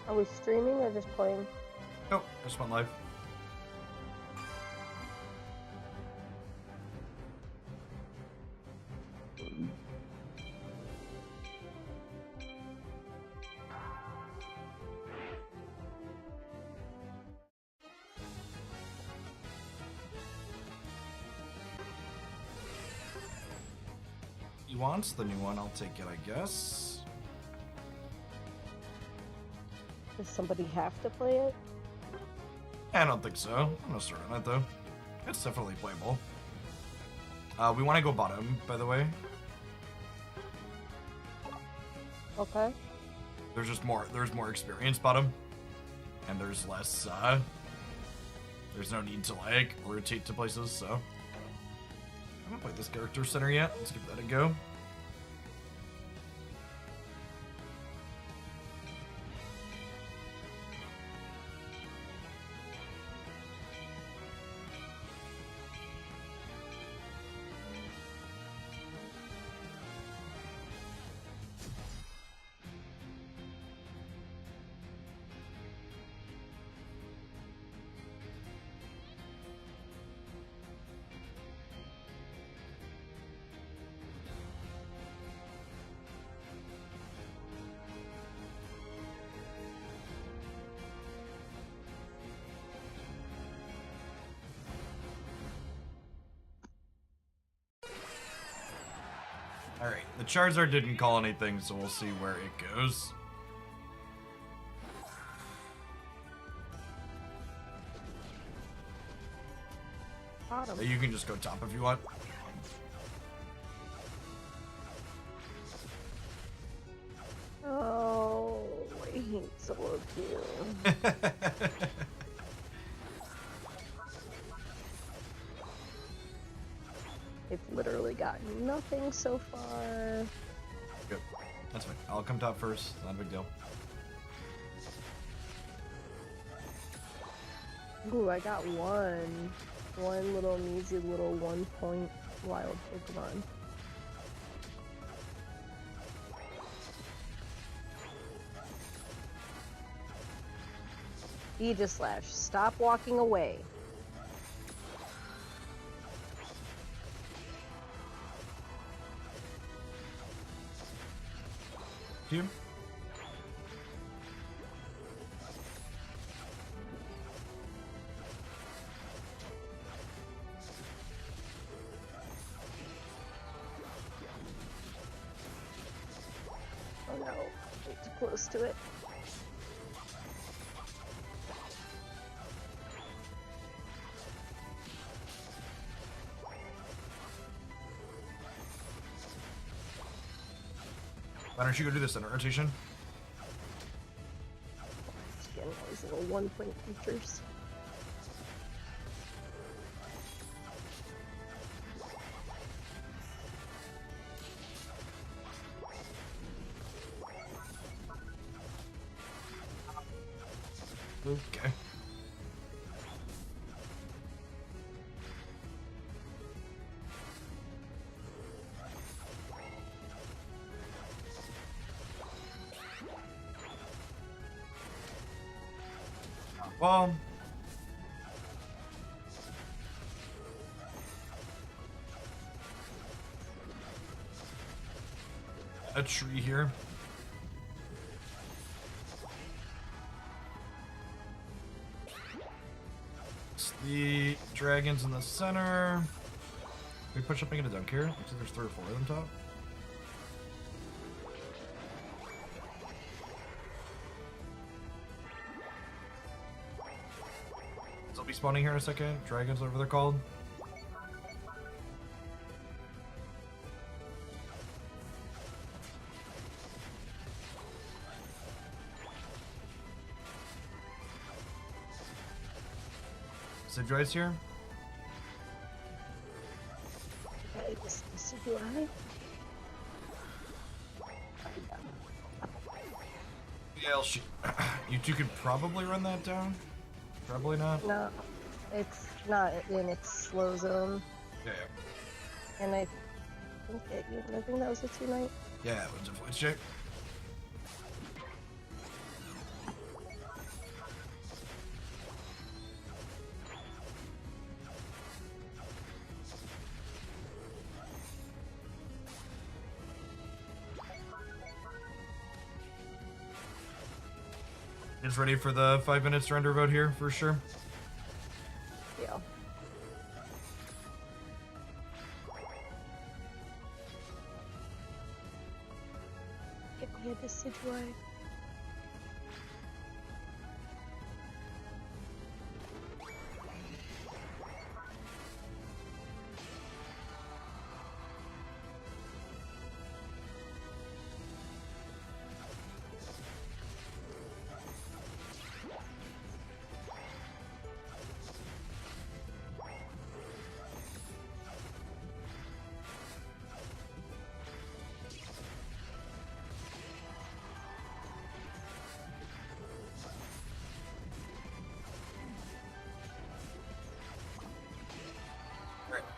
Are we streaming or just playing? Nope, just went live. He wants the new one, I'll take it, I guess. Does somebody have to play it? I don't think so. I'm gonna start on it though. It's definitely playable. We want to go bottom, by the way. Okay. There's more experience bottom, and there's less. There's no need to like rotate to places. So I haven't played this character center yet. Let's give that a go. Alright, the Charizard didn't call anything, so we'll see where it goes. Bottom. You can just go top if you want. Oh, I hate solo queue. They've literally got nothing so far. Good. That's fine. I'll come top first. Not a big deal. Ooh, I got one. One little measly little 1-point wild Pokemon. Aegislash, stop walking away. You? Oh no, I'm too close to it. Why don't you go do the center rotation? Just getting all these little 1-point features. Okay. Well, a tree here. It's the dragons in the center. We push up and get a dunk here. Looks like there's 3 or 4 of them top. They'll be spawning here in a second. Dragons, whatever they're called. Sidroid's here. Okay, this is right. Yeah, you two could probably run that down. Probably not. No, it's not in its slow zone. Yeah. And I think that was a 2-night. Yeah, it was a voice check. Is ready for the 5-minute surrender vote here for sure. Yeah. Get me a Decidueye.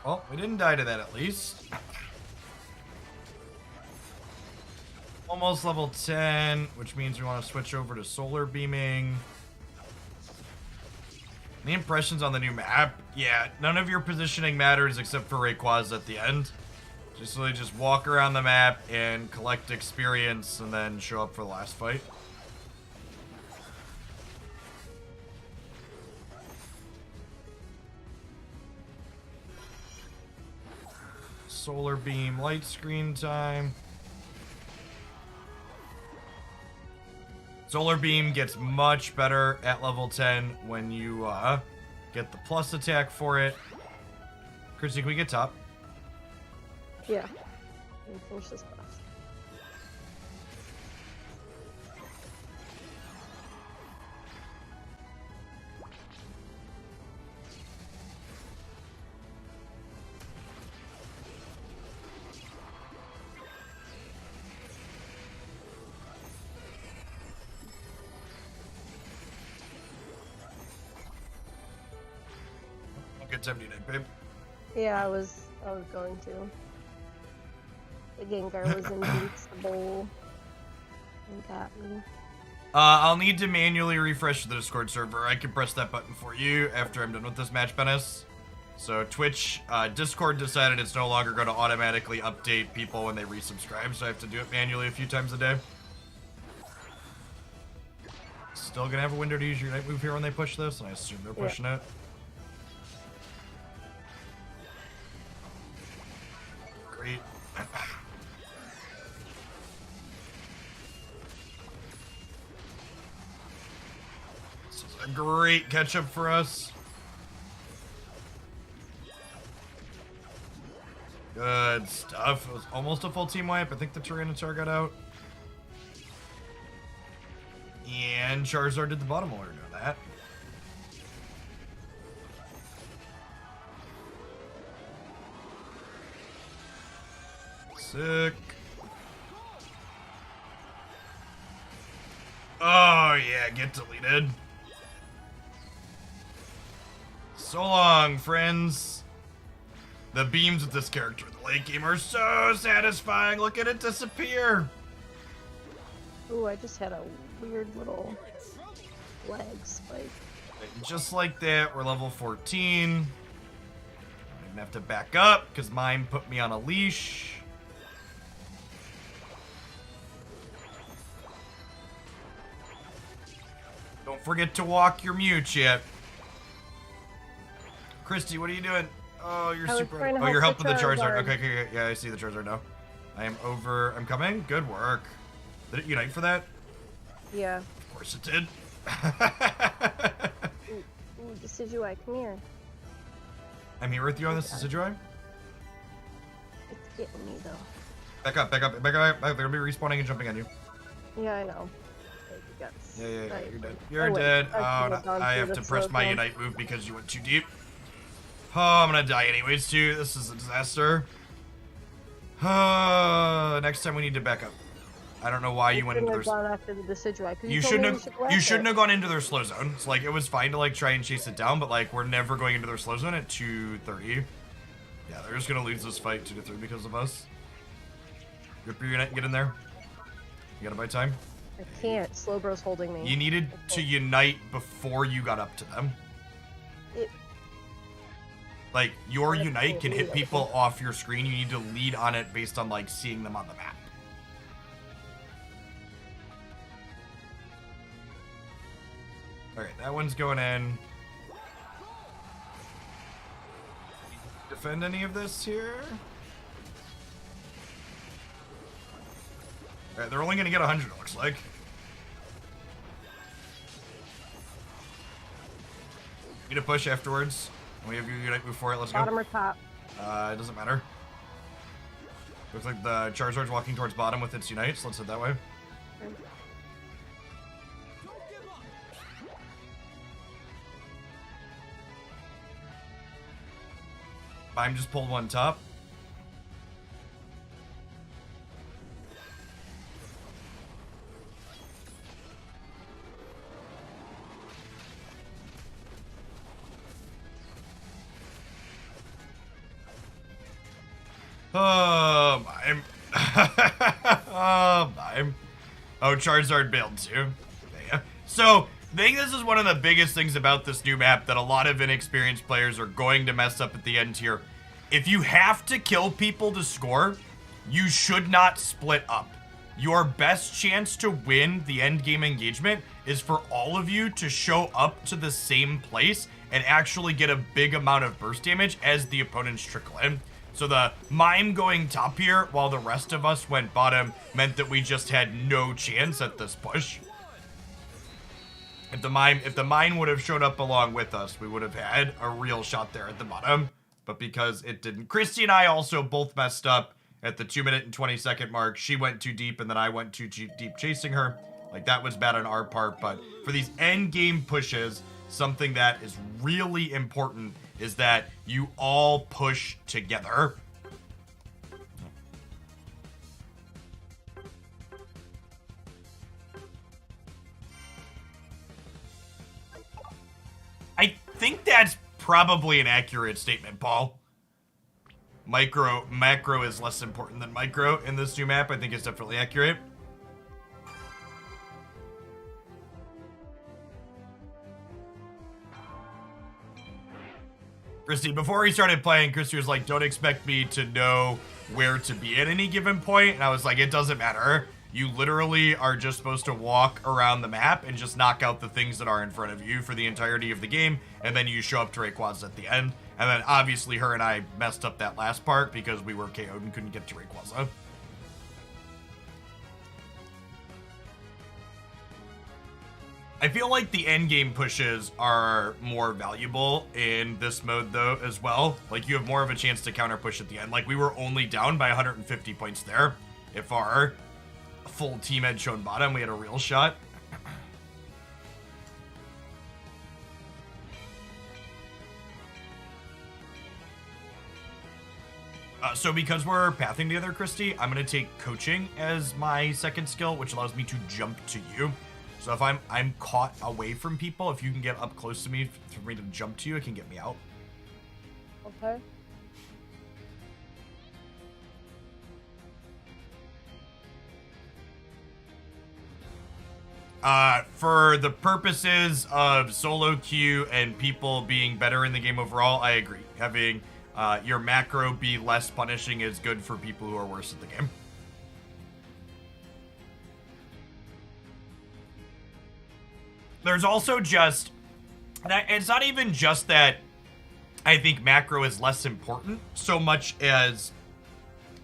Well, we didn't die to that at least. Almost level 10, which means we want to switch over to solar beaming. The impressions on the new map, yeah, none of your positioning matters except for Rayquaza at the end. Just really just walk around the map and collect experience and then show up for the last fight. Solar beam, light screen time. Solar beam gets much better at level 10 when you get the plus attack for it. Christy, can we get top? Yeah. Let me finish this class. Good 79, babe. Yeah, I was going to. The Gengar was invincible and got me. I'll need to manually refresh the Discord server. I can press that button for you after I'm done with this match, Menace. So Twitch, Discord decided it's no longer going to automatically update people when they resubscribe, so I have to do it manually a few times a day. Still gonna have a window to use your night move here when they push this, and I assume they're pushing it. Great. This is a great catch-up for us. Good stuff. It was almost a full team wipe. I think the Tyranitar got out. And Charizard did the bottom order doing that. Sick. Oh, yeah, get deleted. So long, friends. The beams with this character in the late game are so satisfying. Look at it disappear. Ooh, I just had a weird little lag spike. Just like that, we're level 14. Don't even have to back up because mine put me on a leash. Don't forget to walk your mute yet. Christy, what are you doing? Oh, you're super. Oh, you're helping the Charizard. Okay, yeah, I see the Charizard now. I am over. I'm coming. Good work. Did it unite for that? Yeah. Of course it did. Ooh, Decidueye, come here. I'm here with you on this Decidueye. It's getting me though. Back up, back up, back up. They're gonna be respawning and jumping on you. Yeah, I know. Yeah, you're dead. You're dead. Oh, no, I have to press my unite move because you went too deep. Oh, I'm gonna die anyways, too. This is a disaster. Next time we need to back up. I don't know why you went into their... After the Decidueye. You shouldn't have gone into their slow zone. It's like, it was fine to, like, try and chase it down, but, like, we're never going into their slow zone at 2:30. Yeah, they're just gonna lose this fight 2-3 because of us. Rip your unite and get in there. You gotta buy time. I can't. Slowbro's holding me. You needed to unite before you got up to them. Like, your unite can hit people off your screen. You need to lead on it based on, like, seeing them on the map. Alright, that one's going in. Defend any of this here? Alright, they're only gonna get 100, it looks like. Need a push afterwards. We have your unite before it, let's go. Bottom or top? It doesn't matter. Looks like the Charizard's walking towards bottom with its unite, so let's head that way. Okay. Bime just pulled one top. Oh, Bime. Oh, Bime. Oh, Charizard bailed too. Yeah. So, I think this is one of the biggest things about this new map that a lot of inexperienced players are going to mess up at the end here. If you have to kill people to score, you should not split up. Your best chance to win the end game engagement is for all of you to show up to the same place and actually get a big amount of burst damage as the opponents trickle in. So the Mime going top here while the rest of us went bottom meant that we just had no chance at this push. If the Mime would have showed up along with us, we would have had a real shot there at the bottom. But because it didn't, Christy and I also both messed up at the 2-minute and 20-second mark. She went too deep and then I went too deep chasing her. Like, that was bad on our part. But for these end game pushes, something that is really important is that you all push together. I think that's probably an accurate statement, Paul. Macro is less important than micro in this new map. I think it's definitely accurate. Christy, before he started playing, Christy was like, don't expect me to know where to be at any given point. And I was like, it doesn't matter. You literally are just supposed to walk around the map and just knock out the things that are in front of you for the entirety of the game. And then you show up to Rayquaza at the end. And then obviously her and I messed up that last part because we were KO'd and couldn't get to Rayquaza. I feel like the end game pushes are more valuable in this mode though as well. Like, you have more of a chance to counter push at the end. Like, we were only down by 150 points there. If our full team had shown bottom, we had a real shot. So because we're pathing together, Christy, I'm going to take coaching as my second skill, which allows me to jump to you. So if I'm caught away from people, if you can get up close to me for me to jump to you, it can get me out. Okay. For the purposes of solo queue and people being better in the game overall, I agree. Having your macro be less punishing is good for people who are worse at the game. There's also just that it's not even just that I think macro is less important so much as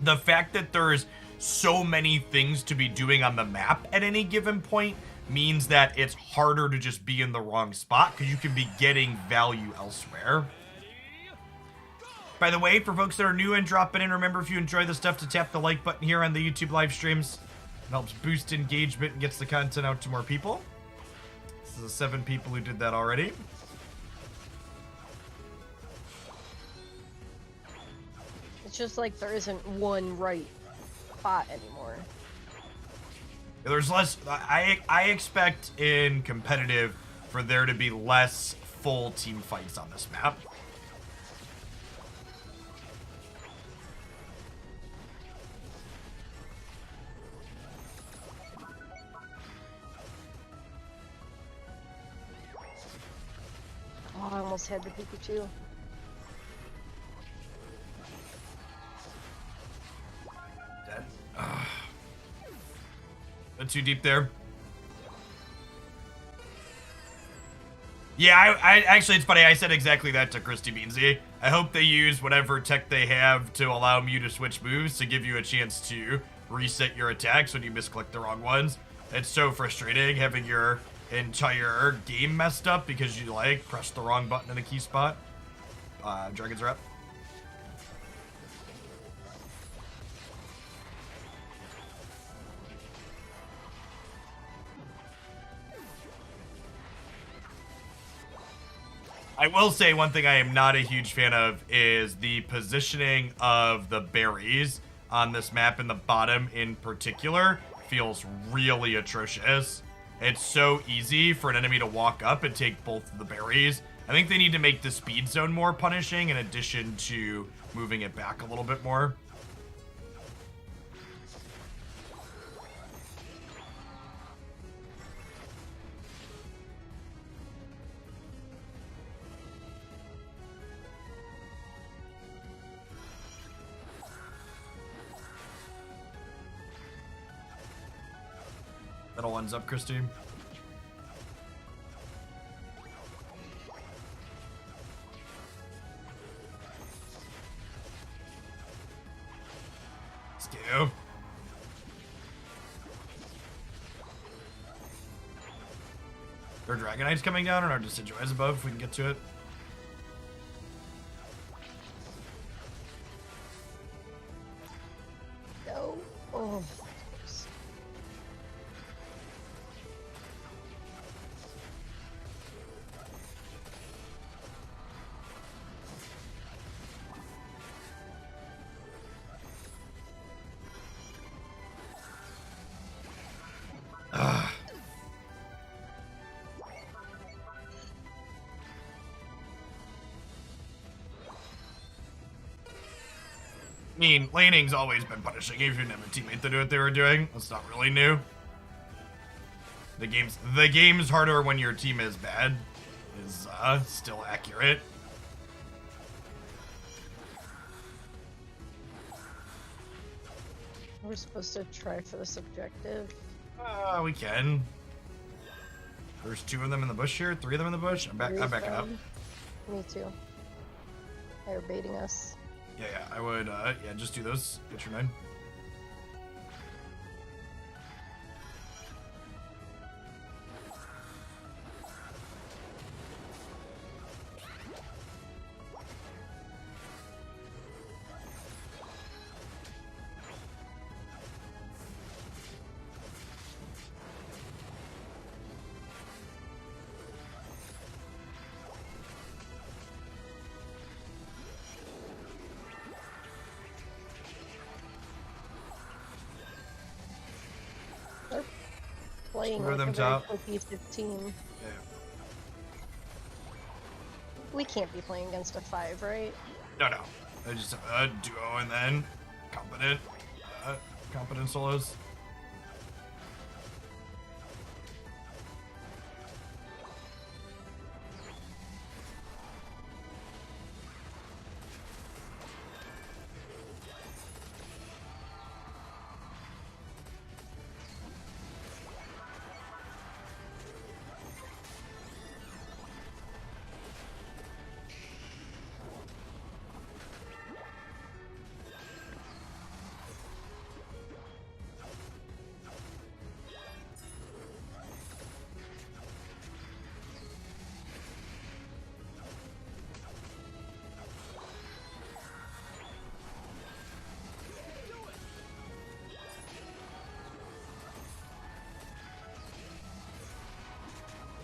the fact that there's so many things to be doing on the map at any given point means that it's harder to just be in the wrong spot because you can be getting value elsewhere. By the way, for folks that are new and dropping in, remember if you enjoy the stuff to tap the like button here on the YouTube live streams. It helps boost engagement and gets the content out to more people. This is 7 people who did that already. It's just like there isn't one right spot anymore. There's less. I expect in competitive for there to be less full team fights on this map. Oh, I almost had the Pikachu. Dead. Not too deep there. Yeah, I actually, it's funny. I said exactly that to Christy Beansy. I hope they use whatever tech they have to allow you to switch moves to give you a chance to reset your attacks when you misclick the wrong ones. It's so frustrating having your entire game messed up because you like pressed the wrong button in a key spot. Dragons are up. I will say one thing I am not a huge fan of is the positioning of the berries on this map, in the bottom in particular feels really atrocious. It's so easy for an enemy to walk up and take both of the berries. I think they need to make the speed zone more punishing in addition to moving it back a little bit more. Middle one's up, Christy. Let's go. Our Dragonite's coming down and our Decidueye above if we can get to it. No. Oh. I mean, laning's always been punishing. If you didn't have a teammate to do what they were doing, that's not really new. The game's harder when your team is bad, is still accurate. We're supposed to try for this objective. We can. There's 2 of them in the bush here, 3 of them in the bush. I'm backing up. Me too. They're baiting us. Yeah, I would, yeah, just do those. Get your 9. Playing Screw like them a top. very cohesive team. Yeah. We can't be playing against a 5, right? No. I just have a duo and then competent solos.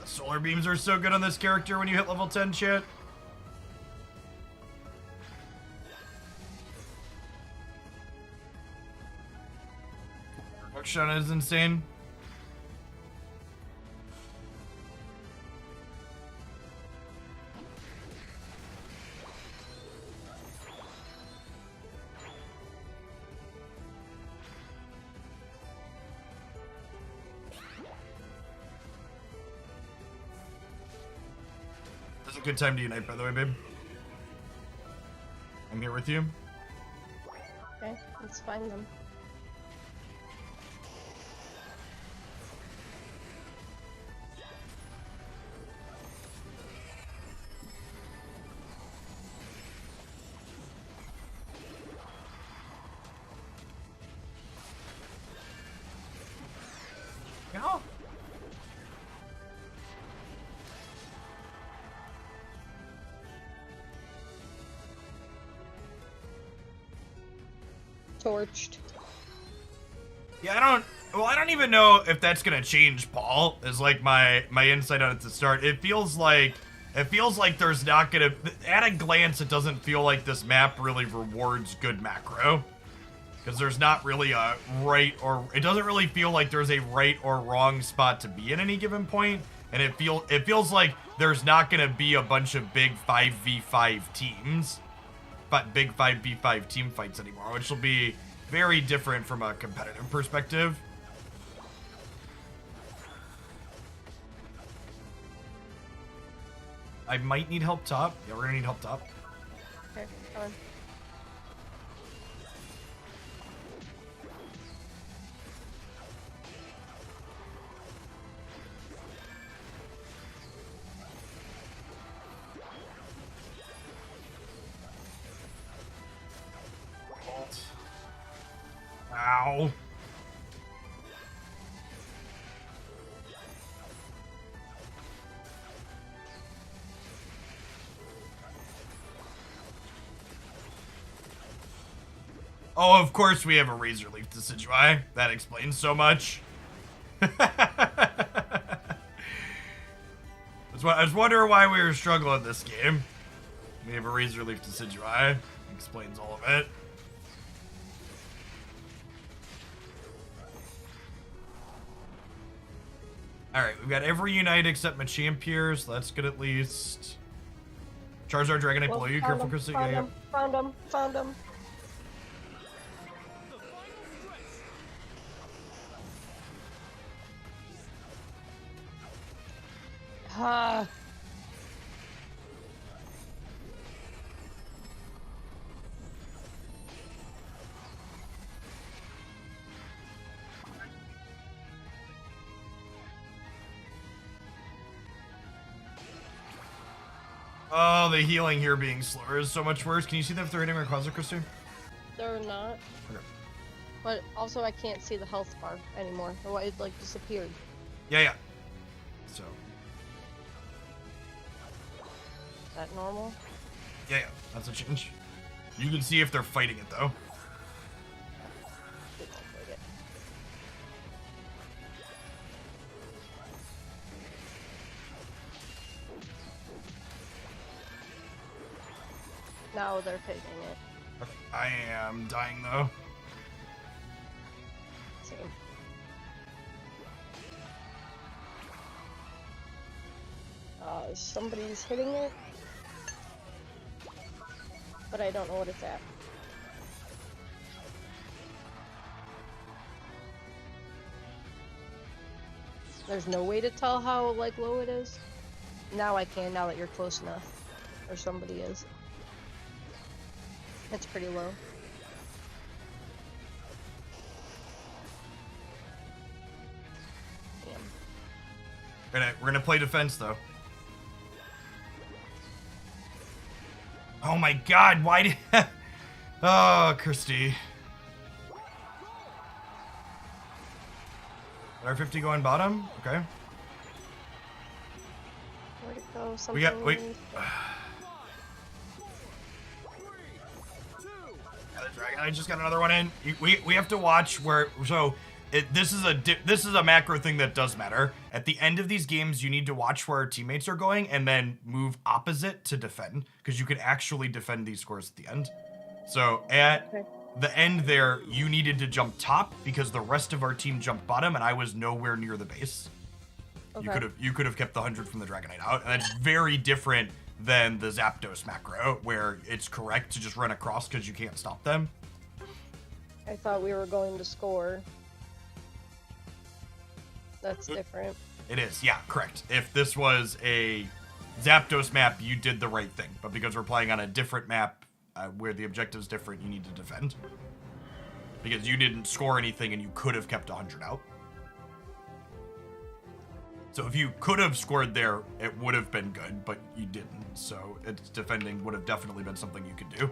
Solar beams are so good on this character when you hit level 10 shit. Production is insane. It's a good time to unite, by the way, babe. I'm here with you. Okay, let's find them. Torched. Yeah, I don't even know if that's gonna change, Paul, is like my insight on it to start. It feels like there's not gonna, at a glance, it doesn't feel like this map really rewards good macro. Because there's not really a right or, it doesn't really feel like there's a right or wrong spot to be at any given point. And it feels like there's not gonna be a bunch of big 5v5 teams, but big 5v5 team fights anymore, which will be very different from a competitive perspective. I might need help top. Yeah, we're gonna need help top. Okay, come on. Ow. Oh, of course we have a Razor Leaf Decidueye. That explains so much. I was wondering why we were struggling this game. We have a Razor Leaf Decidueye. Explains all of it. Alright, we've got every Unite except Machampier, so that's good at least. Charizard, Dragonite below you. Careful, Christy. Yeah. Found him. Ah. Oh, the healing here being slower is so much worse. Can you see them if they're hitting my Quasar, Christy? They're not. Okay. But also I can't see the health bar anymore. It like disappeared. Yeah. So. Is that normal? Yeah. That's a change. You can see if they're fighting it though. They won't fight it. Now they're taking it. I am dying though. Same. Somebody's hitting it. But I don't know what it's at. There's no way to tell how like low it is. Now I can, now that you're close enough. Or somebody is. It's pretty low. Damn. We're gonna play defense though. Oh my god, why did... Oh, Christy. R50 going bottom? Okay. Where'd it go? Something We got... Wait. I just got another one in. We have to watch where... So, this is a macro thing that does matter. At the end of these games, you need to watch where our teammates are going and then move opposite to defend, because you can actually defend these scores at the end. So at the end there, you needed to jump top because the rest of our team jumped bottom, and I was nowhere near the base. Okay. You could have kept the 100 from the Dragonite out, and that's very different than the Zapdos macro, where it's correct to just run across because you can't stop them. I thought we were going to score. That's different. It is, yeah, correct. If this was a Zapdos map, you did the right thing. But because we're playing on a different map where the objective's different, you need to defend. Because you didn't score anything and you could have kept 100 out. So if you could have scored there, it would have been good, but you didn't. So defending would have definitely been something you could do.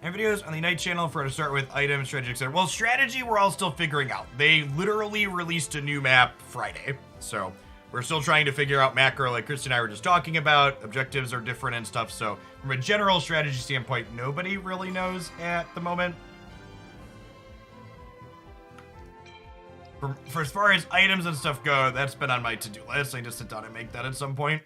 And videos on the Unite channel for to start with items, strategy, etc. Well, strategy we're all still figuring out. They literally released a new map Friday, so We're still trying to figure out macro, like Christy and I were just talking about. Objectives are different and stuff, so from a general strategy standpoint, nobody really knows at the moment. For as far as items and stuff go, that's been on my to-do list. I need to sit down and make that at some point.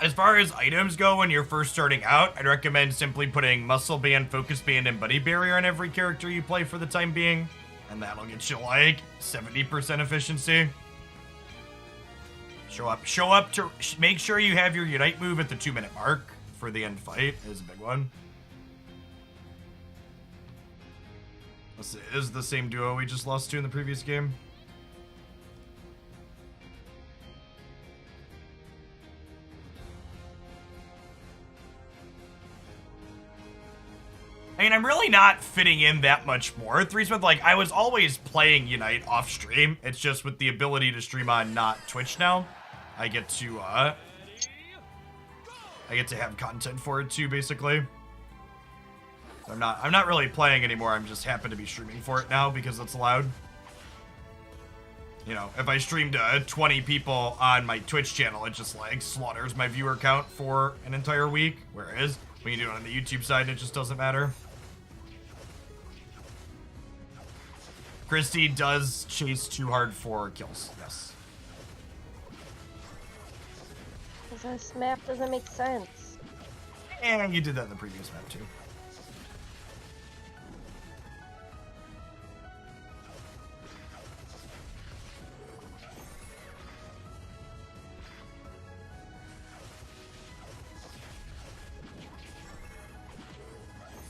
As far as items go, when you're first starting out, I'd recommend simply putting Muscle Band, Focus Band, and Buddy Barrier on every character you play for the time being. And that'll get you like 70% efficiency. Show up to make sure you have your Unite move at the 2-minute mark for the end fight is a big one. This is the same duo we just lost to in the previous game. I mean, I'm really not fitting in that much more. Threesmith, like, I was always playing Unite off stream. It's just with the ability to stream on not Twitch now. I get to have content for it too, basically. I'm not really playing anymore. I'm just happen to be streaming for it now because it's allowed. You know, if I stream to 20 people on my Twitch channel, it just like slaughters my viewer count for an entire week. Whereas when you do it on the YouTube side, it just doesn't matter. Christy does chase too hard for kills, yes. This map doesn't make sense. And you did that in the previous map too.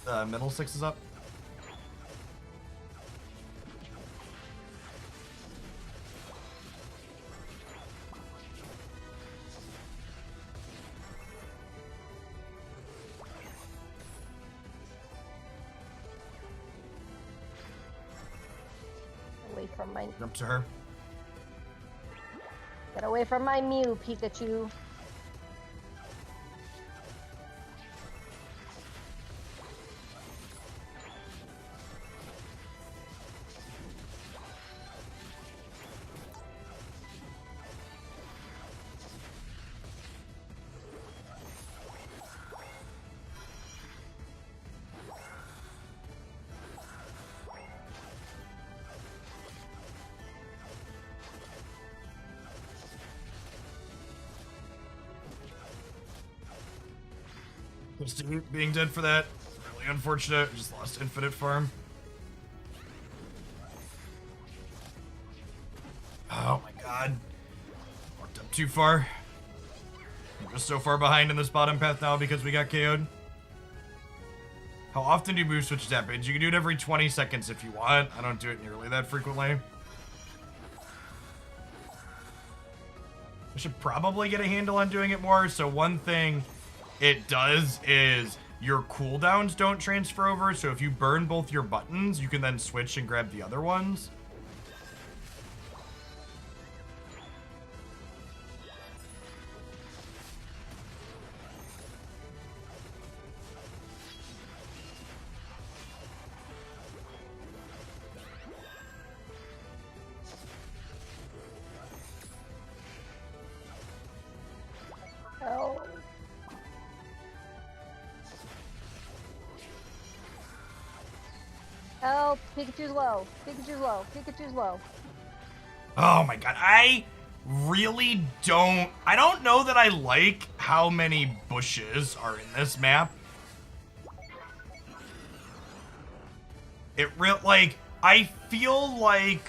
The middle 6 is up. Away from my... Jump to her. Get away from my Mew, Pikachu. Being dead for that, really unfortunate. We just lost Infinite Farm. Oh my god. Walked up too far. I'm just so far behind in this bottom path now because we got KO'd. How often do move switches happen? You can do it every 20 seconds if you want. I don't do it nearly that frequently. I should probably get a handle on doing it more. So one thing it does is your cooldowns don't transfer over, so if you burn both your buttons, you can then switch and grab the other ones. Help! Pikachu's low. Pikachu's low. Pikachu's low. Oh my god, I don't know that I like how many bushes are in this map. I feel like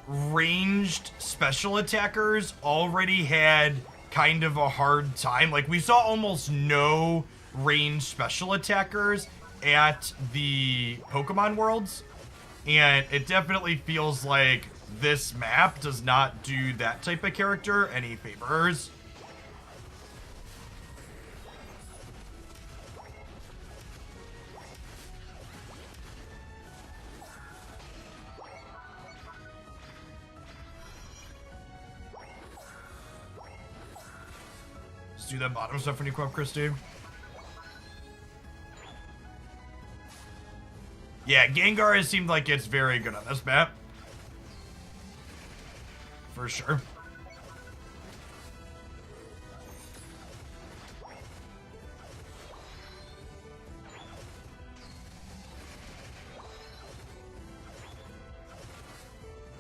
ranged special attackers already had kind of a hard time. Like, we saw almost no ranged special attackers at the Pokemon worlds, and it definitely feels like this map does not do that type of character any favors. Let's do that bottom stuff when you come up, Christy. Yeah, Gengar has seemed like it's very good on this map. For sure.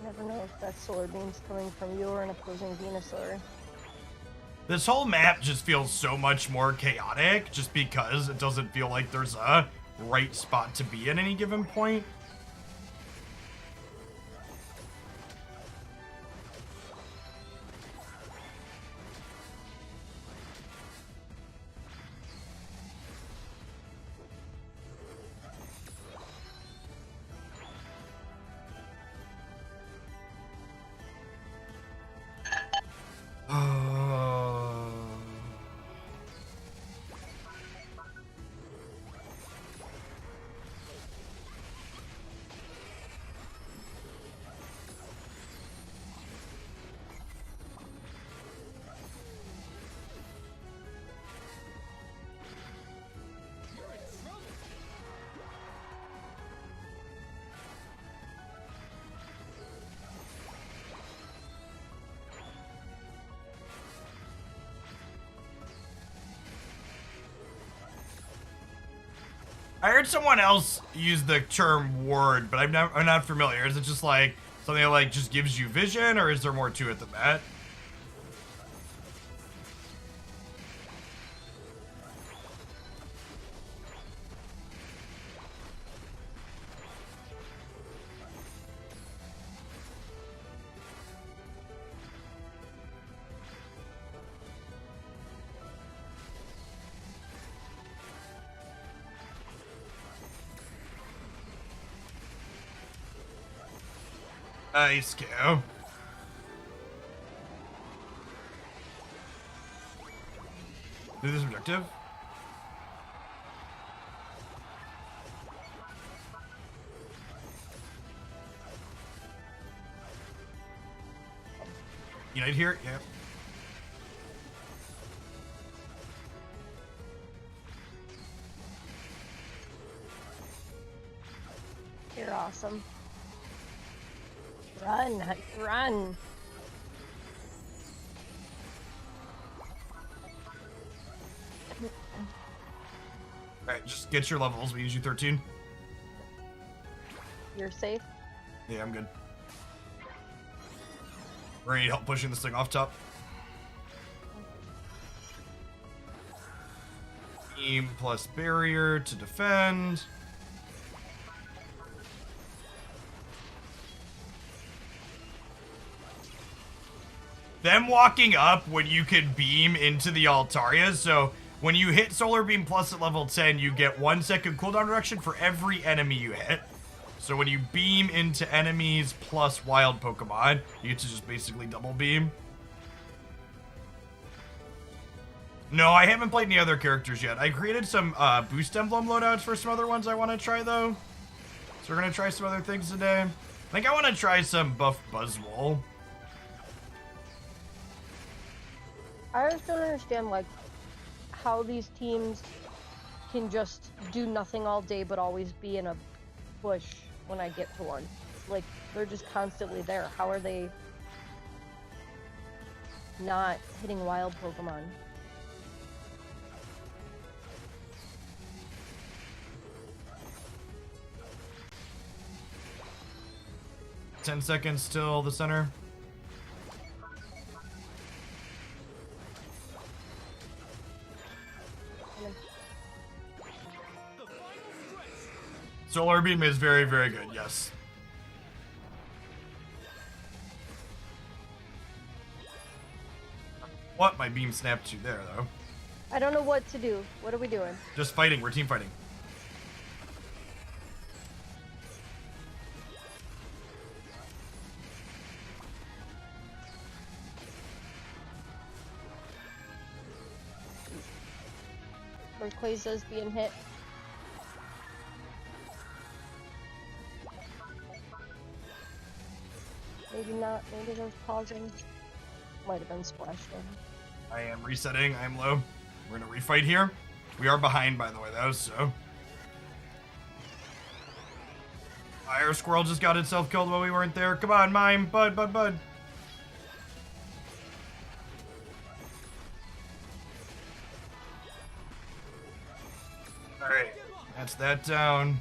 Never know if that solar beam's coming from you or an opposing Venusaur. This whole map just feels so much more chaotic just because it doesn't feel like there's a right spot to be at any given point. I heard someone else use the term ward, but I'm not familiar. Is it just like something that like just gives you vision, or is there more to it than that? Nice, KO. Do this objective. Unite here? Yeah. You're awesome. Run, run. Alright, just get your levels. We use you 13. You're safe. Yeah, I'm good. We're gonna need help pushing this thing off top. Beam plus barrier to defend. Them walking up when you can beam into the Altaria, so when you hit Solar Beam Plus at level 10, you get 1 second cooldown reduction for every enemy you hit. So when you beam into enemies plus wild Pokemon, you get to just basically double beam. No, I haven't played any other characters yet. I created some boost emblem loadouts for some other ones I want to try, though. So we're going to try some other things today. I think I want to try some buff Buzzwole. I just don't understand, like, how these teams can just do nothing all day but always be in a bush when I get to one. Like, they're just constantly there. How are they not hitting wild Pokemon? Ten seconds till the center. Solar Beam is very, very good, yes. What? My beam snapped you there, though. I don't know what to do. What are we doing? Just fighting. We're team fighting. Rayquaza's being hit. Maybe not. Maybe there's pausing. Might have been splashed in. I am resetting. I'm low. We're gonna refight here. We are behind, by the way, though, so. Fire Squirrel just got itself killed while we weren't there. Come on, Mime. Bud. Alright. That's that down.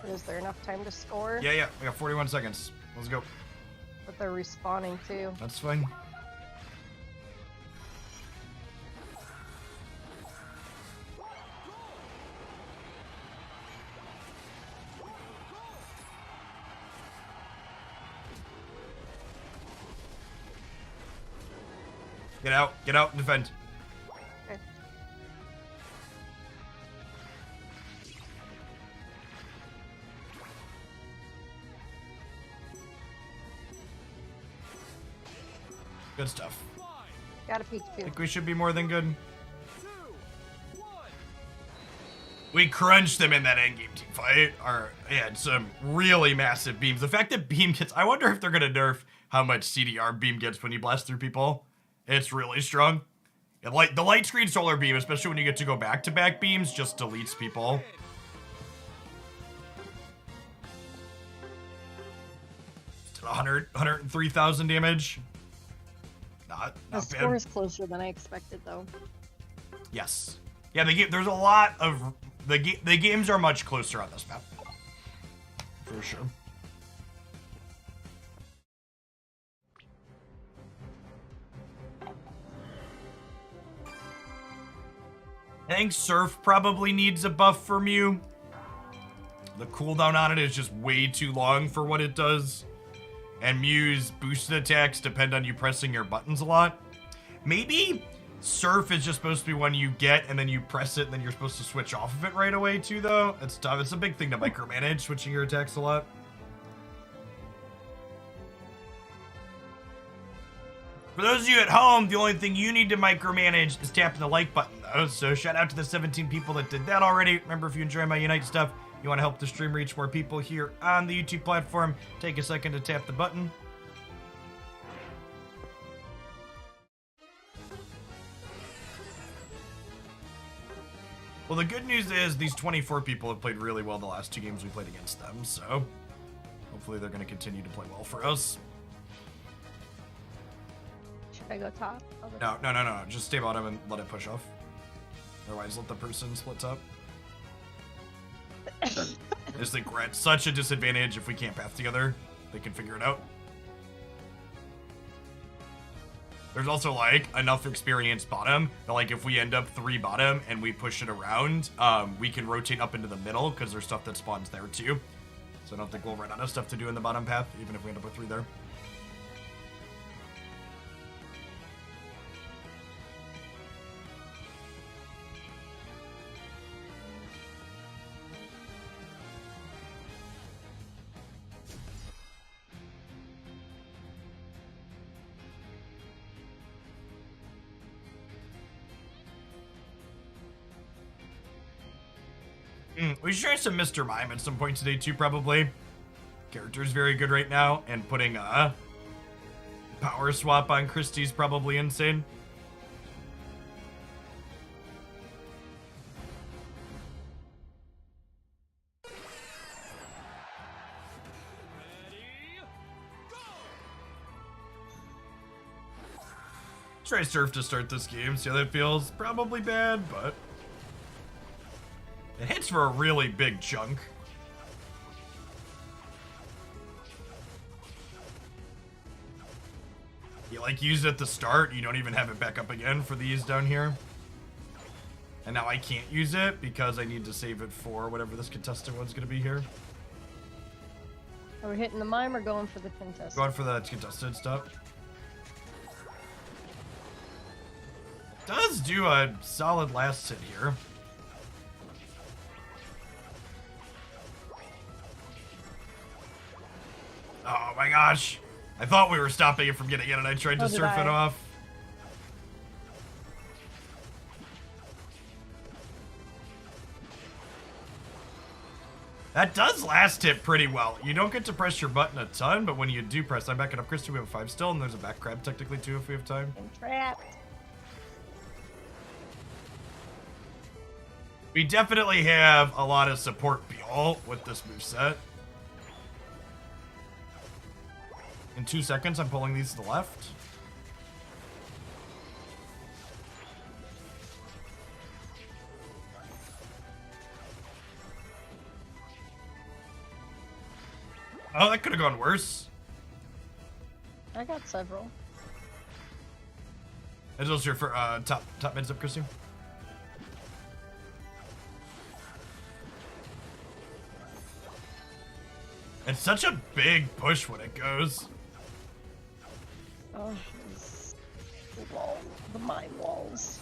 Is there enough time to score? Yeah. We got 41 seconds. Let's go. But they're respawning too. That's fine. Get out and defend. Okay. Good stuff. Got a peek I too. think we should be more than good. We crunched them in that endgame team fight. They had some really massive beams. The fact that beam gets, I wonder if they're gonna nerf how much CDR beam gets when you blast through people. It's really strong. And the light screen solar beam, especially when you get to go back-to-back beams, just deletes people. Just 103,000 damage. Not The bad. score is closer than I expected, though. Yes. Yeah, there's a lot of the games are much closer on this map. For sure. I think Surf probably needs a buff from you. The cooldown on it is just way too long for what it does. And Mew's boosted attacks depend on you pressing your buttons a lot. Maybe Surf is just supposed to be one you get and then you press it and then you're supposed to switch off of it right away too, though. It's tough. It's a big thing to micromanage, switching your attacks a lot. For those of you at home, the only thing you need to micromanage is tapping the like button, though. So shout out to the 17 people that did that already. Remember, if you enjoy my Unite stuff, you want to help the stream reach more people here on the YouTube platform, take a second to tap the button. Well, the good news is these 24 people have played really well the last 2 games we played against them, so hopefully they're going to continue to play well for us. Should I go top? No. Just stay bottom and let it push off. Otherwise, let the person split top. I just think we're at such a disadvantage if we can't path together. They can figure it out. There's also, like, enough experience bottom that, like, if we end up 3 bottom and we push it around, we can rotate up into the middle because there's stuff that spawns there, too. So I don't think we'll run out of stuff to do in the bottom path, even if we end up with 3 there. We should try some Mr. Mime at some point today too, probably. Character's very good right now, and putting a power swap on Christie's probably insane. Try Surf to start this game, see how that feels. Probably bad, but it hits for a really big chunk. You like use it at the start, you don't even have it back up again for these down here. And now I can't use it because I need to save it for whatever this contestant one's gonna be here. Are we hitting the mime or going for the contest? Going for the contested stuff. does do a solid last hit here. Oh my gosh. I thought we were stopping it from getting in and I tried to surf it off. That does last hit pretty well. You don't get to press your button a ton, but when you do press, I'm backing up Christy, we have 5 still, and there's a back crab technically too if we have time. I'm trapped. We definitely have a lot of support Beal with this moveset. In 2 seconds, I'm pulling these to the left. Oh, that could have gone worse. I got several. Is those your top mids up, Christy? It's such a big push when it goes. Oh, the wall, the mine walls.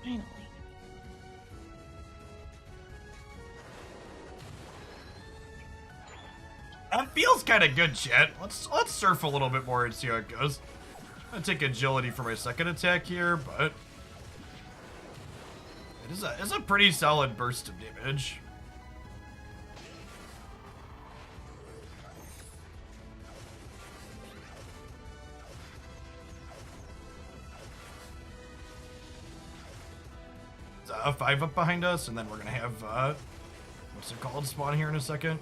Finally. That feels kind of good, chat. Let's surf a little bit more and see how it goes. I'm gonna take agility for my second attack here, but it's a pretty solid burst of damage. There's 5 up behind us, and then we're gonna have what's it called? Spawn here in a second.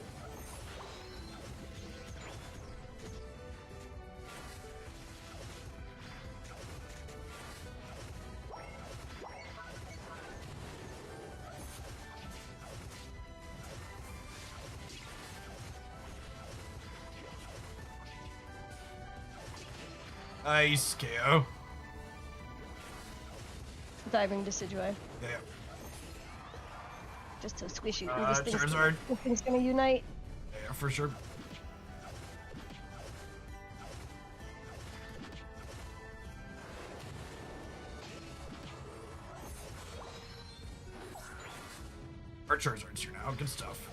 Nice, KO. Diving Decidueye. Yeah. Just so squishy. Charizard. This thing's gonna unite. Yeah, for sure. Our Charizard's here now. Good stuff.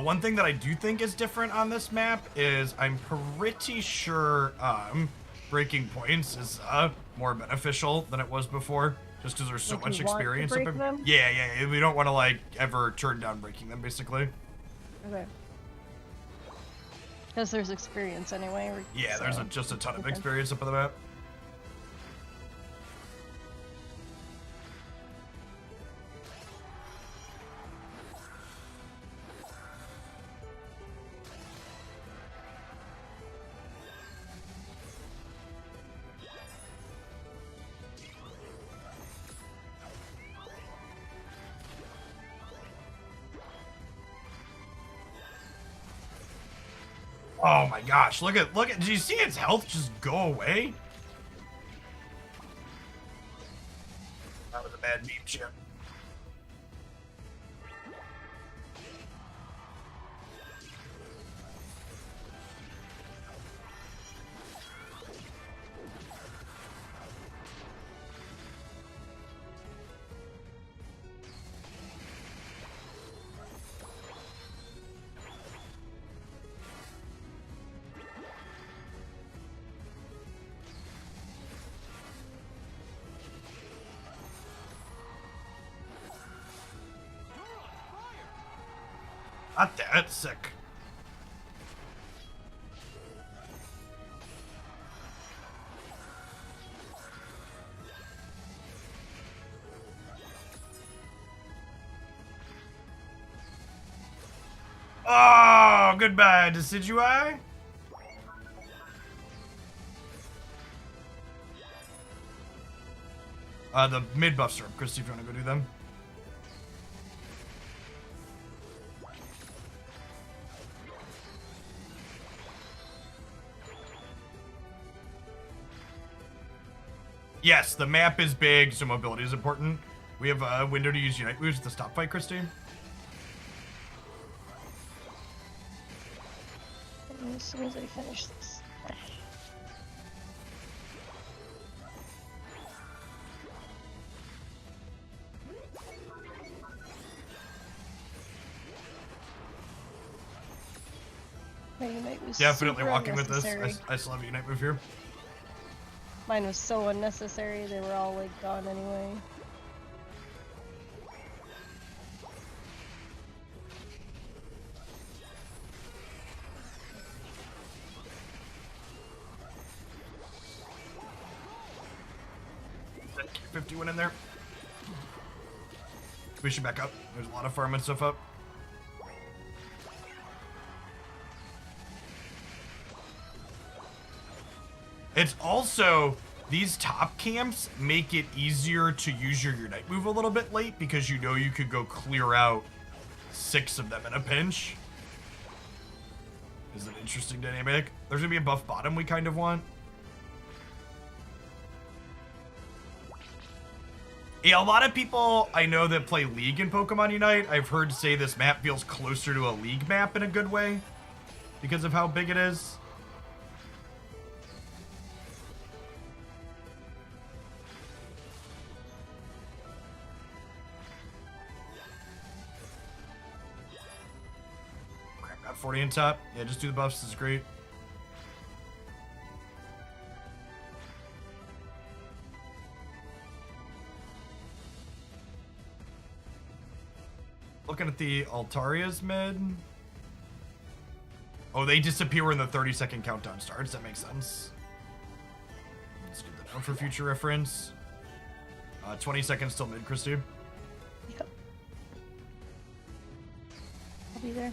One thing that I do think is different on this map is I'm pretty sure breaking points is more beneficial than it was before, just because there's so much experience. Yeah, we don't want to like ever turn down breaking them, basically. Okay. Because there's experience anyway. Yeah, there's just a ton of experience up on the map. Oh my gosh, look at, did you see its health just go away? That was a bad meme chip. Not that sick. Oh, goodbye, Decidueye. The mid buffs are up, Christy, if you want to go do them. Yes, the map is big, so mobility is important. We have a window to use Unite moves at the stop fight, Christy. As soon as I finish this. My Unite was Definitely super walking with this. unnecessary. I still have a Unite move here. Mine was so unnecessary, they were all like gone anyway. That 50 went in there. We should back up. There's a lot of farm and stuff up. It's also, these top camps make it easier to use your Unite move a little bit late because you know you could go clear out 6 of them in a pinch. Is an interesting dynamic. There's gonna be a buff bottom we kind of want. Yeah, a lot of people I know that play League in Pokemon Unite, I've heard say this map feels closer to a League map in a good way because of how big it is. Got 40 in top. Yeah, just do the buffs. This is great. Looking at the Altaria's mid. Oh, they disappear when the 30-second countdown starts. That makes sense. Let's get that down for future reference. 20 seconds till mid, Christy. Yep. I'll be there.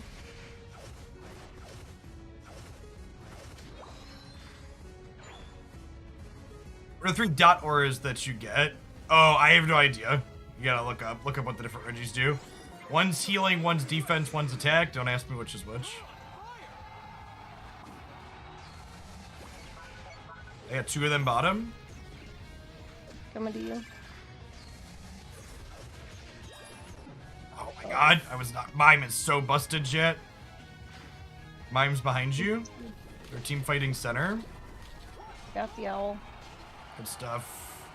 What are the 3 dot auras that you get? Oh, I have no idea. You gotta look up what the different regis do. One's healing, one's defense, one's attack. Don't ask me which is which. I got 2 of them bottom. Coming to you. Oh my god, I was not. Mime is so busted yet. Mime's behind you. They're team fighting center. Got the owl. Good stuff.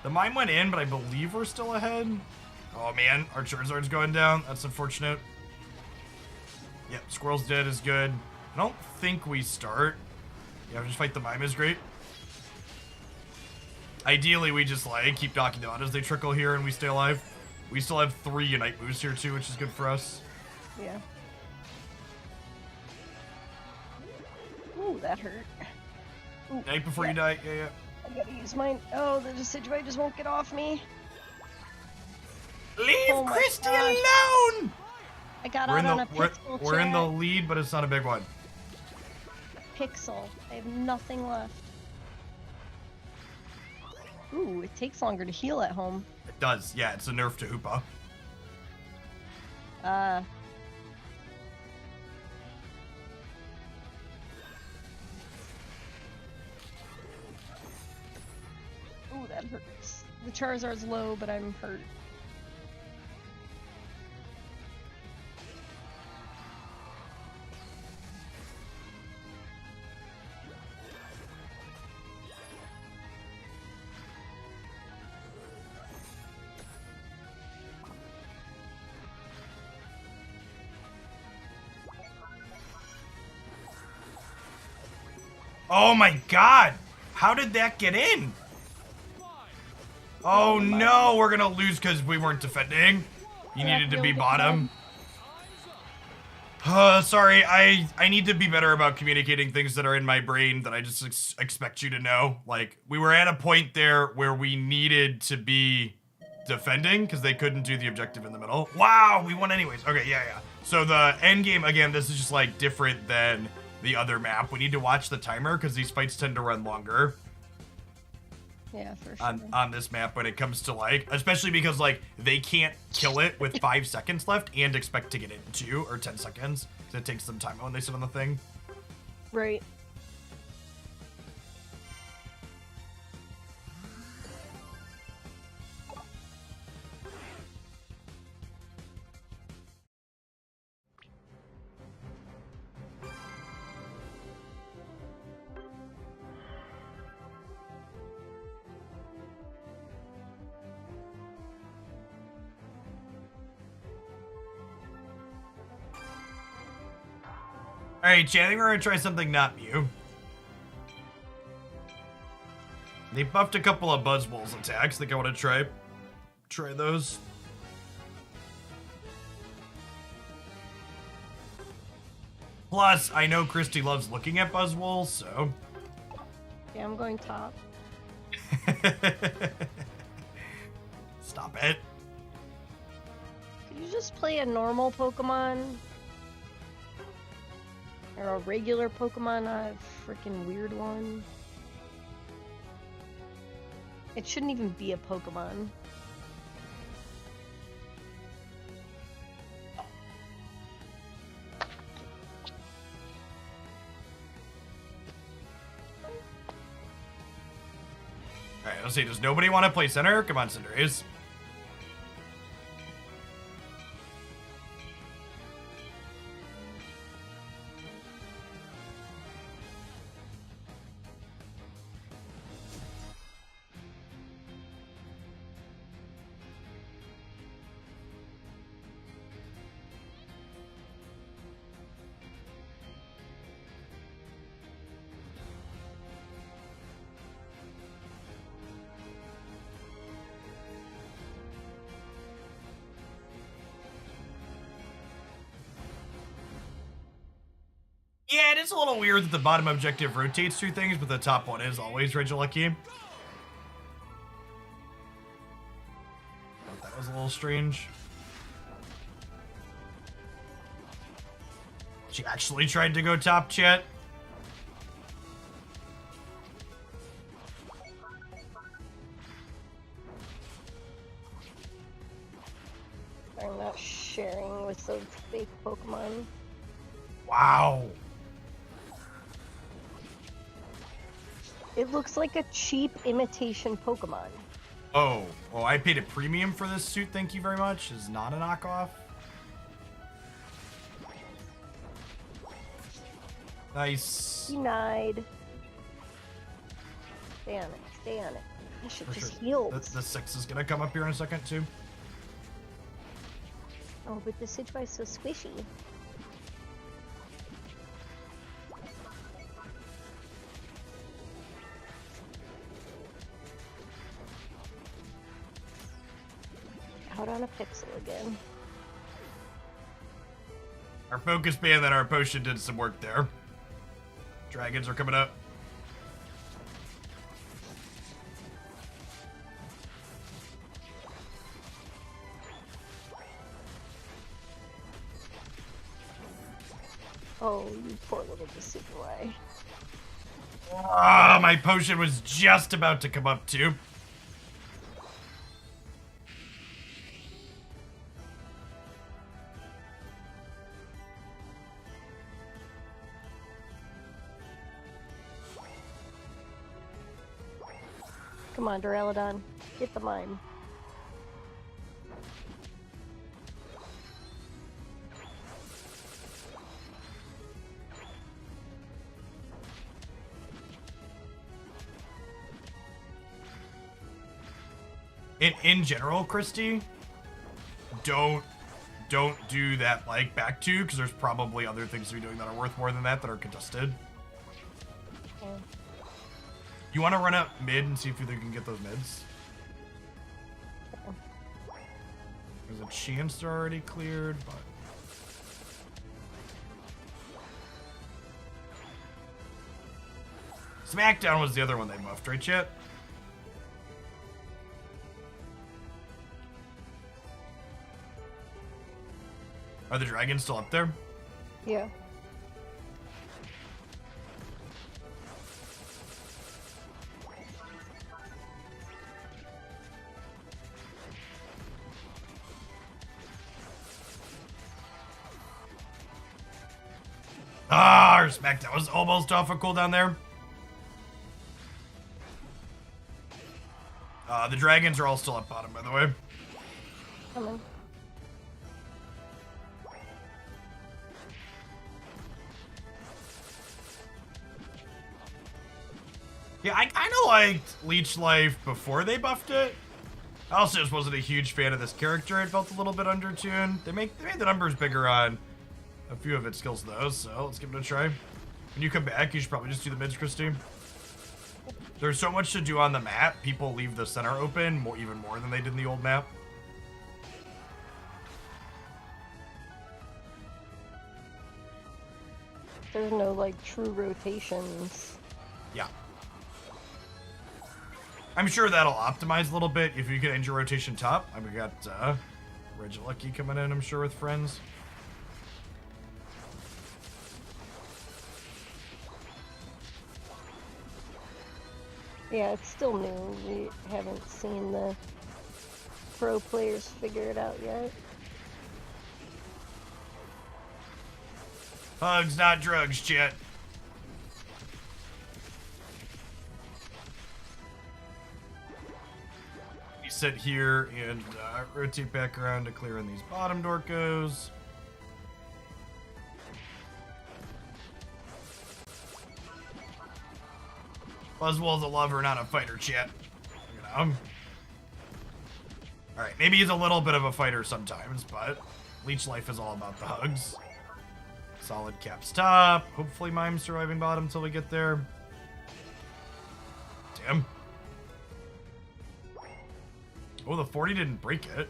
The mime went in, but I believe we're still ahead. Oh man, our Charizard's going down. That's unfortunate. Yep, Squirrel's dead is good. I don't think we start. Yeah, just fight the mime is great. Ideally, we just like keep knocking them out as they trickle here and we stay alive. We still have 3 Unite moves here too, which is good for us. Yeah. Ooh, that hurt. Ooh, Night before you die. Yeah, yeah. I gotta use mine. Oh, the Decidueye just won't get off me. Leave Oh my Christy gosh. alone! I got We're out in on the a pixel. we're in the chat. lead, but it's not a big one. Pixel. I have nothing left. Ooh, it takes longer to heal at home. It does. Yeah, it's a nerf to Hoopa. Ooh, that hurts. The Charizard's low, but I'm hurt. Oh my god! How did that get in? Oh no, we're gonna lose because we weren't defending. You needed to be bottom. Sorry, I need to be better about communicating things that are in my brain that I just expect you to know. Like, we were at a point there where we needed to be defending because they couldn't do the objective in the middle. Wow, we won anyways. Okay, yeah. So the end game, again, this is just like different than the other map. We need to watch the timer because these fights tend to run longer. Yeah, for sure. On this map when it comes to like, especially because like they can't kill it with 5 seconds left and expect to get it in 2 or 10 seconds because it takes some time when they sit on the thing. Right. Alright, Chan, I think we're gonna try something not Mew. They buffed a couple of Buzzwole's attacks. I think I want to try those. Plus, I know Christy loves looking at Buzzwole, so... Yeah, I'm going top. Stop it. Could you just play a normal Pokemon? Or a regular Pokemon, not a freaking weird one? It shouldn't even be a Pokemon. Alright, let's see. Does nobody want to play center? Come on, Cinderace. Yeah, it is a little weird that the bottom objective rotates through things, but the top one is always Regieleki. That was a little strange. She actually tried to go top, chat. I'm not sharing with the fake Pokemon. Wow. It looks like a cheap imitation Pokemon. Oh, well, I paid a premium for this suit, thank you very much. Is not a knockoff. Nice. Denied. Stay on it, stay on it. I should For just sure. heal. The 6 is gonna come up here in a second, too. Oh, but the Sidgewie's so squishy. Out on a pixel again. Our focus band and our potion did some work there. Dragons are coming up. Oh, you poor little Decidueye. Ah, my potion was just about to come up too. Come on, Duraludon. Get the mine. In general, Christy, don't do that like back two, because there's probably other things you're doing that are worth more than that are contested. Yeah. You want to run up mid and see if you can get those mids? Okay. There's a chance they're already cleared, but... SmackDown was the other one they buffed, right, chat? Are the dragons still up there? Yeah. Ah, our SmackDown was almost off a cooldown there. The dragons are all still up bottom, by the way. Coming. Yeah, I kind of liked Leech Life before they buffed it. I also just wasn't a huge fan of this character. It felt a little bit undertuned. They made the numbers bigger on a few of its skills though, so let's give it a try. When you come back, you should probably just do the mids, Christy. There's so much to do on the map, people leave the center open even more than they did in the old map. There's no, like, true rotations. Yeah. I'm sure that'll optimize a little bit if you get engine rotation top. We got Regilucky coming in, I'm sure, with friends. Yeah, it's still new. We haven't seen the pro players figure it out yet. Hugs, not drugs, chat. We sit here and rotate back around to clear in these bottom Dorkos. Buzzwole's a lover, not a fighter, chat. You know? Alright, maybe he's a little bit of a fighter sometimes, but Leech Life is all about the hugs. Solid caps top. Hopefully Mime's surviving bottom till we get there. Damn. Oh, the 40 didn't break it.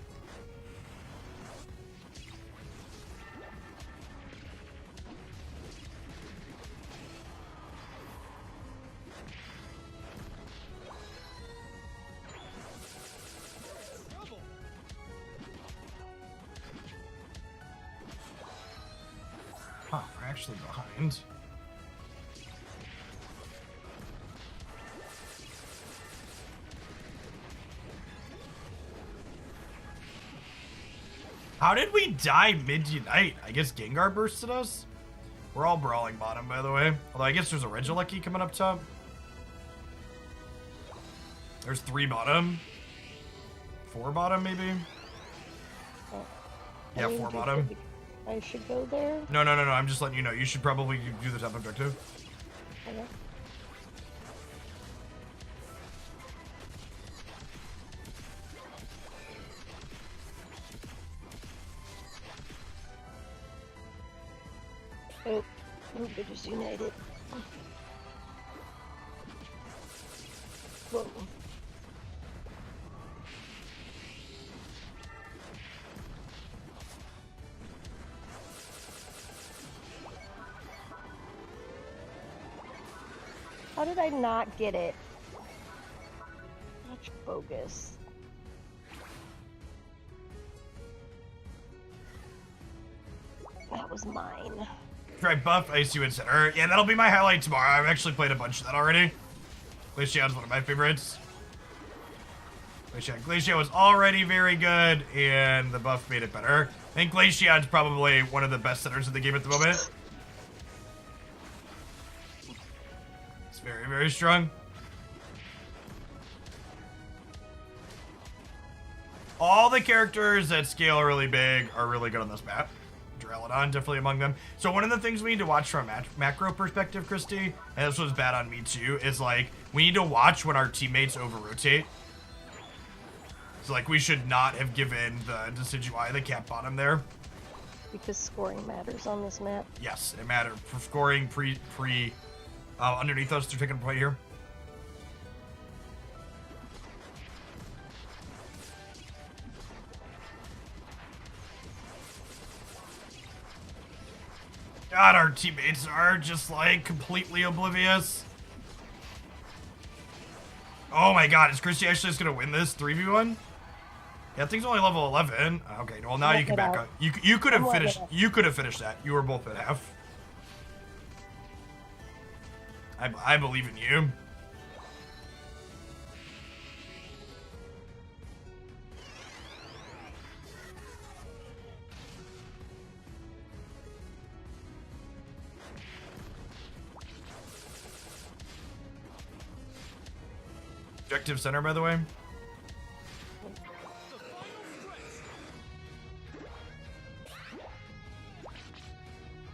Huh, we're actually behind. How did we die mid-unite? I guess Gengar bursted us? We're all brawling bottom, by the way. Although I guess there's a Regilucky coming up top. There's 3 bottom. 4 bottom, maybe? Yeah, 4 bottom. I should go there? No. I'm just letting you know. You should probably do the top objective. Okay. Oh, they just united. Whoa. How did I not get it? Such bogus. That was mine. Try buff ICU and center. Yeah, that'll be my highlight tomorrow. I've actually played a bunch of that already. Glacio's one of my favorites. Glacio was already very good, and the buff made it better. I think Glacio's probably one of the best centers in the game at the moment. It's very, very strong. All the characters that scale really big are really good on this map. Duraludon, definitely among them. So one of the things we need to watch from a macro perspective, Christy, and this was bad on me too, is like, we need to watch when our teammates over-rotate. So like, we should not have given the Decidueye the cap bottom there. Because scoring matters on this map. Yes, it mattered. For scoring underneath us, they're taking a point here. God, our teammates are just like completely oblivious. Oh my god, is Christy actually just gonna win this 3v1? Yeah, thing's only level 11. Okay, well now you can back up. You could have finished. You could have finished that. You were both at half. I believe in you. Objective center, by the way.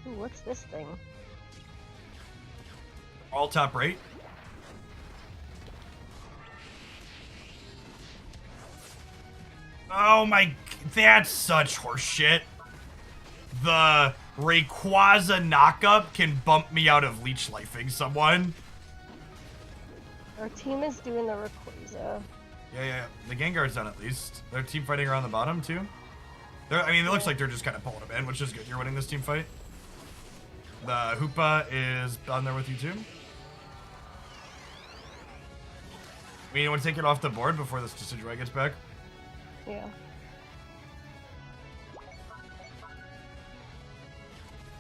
Ooh, what's this thing? All top right. Oh my, that's such horseshit. Rayquaza knockup can bump me out of leech lifing someone. Our team is doing the Rayquaza. Yeah. The Gengar's done at least. They're team fighting around the bottom too. I mean, it looks like they're just kind of pulling them in, which is good. You're winning this team fight. The Hoopa is on there with you too. I mean, you want to take it off the board before this Decidueye gets back? Yeah.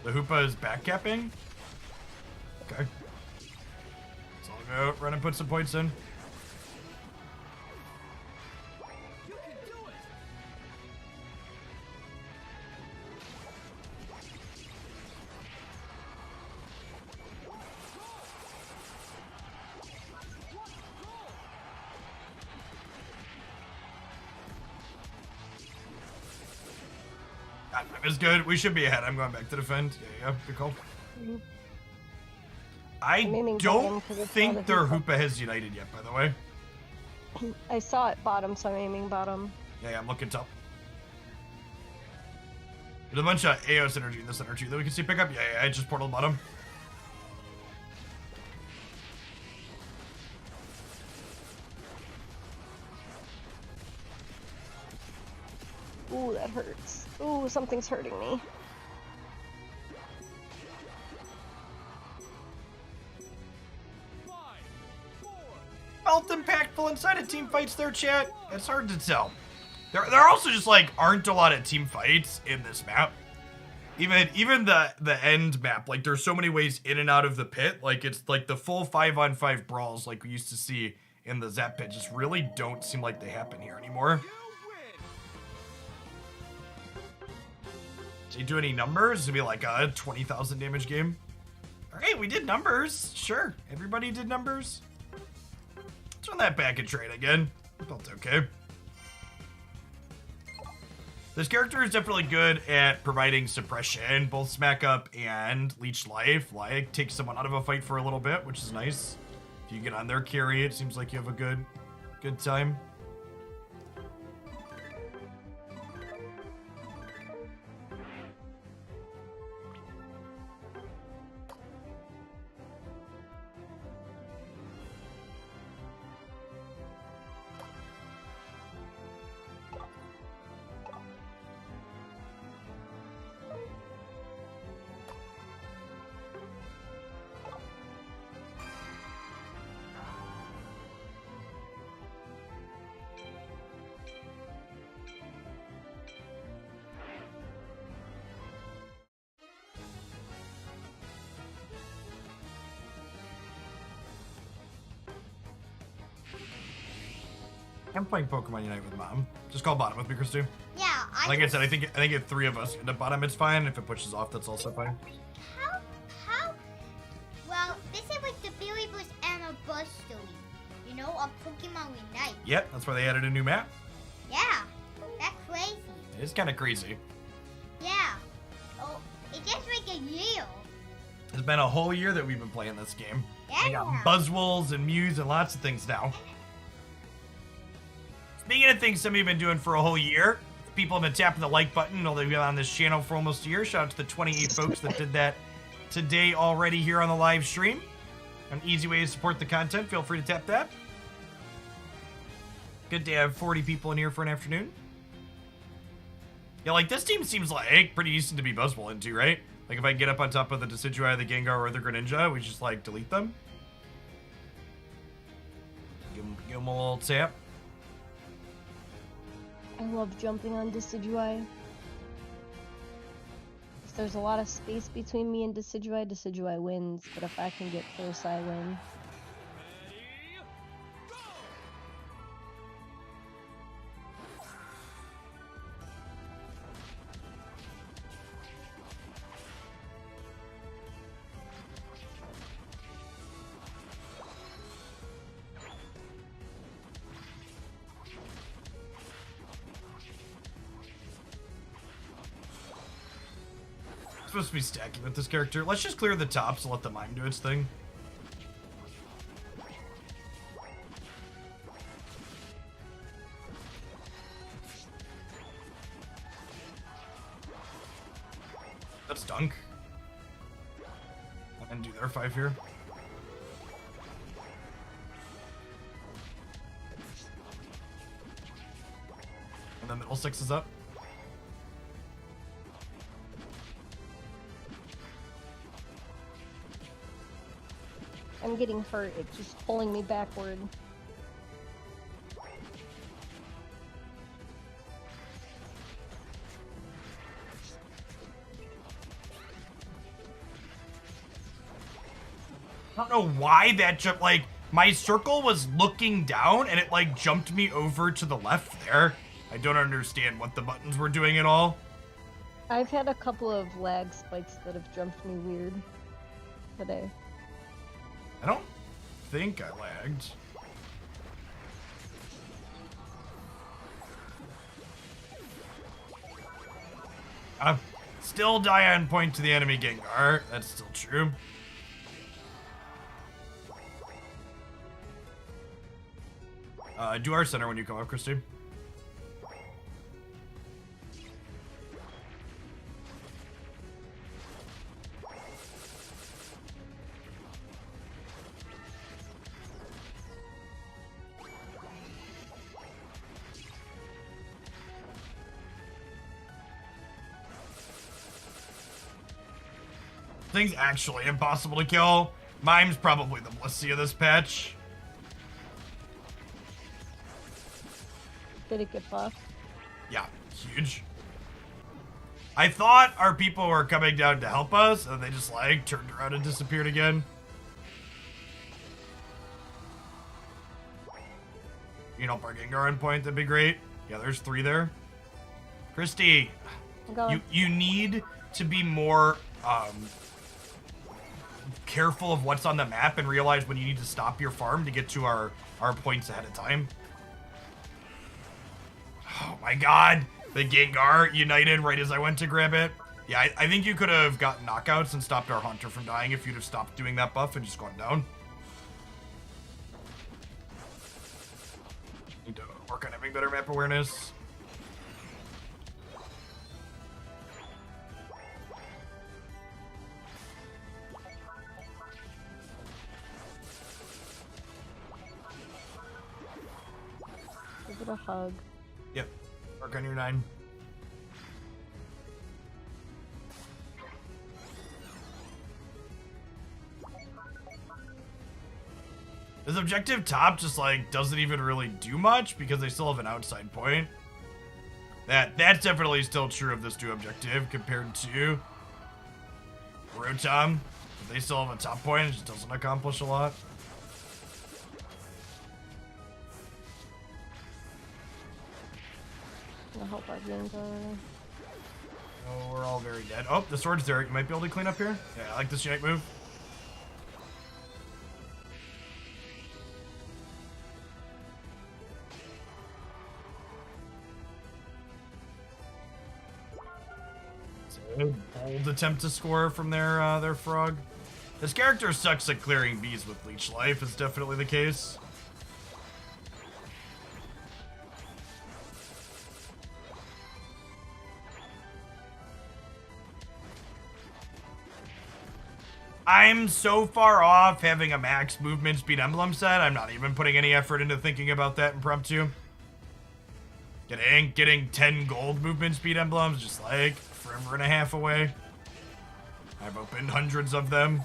The Hoopa is backcapping? Okay. So I'll go run and put some points in. That is good. We should be ahead. I'm going back to defend. Yeah. Good call. I don't think their Hoopa has united yet, by the way. I saw it bottom, so I'm aiming bottom. Yeah, I'm looking top. There's a bunch of AOS energy in the center too that we can see pick up. Yeah, I just portal bottom. Ooh, that hurts. Ooh, something's hurting me. Felt impactful inside of team fights there, chat. It's hard to tell. There also just like aren't a lot of team fights in this map. Even the end map, like there's so many ways in and out of the pit. Like it's like the full 5-on-5 brawls like we used to see in the Zap pit just really don't seem like they happen here anymore. Did you do any numbers? It'd be like a 20,000 damage game. Alright, we did numbers. Sure. Everybody did numbers. Let's run that back and trade again. Felt okay. This character is definitely good at providing suppression, both smack up and leech life. Like, take someone out of a fight for a little bit, which is nice. If you get on their carry, it seems like you have a good time. I'm playing Pokemon Unite with Mom. Just call bottom with me, Christy. Yeah, like I said, I think if 3 of us end up bottom, it's fine. If it pushes off, that's also fine. How? Well, this is like the Billy Boost anniversary, you know, of Pokemon Unite. Yep, that's why they added a new map. Yeah, that's crazy. It is kind of crazy. Yeah. Oh, it's just like a year. It's been a whole year that we've been playing this game. Yeah. We got Buzzwoles and Mews and lots of things now. Speaking of things some of you have been doing for a whole year, people have been tapping the like button, although they've been on this channel for almost a year. Shout out to the 28 folks that did that today already here on the live stream. An easy way to support the content. Feel free to tap that. Good to have 40 people in here for an afternoon. Yeah, like this team seems like pretty decent to be Buzzwole into, right? Like if I get up on top of the Decidueye, the Gengar, or the Greninja, we just like delete them. Give them a little tap. I love jumping on Decidueye. If there's a lot of space between me and Decidueye, Decidueye wins. But if I can get close, I win. Supposed to be stacking with this character. Let's just clear the tops and let the mime do its thing. us dunk. And do their 5 here. And the middle 6 is up. I'm getting hurt. It's just pulling me backward. I don't know why that jumped, like, my circle was looking down and it, like, jumped me over to the left there. I don't understand what the buttons were doing at all. I've had a couple of lag spikes that have jumped me weird today. I don't think I lagged. Still die on point to the enemy Gengar. That's still true. Do our center when you come up, Christy. Thing's actually impossible to kill. Mime's probably the Blissey of this patch. Did it get buffed? Yeah, huge. I thought our people were coming down to help us, and they just, like, turned around and disappeared again. You know, our Gengar on point, that'd be great. Yeah, there's 3 there. Christy, you need to be more, careful of what's on the map and realize when you need to stop your farm to get to our points ahead of time. Oh my god, the Gengar united right as I went to grab it. Yeah, I think you could have gotten knockouts and stopped our Hunter from dying if you'd have stopped doing that buff and just gone down. Need to work on having better map awareness. Give it a hug. Yep. Work on your 9. This objective top just, like, doesn't even really do much because they still have an outside point. That's definitely still true of this new objective compared to Rotom. They still have a top point, it just doesn't accomplish a lot. Gonna help our Gengar. Oh, we're all very dead. Oh, the sword's there. You might be able to clean up here. Yeah, I like this unite move. It's a bold attempt to score from their frog. This character sucks at clearing bees with leech life. Is definitely the case. I'm so far off having a max movement speed emblem set, I'm not even putting any effort into thinking about that impromptu. Getting 10 gold movement speed emblems just like forever and a half away. I've opened hundreds of them.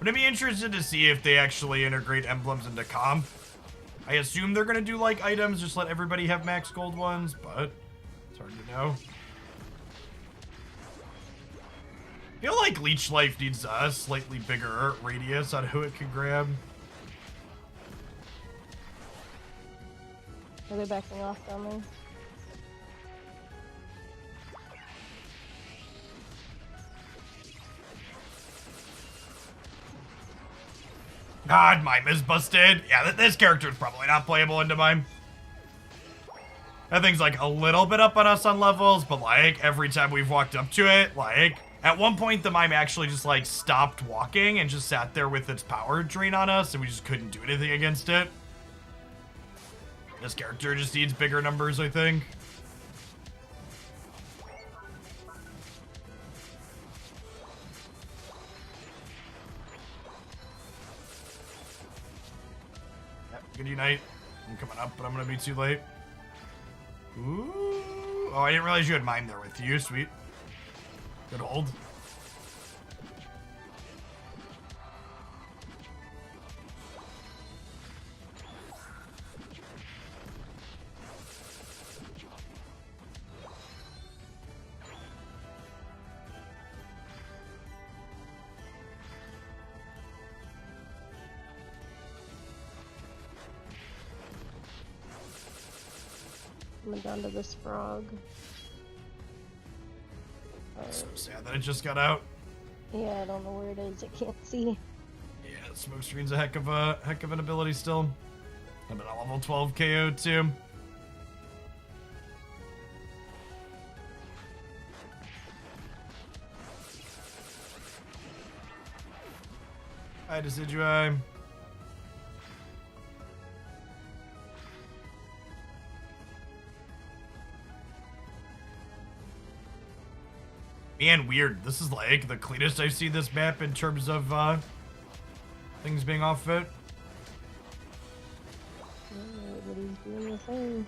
But I'd be interested to see if they actually integrate emblems into comp. I assume they're gonna do like items, just let everybody have max gold ones, but it's hard to know. I feel like Leech Life needs a slightly bigger radius on who it can grab. Are they backing off down there? God, Mime is busted. Yeah, this character is probably not playable into Mime. That thing's like a little bit up on us on levels, but like every time we've walked up to it, like at one point the Mime actually just like stopped walking and just sat there with its power drain on us and we just couldn't do anything against it. This character just needs bigger numbers, I think. Good unite. I'm coming up, but I'm gonna be too late. Ooh. Oh, I didn't realize you had mine there with you. Sweet. Good hold. Coming down to this frog. So sad that it just got out. Yeah, I don't know where it is. I can't see. Yeah, smoke screen's a heck of an ability still. I'm at a level 12 KO too. Hi, Decidui. Man, weird. This is like the cleanest I've seen this map in terms of things being off fit. Everybody's doing the thing.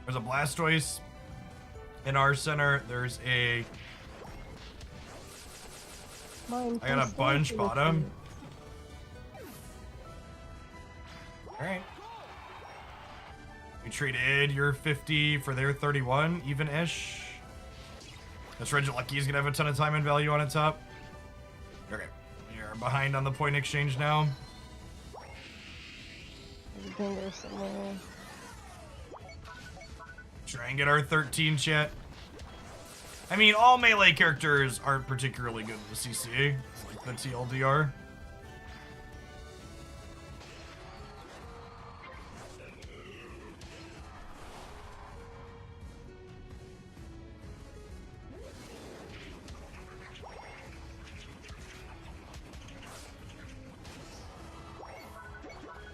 There's a Blastoise in our center. There's a... Mine I got a bunch bottom. thing. Alright. We traded your 50 for their 31, even-ish. This Regilucky is gonna have a ton of time and value on its top. Okay. You're behind on the point exchange now. There's a Gengar somewhere. Try and get our 13 chat. I mean, all melee characters aren't particularly good with CC, like the TLDR.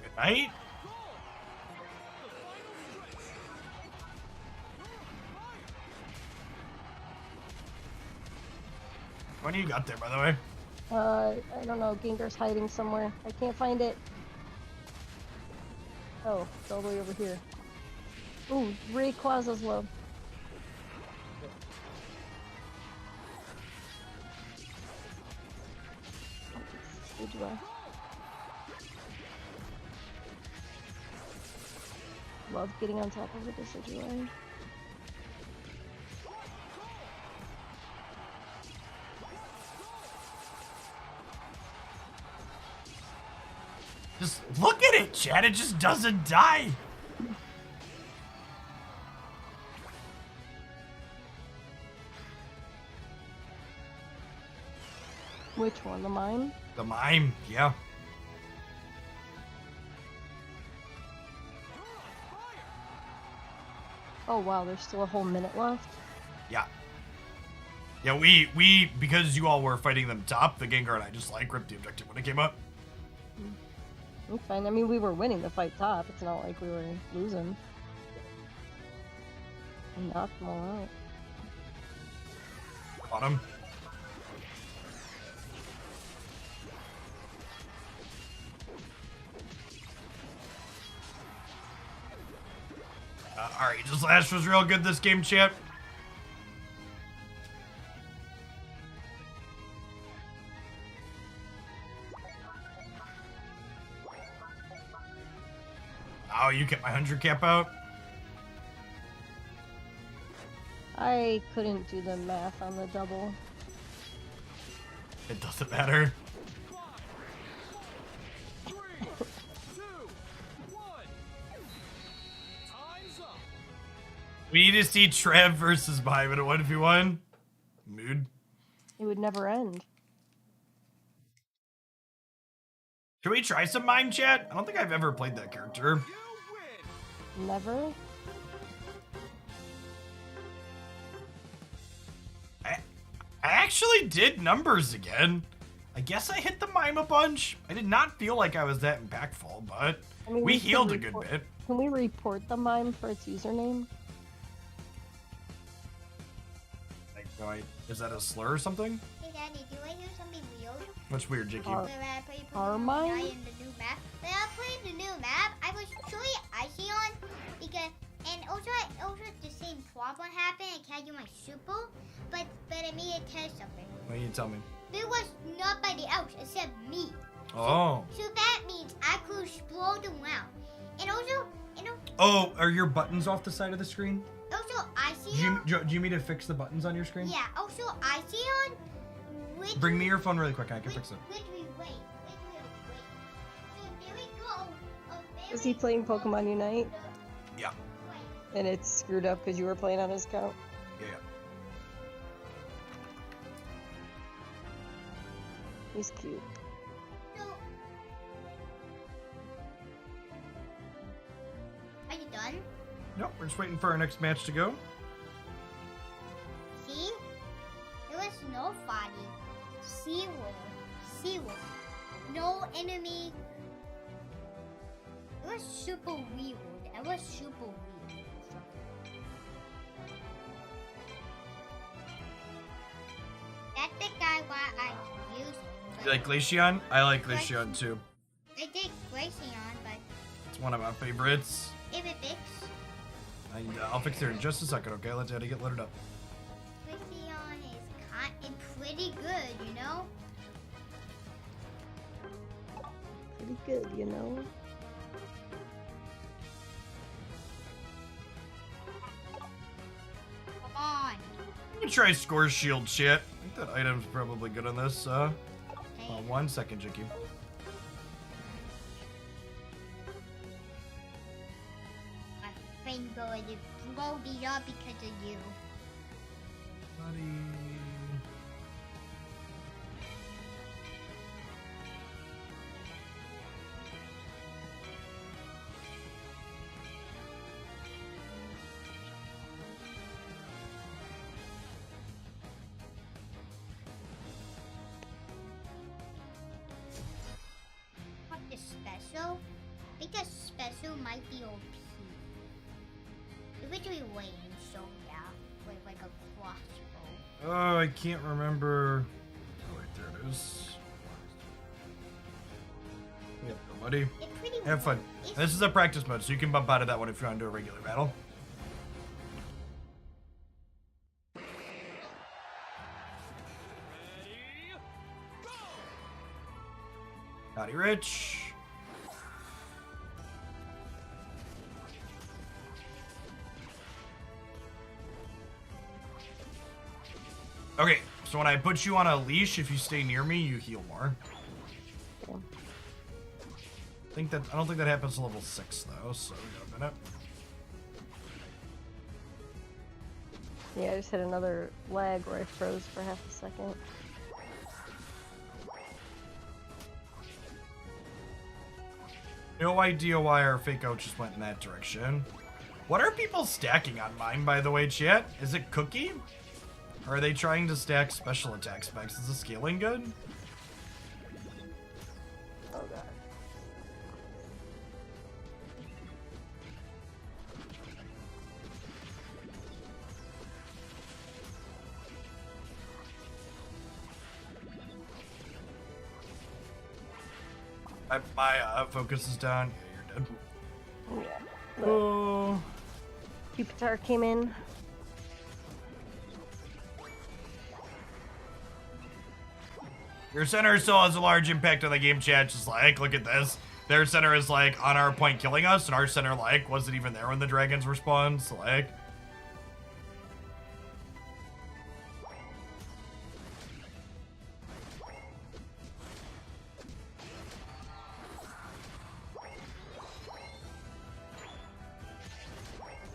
Good night. What do you got there, by the way? I don't know. Gengar's hiding somewhere. I can't find it. Oh, it's all the way over here. Ooh, Rayquaza's low. Good job. Love getting on top of a Decidueye. Just look at it, Chad. It just doesn't die. Which one? The mine? The mime, yeah. Oh wow, there's still a whole minute left. Yeah. Yeah, we because you all were fighting them top, the Gengar and I just like ripped the objective when it came up. It's fine. I mean, we were winning the fight top. It's not like we were losing. We knocked them all out. Bottom. Alright, just Lash was real good this game, champ. Oh, you kept my 100 cap out? I couldn't do the math on the double. It doesn't matter. 3, 2, 1. Time's up. We need to see Trev versus Mime in a 1v1. Mood. It would never end. Should we try some Mime, chat? I don't think I've ever played that character. You win. Never? I actually did numbers again. I guess I hit the Mime a bunch. I did not feel like I was that impactful, but I mean, we can healed a good report- bit. Can we report the mime for its username? Like, is that a slur or something? Hey Daddy, do I hear something weird? What's weird, Jakey? Our- Where I play Our Pokemon mime? Unite in the new map, when I played the new map, I was truly Iceon because, and also the same problem happened. I can't do my super, but I made a test of it. What do you tell me? There was nobody else except me. Oh. So that means I could explode around. And also, Oh, are your buttons off the side of the screen? also Iceon. Do you mean to fix the buttons on your screen? Yeah, also Iceon. Bring me your phone really quick. I can fix it. Wait. So there we go. Is he playing Pokemon Unite? Yeah. And it's screwed up because you were playing on his account? Yeah. He's cute. So, are you done? Nope, we're just waiting for our next match to go. See? There was no fighting. Zero. No enemy. It was super weird. That's the guy why I used. You like Glaceon? I like Glaceon too. I did Glaceon, but It's one of my favorites. if it fix, I'll fix it in just a second, okay? Let Daddy get loaded up. Glaceon is pretty good, you know? Pretty good, you know? Come on. You can try Score Shield shit. I think that item's probably good on this. Okay. 1 second, Jicky. My friend going to blow it up because of you. Buddy. What is special? Because special might be OP. Eventually Wayne showed out with like a crossbow. Oh, I can't remember. Oh, wait, there it is. Yep, buddy. It's pretty Have fun. It's, This is a practice mode, so you can bump out of that one if you want to do a regular battle. Howdy, Rich. Okay, so when I put you on a leash, if you stay near me, you heal more. Yeah. I don't think that happens to level 6 though, so we got a minute. Yeah, I just hit another lag where I froze for half a second. No idea why our fake out just went in that direction. What are people stacking on mine, by the way, chat? Is it Cookie? Or are they trying to stack special attack specs? Is the scaling good? Oh god. My focus is down. Yeah, you're dead. Yeah. Oh. Pupitar came in. Your center still has a large impact on the game, chat. Just like, look at this. Their center is like on our point killing us, and our center like wasn't even there when the dragons respawned. So like,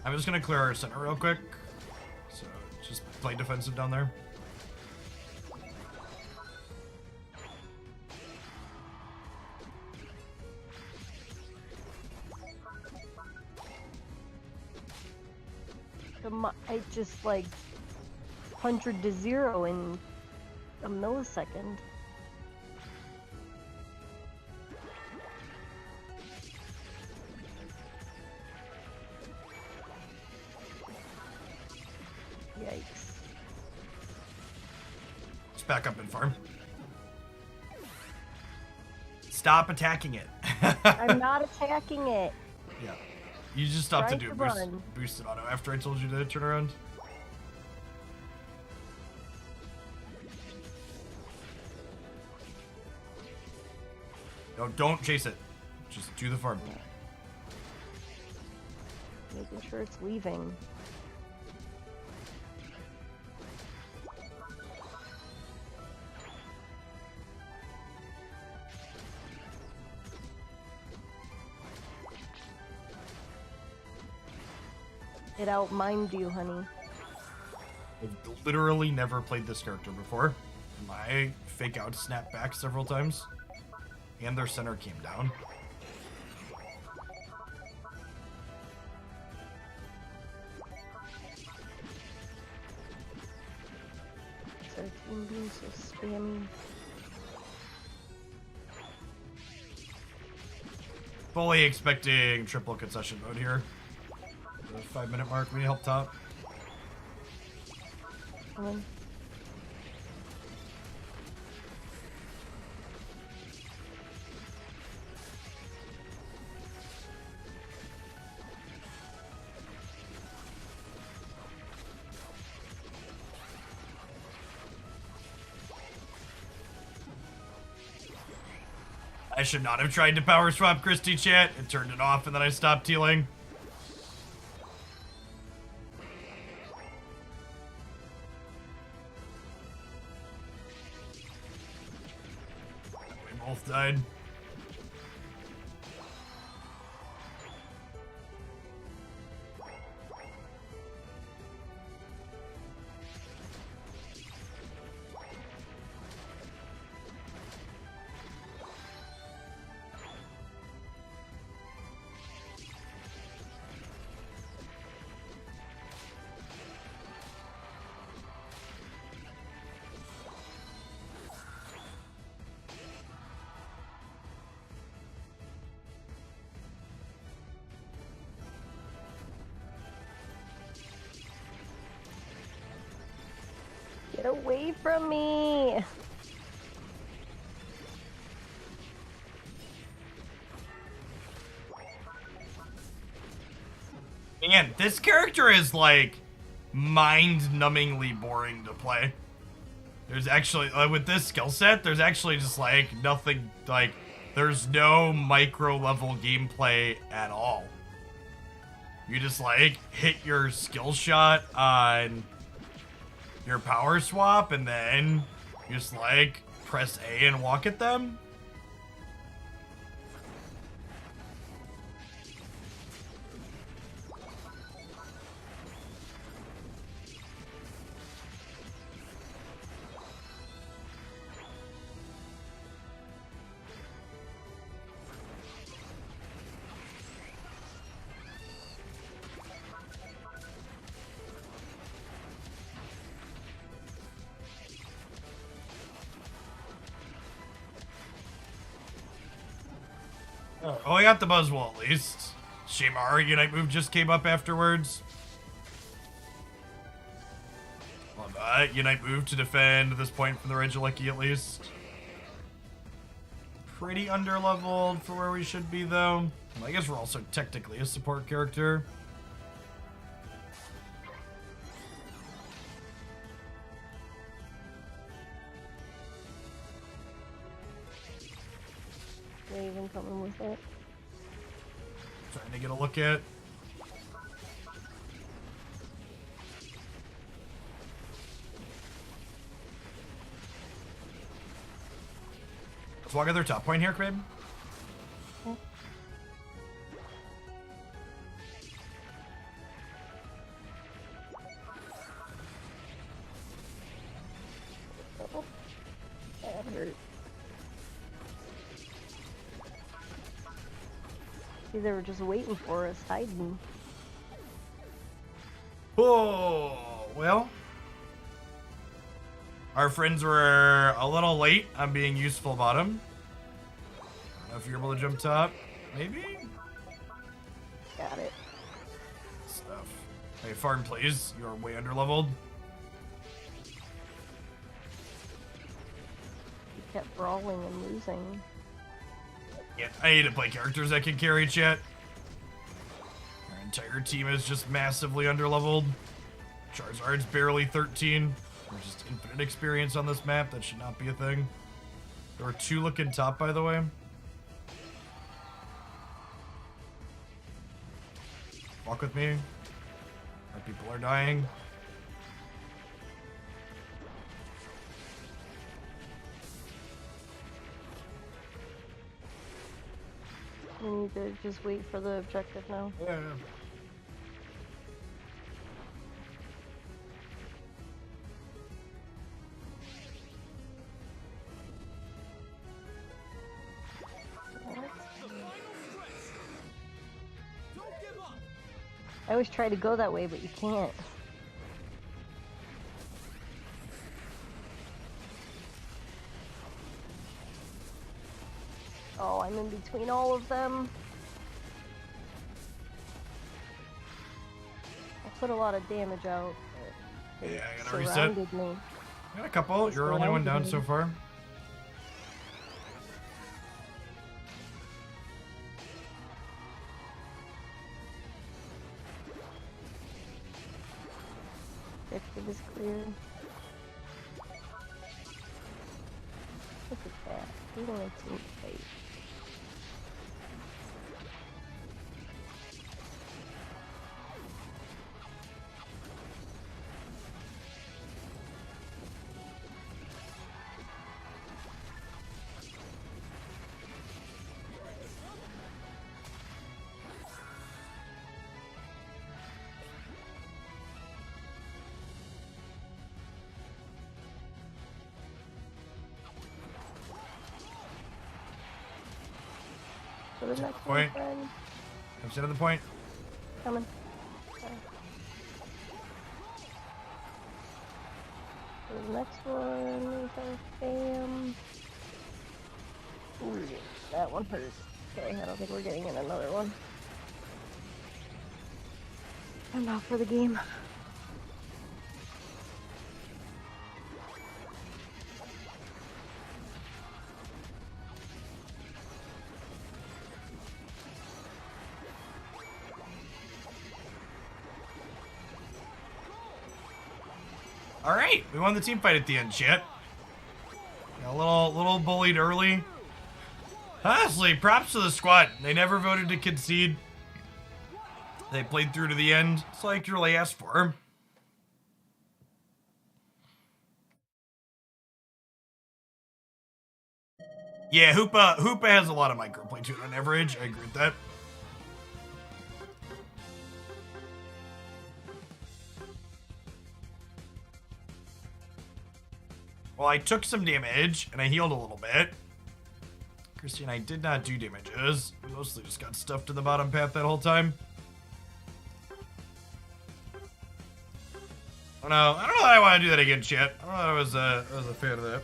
I'm just gonna clear our center real quick. So just play defensive down there. I just like 100 to 0 in a millisecond. Yikes. Just back up and farm. Stop attacking it. I'm not attacking it. Yeah. You just stopped to Try do to boost, run. boosted auto after I told you to turn around. No, don't chase it. Just do the farm. Making sure it's leaving. It outmined you, honey. I've literally never played this character before. My fake out snapped back several times. And their center came down. Our team being so spammy. Fully expecting triple concession mode here. The 5-minute mark, we need help top. Come on. I should not have tried to power swap Christy chat. It turned it off and then I stopped healing. We both died. Get away from me! Man, this character is like mind-numbingly boring to play. There's actually, with this skill set, there's actually just like nothing, like, there's no micro-level gameplay at all. You just like hit your skill shot on your power swap and then you just like press A and walk at them. Oh, I got the Buzzwole at least. Shame our Unite move just came up afterwards. Love that. Unite move to defend this point from the Regieleki at least. Pretty underleveled for where we should be though. Well, I guess we're also technically a support character. Raven coming with it. Trying to get a look at. Let's walk at their top point here, Crib. Okay. Oh, that hurt. See, they were just waiting for us, hiding. Oh, well. Our friends were a little late on being useful bottom. I don't know if you're able to jump top. Maybe? Got it. Stuff. Hey, farm, please. You're way underleveled. He kept brawling and losing. Yeah, I need to play characters that can carry chat. Our entire team is just massively underleveled. Charizard's barely 13. There's just infinite experience on this map. That should not be a thing. There were 2 looking top, by the way. Walk with me. Our people are dying. We need to just wait for the objective now. Yeah. I always try to go that way, but you can't. Oh, I'm in between all of them. I put a lot of damage out. Yeah, I gotta reset. Surrounded me. I got a couple. You're the only one down so far. Objective is clear. Look at that. We don't have to fight. So the next Point. one, friend. I'm to the point. Coming. Okay. So the next one is our spam. Ooh, that one hurt. Okay, I don't think we're getting in another one. I'm out for the game. All right, we won the team fight at the end, chat. A little bullied early. Honestly, props to the squad. They never voted to concede. They played through to the end. It's like you really asked for. Yeah, Hoopa has a lot of microplay to it on average. I agree with that. Well, I took some damage, and I healed a little bit. Christy and I did not do damages. We mostly just got stuffed to the bottom path that whole time. Oh no, I don't know that I want to do that again, chat. I don't know that I was a fan of that.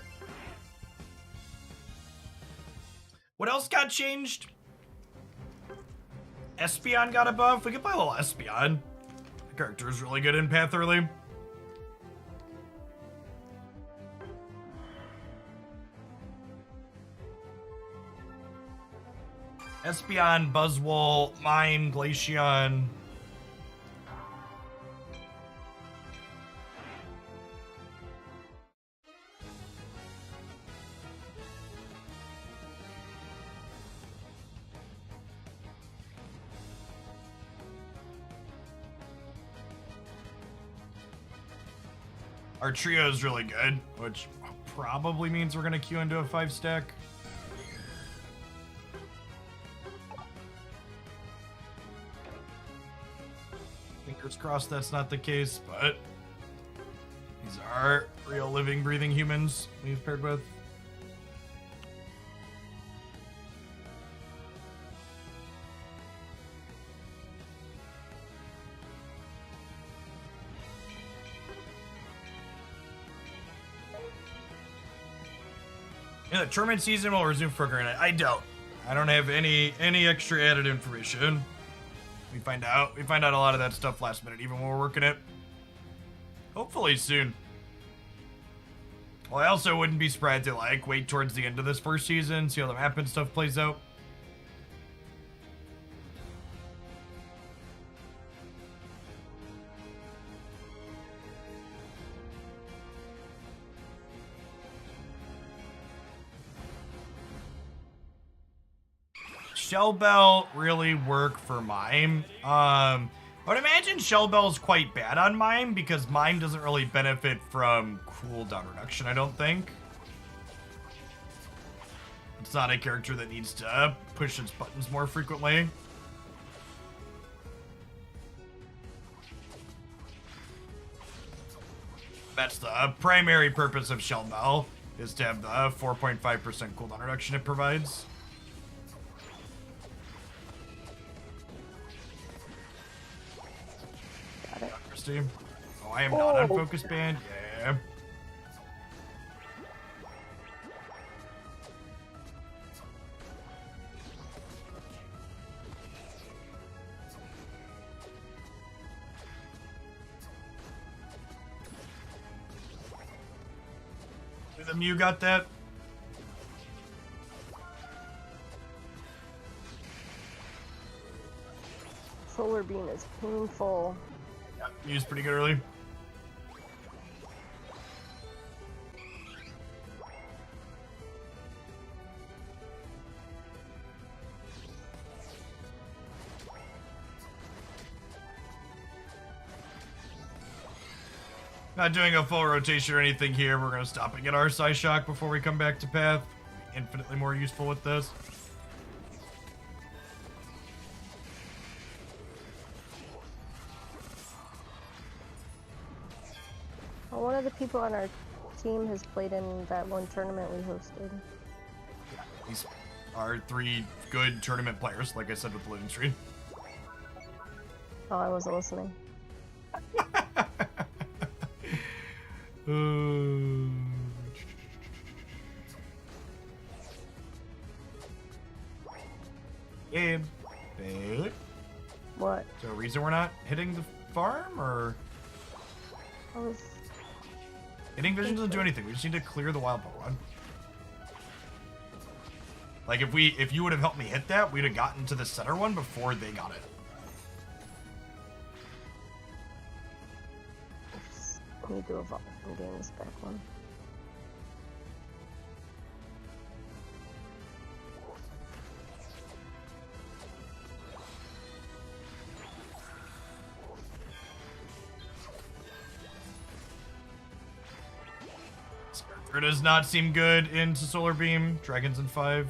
What else got changed? Espeon got a buff. We could play a little Espeon. The character is really good in path early. Espeon, Buzzwole, Mine, Glaceon. Our trio is really good, which probably means we're gonna queue into a 5-stack. Fingers crossed that's not the case, but these are real living, breathing humans we've paired with. Yeah, the tournament season will resume for granted. I don't have any extra added information. We find out a lot of that stuff last minute, even when we're working it. Hopefully soon. Well, I also wouldn't be surprised to wait towards the end of this first season, see how the map and stuff plays out. Shell Bell really work for Mime? I would imagine Shell Bell is quite bad on Mime because Mime doesn't really benefit from cooldown reduction, I don't think. It's not a character that needs to push its buttons more frequently. That's the primary purpose of Shell Bell, is to have the 4.5% cooldown reduction it provides. Got it. Christy. Oh, I am not on Focus Band. Yeah. The Mew got that. Solar Beam is painful. Yeah, Mew's pretty good early. Not doing a full rotation or anything here. We're going to stop and get our Psyshock before we come back to Path. Infinitely more useful with this. Well, one of the people on our team has played in that one tournament we hosted. Yeah, these are 3 good tournament players, like I said with the Living Stream. Oh, I wasn't listening. Game. Bailey? What? Is there a reason we're not hitting the farm, or? I was... Hitting vision doesn't do anything. We just need to clear the wild Pokemon. Like, if you would have helped me hit that, we'd have gotten to the center one before they got it. I need to evolve and gain this back one. It does not seem good into Solar Beam. Dragons in 5.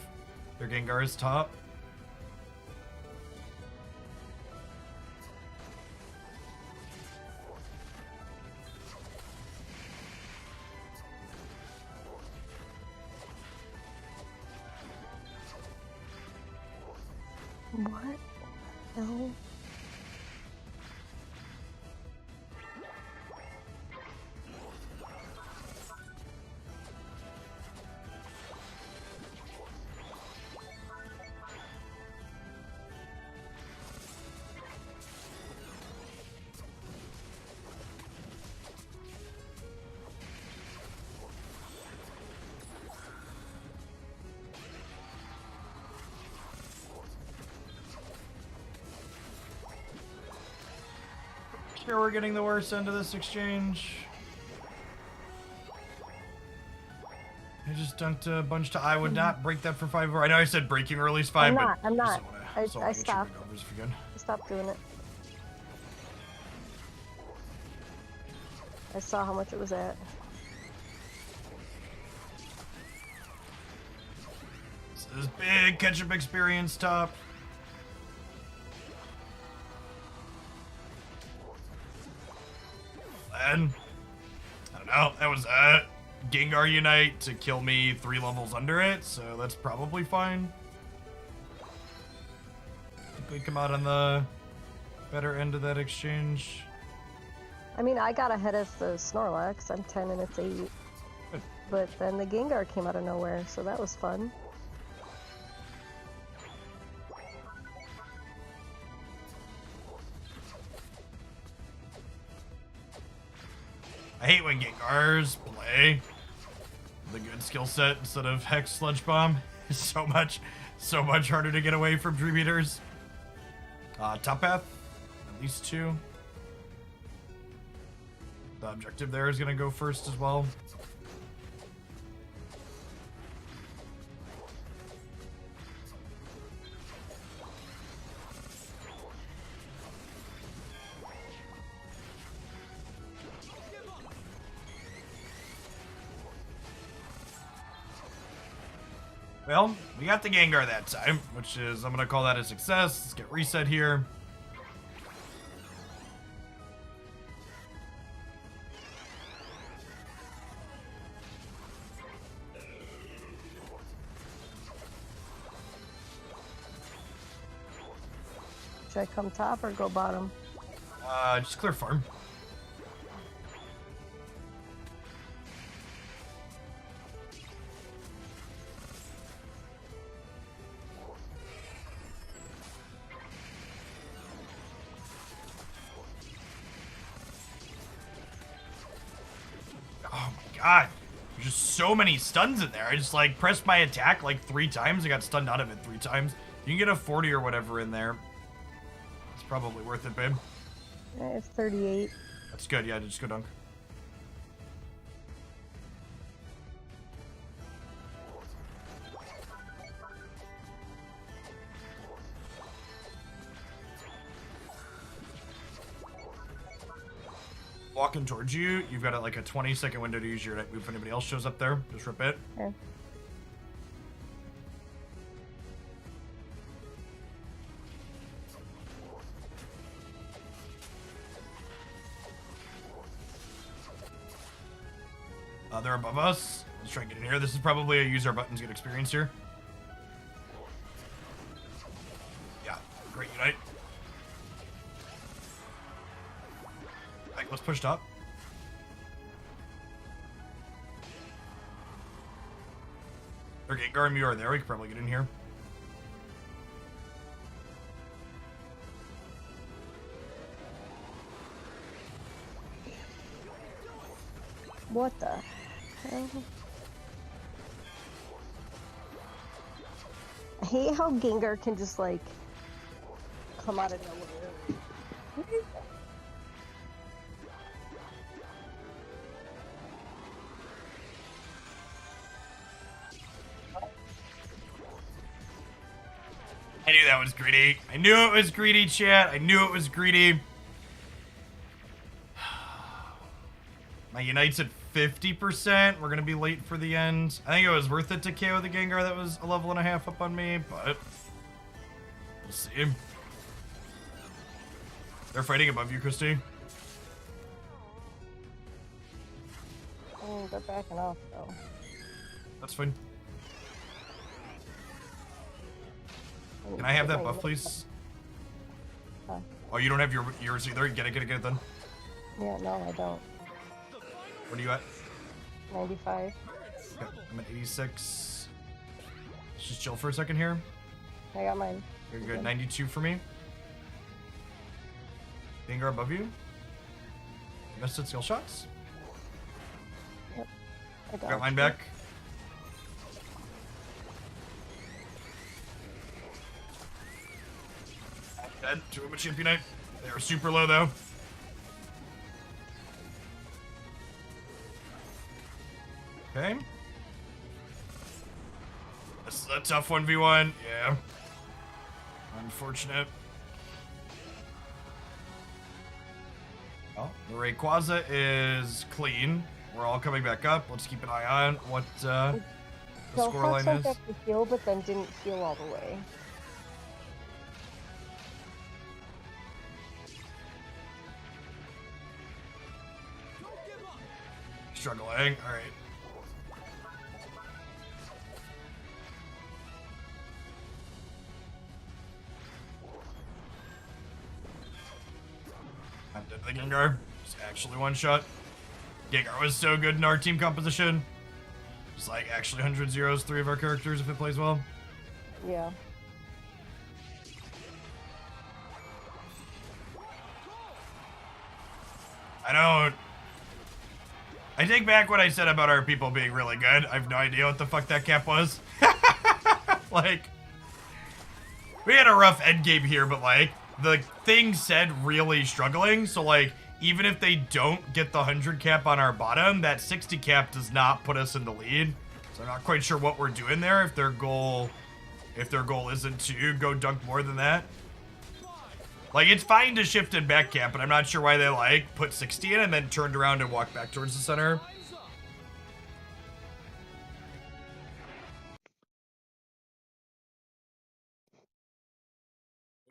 Their Gengar is top. What? No. Sure, we're getting the worst end of this exchange. I just dunked a bunch to I would not break that for 5. I know I said breaking or at least 5, but I'm not. I stopped. If you can. I stopped doing it. I saw how much it was at. This is big ketchup experience top. And I don't know, that was Gengar Unite to kill me 3 levels under it, so that's probably fine. I think we come out on the better end of that exchange. I mean, I got ahead of the Snorlax. I'm 10 and it's 8. Good. But then the Gengar came out of nowhere, so that was fun. I hate when Gengars play the good skill set instead of Hex Sludge Bomb. It's so much harder to get away from Dream Eaters. Top path, at least 2. The objective there is going to go first as well. Well, we got the Gengar that time, which is, I'm gonna call that a success. Let's get reset here. Should I come top or go bottom? Just clear farm. Oh my god. There's just so many stuns in there. I just like pressed my attack like 3 times. I got stunned out of it 3 times. You can get a 40 or whatever in there. It's probably worth it, babe. It's 38. That's good. Yeah, just go dunk. Walking towards you, you've got like a 20-second window to use your night move if anybody else shows up there. Just rip it. Okay. They're above us. Let's try and get in here. This is probably a use our buttons get experience here. Yeah, great unite. Like, let's push top. They're Gengar and you are there. We could probably get in here. What the hell? I hate how Gengar can just like come out of nowhere. I knew that was greedy. I knew it was greedy, chat. I knew it was greedy. My Unite's at 50%. We're going to be late for the end. I think it was worth it to KO the Gengar that was a level and a half up on me, but we'll see. They're fighting above you, Christy. Oh, they're backing off though. That's fine. Can I have that buff, please? Huh. Oh, you don't have yours either? Get it then. Yeah, no, I don't. What are you at? 95. Okay, I'm at 86. Let's just chill for a second here. I got mine. You're good. 92 for me. Gengar above you. Missed skill shots. Yep. I Got mine back. Dead. 2 of my champion. They are super low though. Okay. This is a tough 1v1. Yeah. Unfortunate. Well, the Rayquaza is clean. We're all coming back up. Let's keep an eye on what the scoreline is. Back to heal, but then didn't heal all the way. Struggling. All right. I'm dead to the Gengar. It's actually one shot. Gengar was so good in our team composition. Just like actually 100 zeros 3 of our characters if it plays well. Yeah. I take back what I said about our people being really good. I have no idea what the fuck that cap was. Like, we had a rough end game here, but like, the thing said really struggling. So like, even if they don't get the 100 cap on our bottom, that 60 cap does not put us in the lead. So I'm not quite sure what we're doing there. If their goal isn't to go dunk more than that. Like, it's fine to shift in back cap, but I'm not sure why they, like, put 60 in and then turned around and walked back towards the center.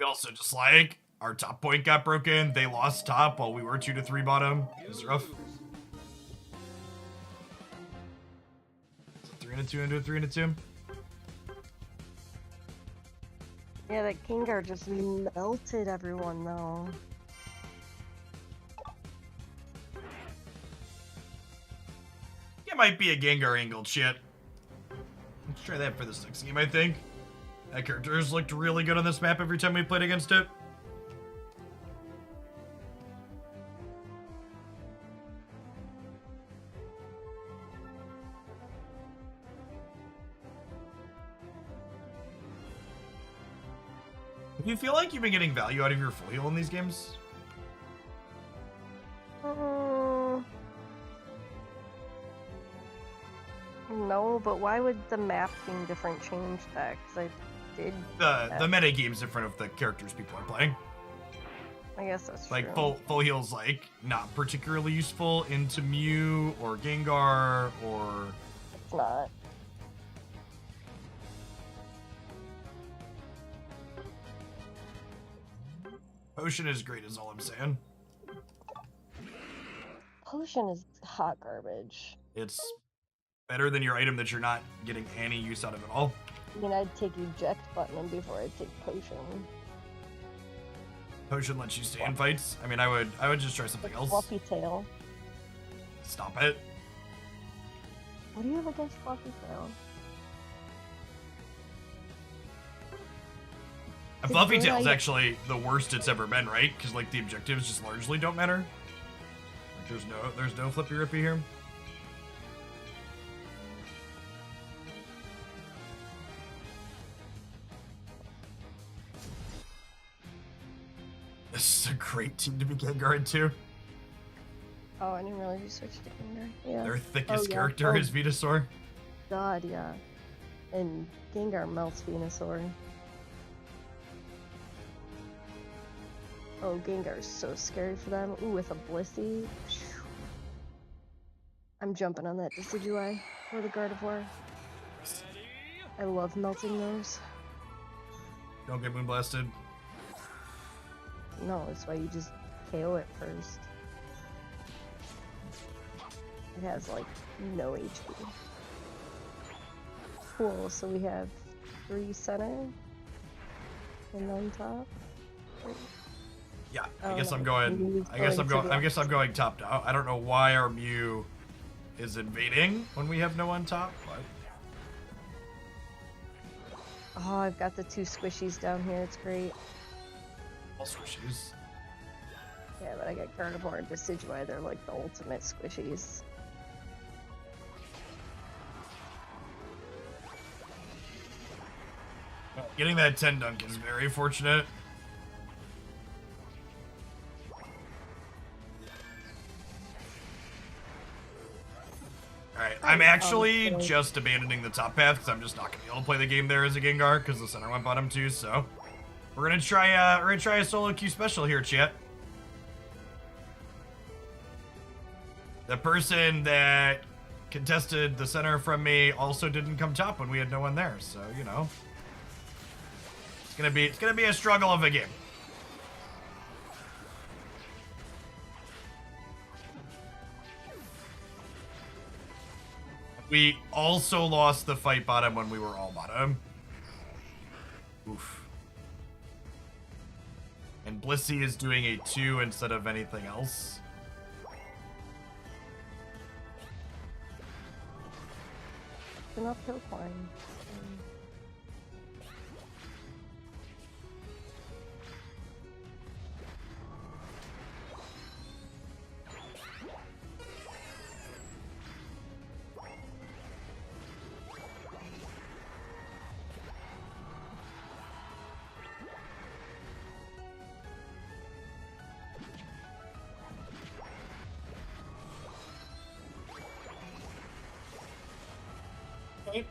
We also just like our top point got broken. They lost top while we were 2 to 3 bottom. It was rough. 3 and a 2 into a 3 and a 2. Yeah, that Gengar just melted everyone though. It might be a Gengar angled shit. Let's try that for this next game, I think. That character's looked really good on this map every time we played against it. Do you feel like you've been getting value out of your full heal in these games? No, but why would the map being different change that? Because I did. The meta game's different of the characters people are playing. I guess that's like true. full heal's like not particularly useful into Mew or Gengar or. It's not. Potion is great, is all I'm saying. Potion is hot garbage. It's better than your item that you're not getting any use out of at all. I mean, I'd take eject button before I'd take potion. Potion lets you stay in fights. I mean, I would just try something else. Fluffy tail. Stop it. What do you have against Fluffy tail? And Fluffy Tail's actually the worst it's ever been, right? Because like the objectives just largely don't matter. Like there's no flippy rippy here. This is a great team to be Gengar into. Oh, I didn't realize you switched to Gengar. Yeah. Their thickest yeah. character is Venusaur. God, yeah. And Gengar melts Venusaur. Oh, Gengar's so scary for them. Ooh, with a Blissey. I'm jumping on that Decidueye for the Gardevoir. I love melting those. Don't get moonblasted. No, that's why you just KO it first. It has like no HP. Cool, so we have 3 center and 9 top. Yeah, I guess I'm going top now. I don't know why our Mew is invading when we have no one top, but oh, I've got the 2 squishies down here. It's great. all squishies. Yeah, but I got Gardevoir and Decidueye. They're like the ultimate squishies. Getting that 10 dunk is very fortunate. Alright, I'm actually just abandoning the top path because I'm just not gonna be able to play the game there as a Gengar because the center went bottom too, so we're gonna try a solo queue special here, chat. The person that contested the center from me also didn't come top when we had no one there, so you know. It's gonna be a struggle of a game. We also lost the fight bottom when we were all bottom. Oof. And Blissey is doing a 2 instead of anything else. It's an uphill climb.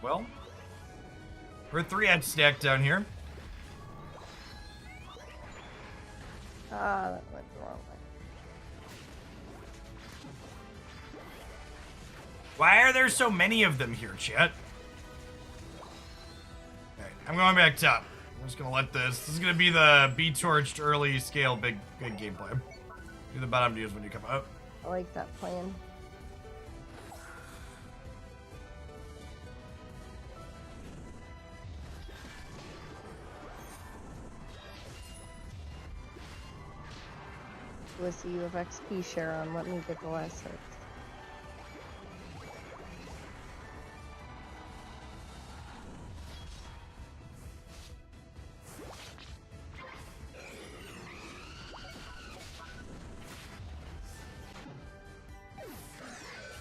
Well, we're 3 at stack down here. Ah, that went the wrong way. Why are there so many of them here, chat? Alright, I'm going back top. I'm just gonna let this. This is gonna be the be torched early scale big gameplay. Do the bottom views when you come out. I like that plan. Let's see, you have XP share on. Let me get the last 6.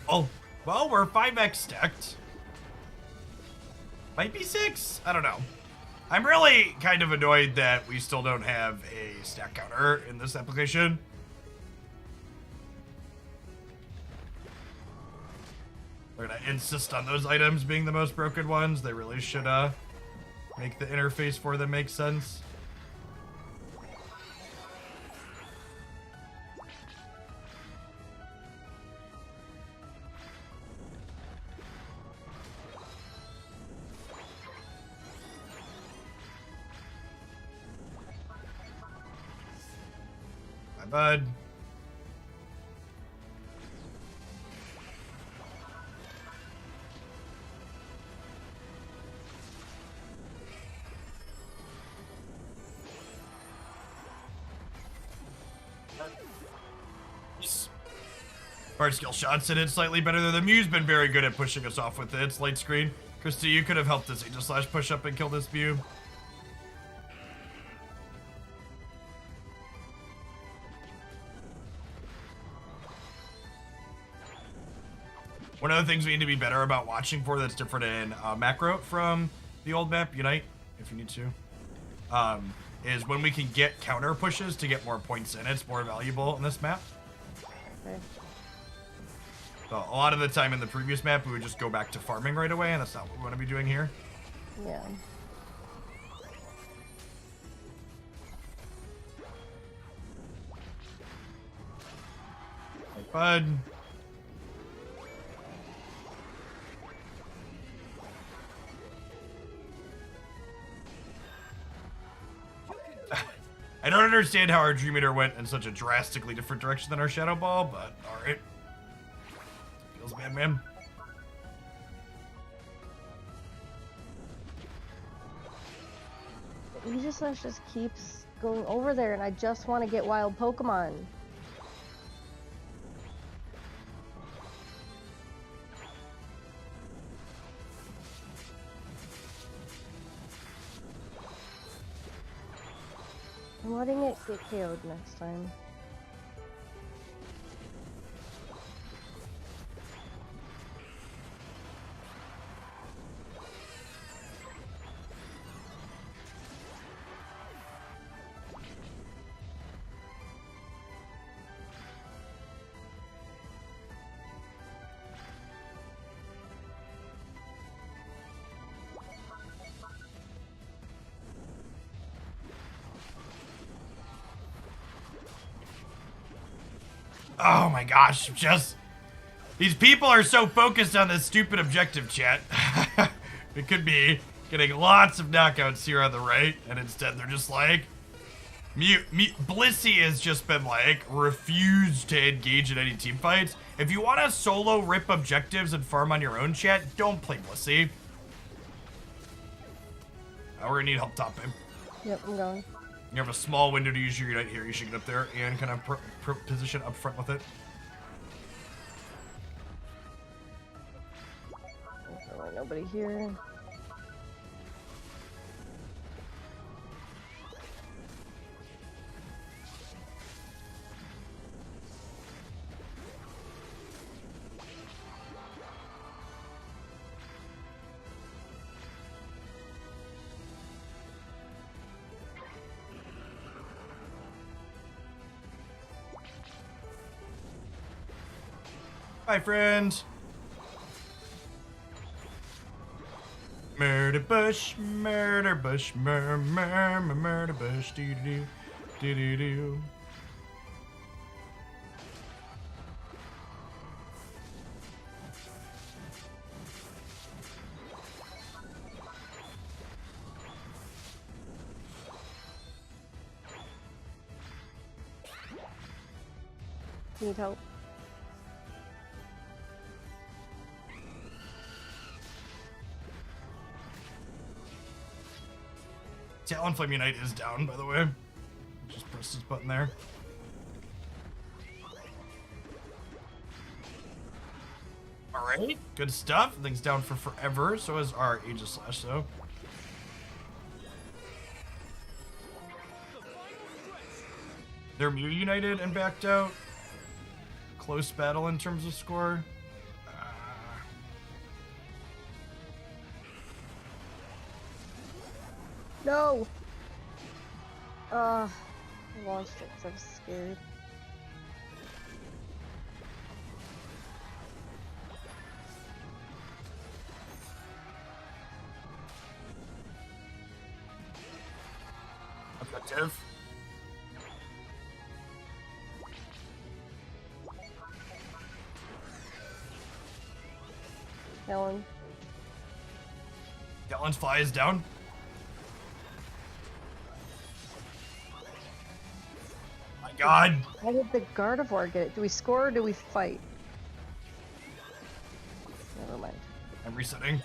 Oh, well, we're 5x stacked. Might be 6? I don't know. I'm really kind of annoyed that we still don't have a stack counter in this application. They're gonna insist on those items being the most broken ones. They really should make the interface for them make sense. Bye, bud. Hard skill shots in it slightly better than the Mew's been very good at pushing us off with its light screen. Christy, you could have helped this Angel Slash push up and kill this Mew. One of the things we need to be better about watching for that's different in macro from the old map, Unite, if you need to, is when we can get counter pushes to get more points in. It's more valuable in this map. Okay. So a lot of the time in the previous map, we would just go back to farming right away, and that's not what we want to be doing here. Yeah. Hey, bud. I don't understand how our Dream Eater went in such a drastically different direction than our Shadow Ball, but alright. Feels bad, man. Aegislash just keeps going over there, and I just want to get wild Pokemon. I'm letting it get KO'd next time. Oh my gosh, just... These people are so focused on this stupid objective, chat. It could be getting lots of knockouts here on the right, and instead they're just like... Blissey has just been like, refused to engage in any team fights. If you want to solo rip objectives and farm on your own, chat, don't play Blissey. We're gonna need help top, babe. Yep, I'm going. You have a small window to use your Unite here. You should get up there and kind of position up front with it. There's really nobody here. Bye, friends. Murder bush, murder bush, murder bush, doo doo doo doo doo. Need help. Talonflame Unite is down, by the way. Just press this button there. Alright, good stuff. Thing's down for forever, so is our Aegislash, though. They're Mew United and backed out. Close battle in terms of score. No! I launched it because I was scared. Objective. Helen. Talon's fly is down. My god. How did the Gardevoir get it? Do we score or do we fight? Never mind. I'm resetting.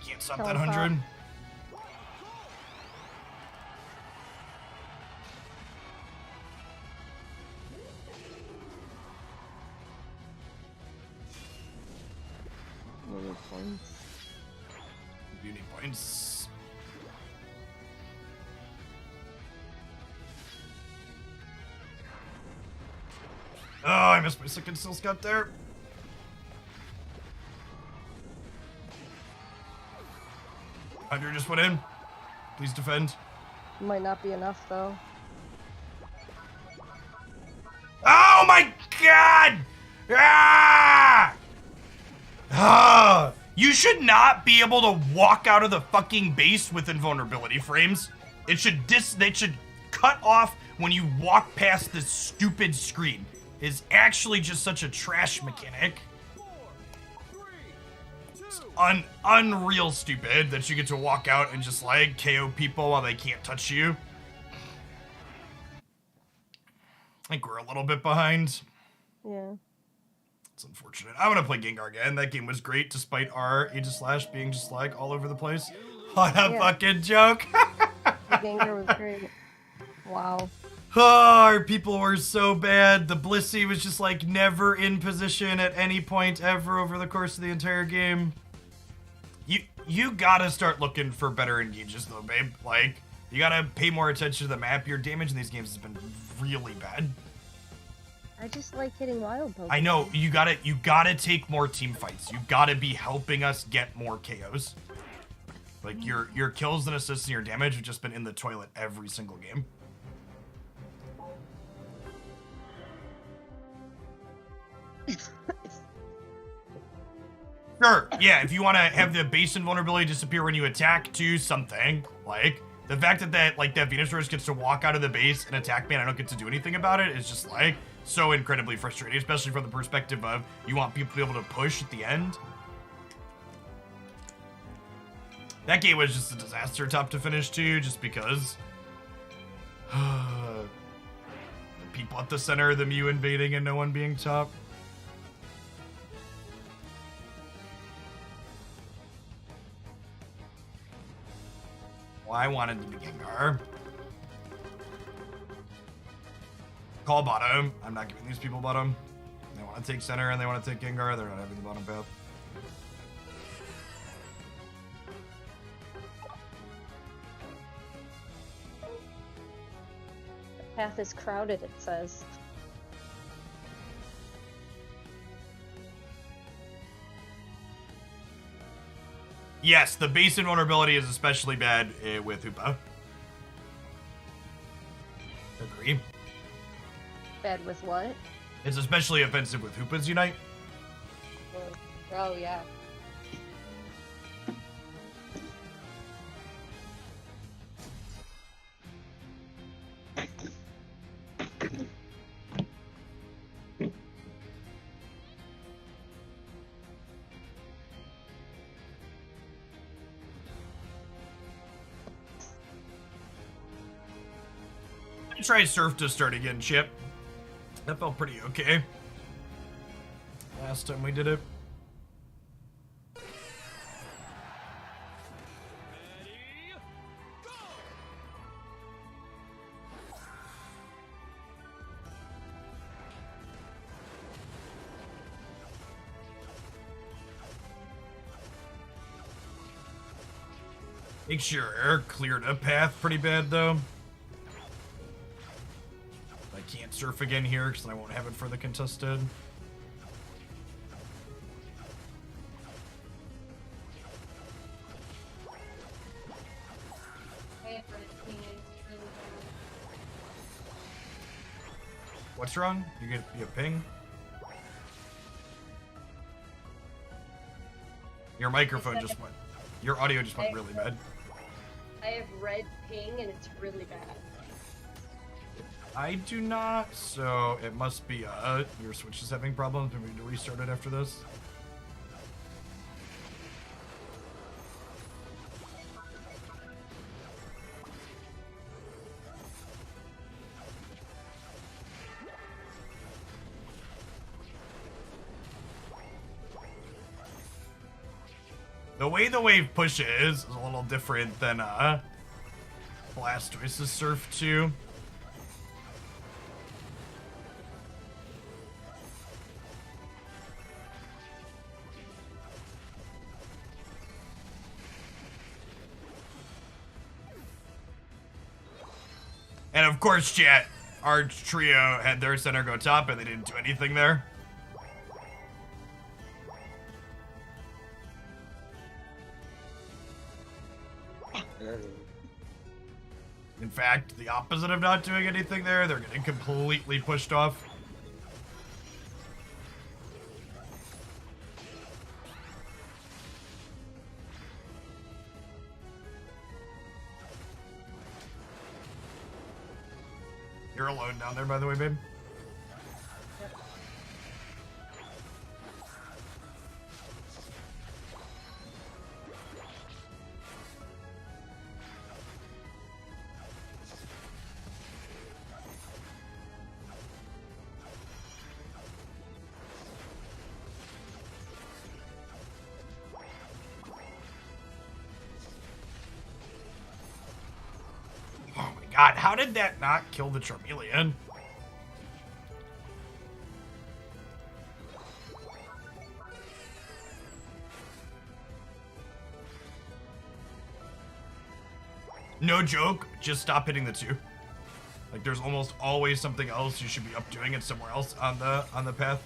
Can't stop that Talon 100. Maybe points. Beauty points. Oh, I missed my second Steel Scout there. Hunter just went in. Please defend. Might not be enough though. Oh my god! Ah! Ah! You should not be able to walk out of the fucking base with invulnerability frames. It should they should cut off when you walk past this stupid screen. It's actually just such a trash mechanic. 4, 3, 2. Unreal stupid that you get to walk out and just like KO people while they can't touch you. I think we're a little bit behind. Yeah. It's unfortunate. I want to play Gengar again. That game was great despite our Aegislash being just like all over the place. What a Yeah. fucking joke. The Gengar was great. Wow. Oh, our people were so bad. The Blissey was just like never in position at any point ever over the course of the entire game. You gotta start looking for better engages though, babe. Like, you gotta pay more attention to the map. Your damage in these games has been really bad. I just like hitting wild Pokemon. I know, you gotta take more team fights. You gotta be helping us get more KOs. Like, your kills and assists and your damage have just been in the toilet every single game. Sure, yeah, if you want to have the base invulnerability disappear when you attack to something, like, the fact that that Venusaur gets to walk out of the base and attack me and I don't get to do anything about it is just, like, so incredibly frustrating, especially from the perspective of you want people to be able to push at the end. That game was just a disaster top to finish too, just because the people at the center, the Mew invading and no one being top. Well, I wanted to be Gengar. Call bottom. I'm not giving these people bottom. They want to take center and they want to take Gengar. They're not having the bottom path. The path is crowded, it says. Yes, the base invulnerability is especially bad with Hoopa. Agree. Bad with what? It's especially offensive with Hoopa's Unite. Oh, yeah. did try Surf to start again, Chip. That felt pretty okay. Last time we did it. Ready, go! Make sure air cleared a path pretty bad, though. I can't surf again here, because I won't have it for the contested. What's wrong? You get ping? Your microphone just went. Your audio just went really bad. I have red ping and it's really bad. I do not, so it must be your Switch is having problems. We need to restart it after this. The way the wave pushes is a little different than Blastoise's Surf 2. And of course, chat, our trio had their center go top and they didn't do anything there. In fact, the opposite of not doing anything there, they're getting completely pushed off. You're alone down there, by the way, babe. Oh my god, how did that not kill the Charmeleon? No joke, just stop hitting the two. Like there's almost always something else you should be up doing it somewhere else on the path.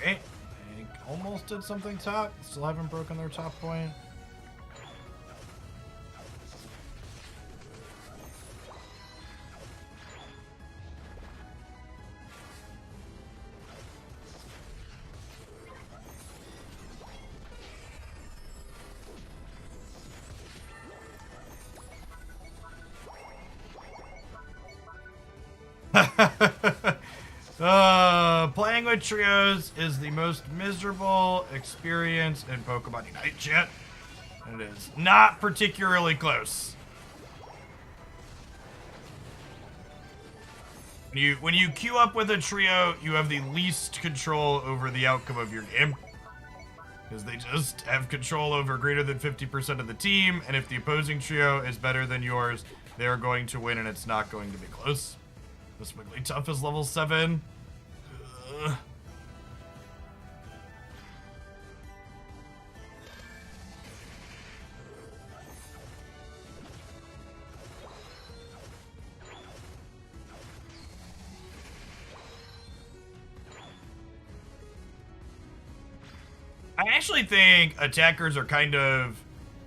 Alright, they almost did something top. Still haven't broken their top point. Playing with trios is the most miserable experience in Pokemon Unite, chat. And it is not particularly close. When you queue up with a trio, you have the least control over the outcome of your game. Because they just have control over greater than 50% of the team, and if the opposing trio is better than yours, they're going to win and it's not going to be close. This Wigglytuff is level 7. Ugh. I actually think attackers are kind of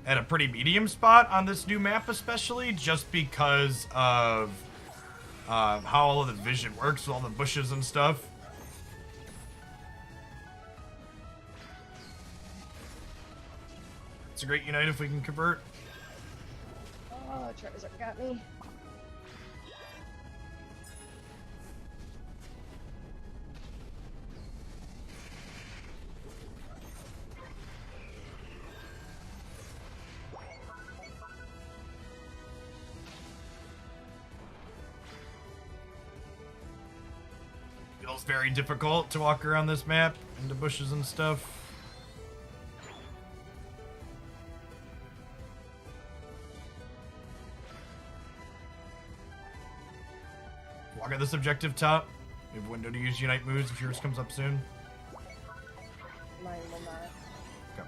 at a pretty medium spot on this new map, especially just because of how all of the vision works with all the bushes and stuff. It's a great unite if we can convert. Oh, Charizard got me. Feels very difficult to walk around this map into bushes and stuff. Walk at this objective top. We have a window to use unite moves if yours comes up soon. Mine will not. Okay.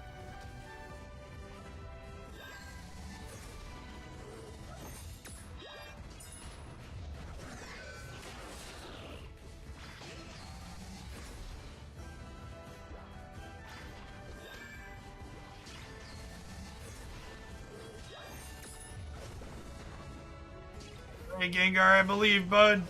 Hey Gengar, I believe, bud.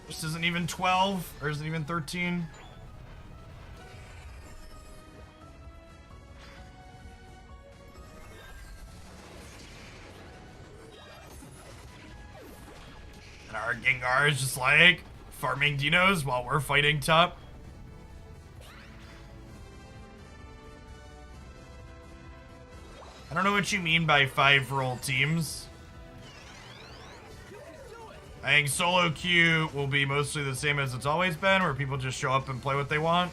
This isn't even 12, or is it even 13? And our Gengar is just like farming dinos while we're fighting top. I don't know what you mean by 5-role teams. I think solo queue will be mostly the same as it's always been, where people just show up and play what they want.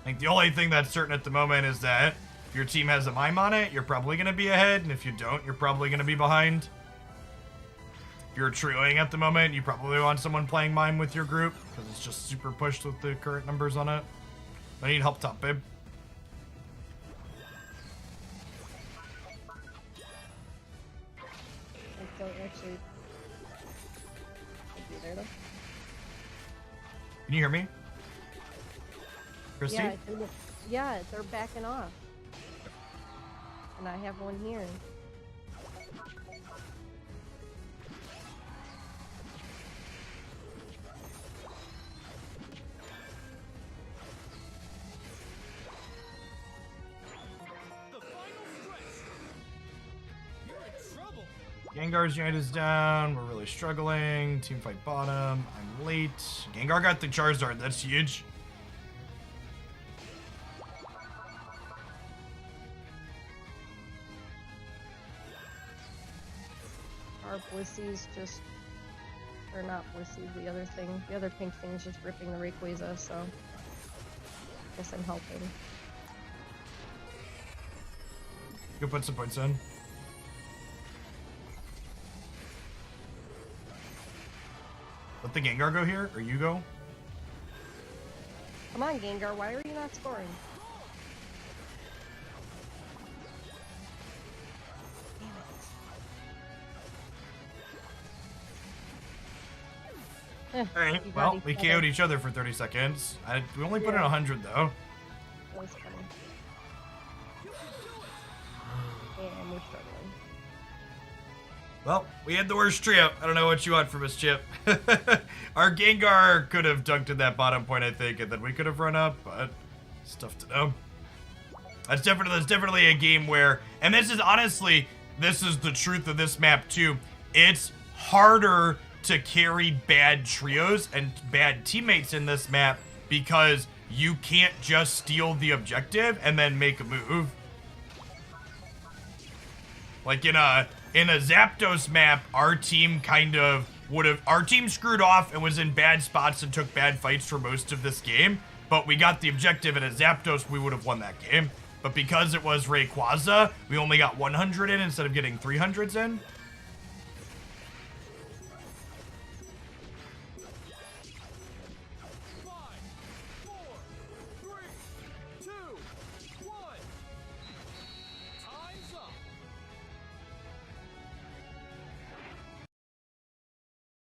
I think the only thing that's certain at the moment is that if your team has a mime on it, you're probably going to be ahead, and if you don't, you're probably going to be behind. If you're trioing at the moment, you probably want someone playing mime with your group, because it's just super pushed with the current numbers on it. I need help top, babe. I don't actually. I'll be there though. Can you hear me? Christy? Yeah, yeah, they're backing off. And I have one here. The final stretch. You're in trouble. Gengar's unit is down. We're really struggling. Team fight bottom. I'm late. Gengar got the Charizard. That's huge. Our Blissy's just, or not Blissy, the other thing. The other pink thing is just ripping the Rayquaza, so guess I'm helping. Go put some points in. Let the Gengar go here, or you go. Come on, Gengar, why are you not scoring? Alright, You got well, each we other. KO'd each other for 30 seconds. We only put in Yeah. 100, though. That was funny. And we're struggling. Well, we had the worst trio. I don't know what you want from us, Chip. Our Gengar could have dunked in that bottom point, I think, and then we could have run up, but it's tough to know. That's definitely a game where, and this is honestly, this is the truth of this map too. It's harder to carry bad trios and bad teammates in this map because you can't just steal the objective and then make a move. Like in a Zapdos map, our team our team screwed off and was in bad spots and took bad fights for most of this game, but we got the objective, and at Zapdos we would have won that game. But because it was Rayquaza, we only got 100 in instead of getting 300s in.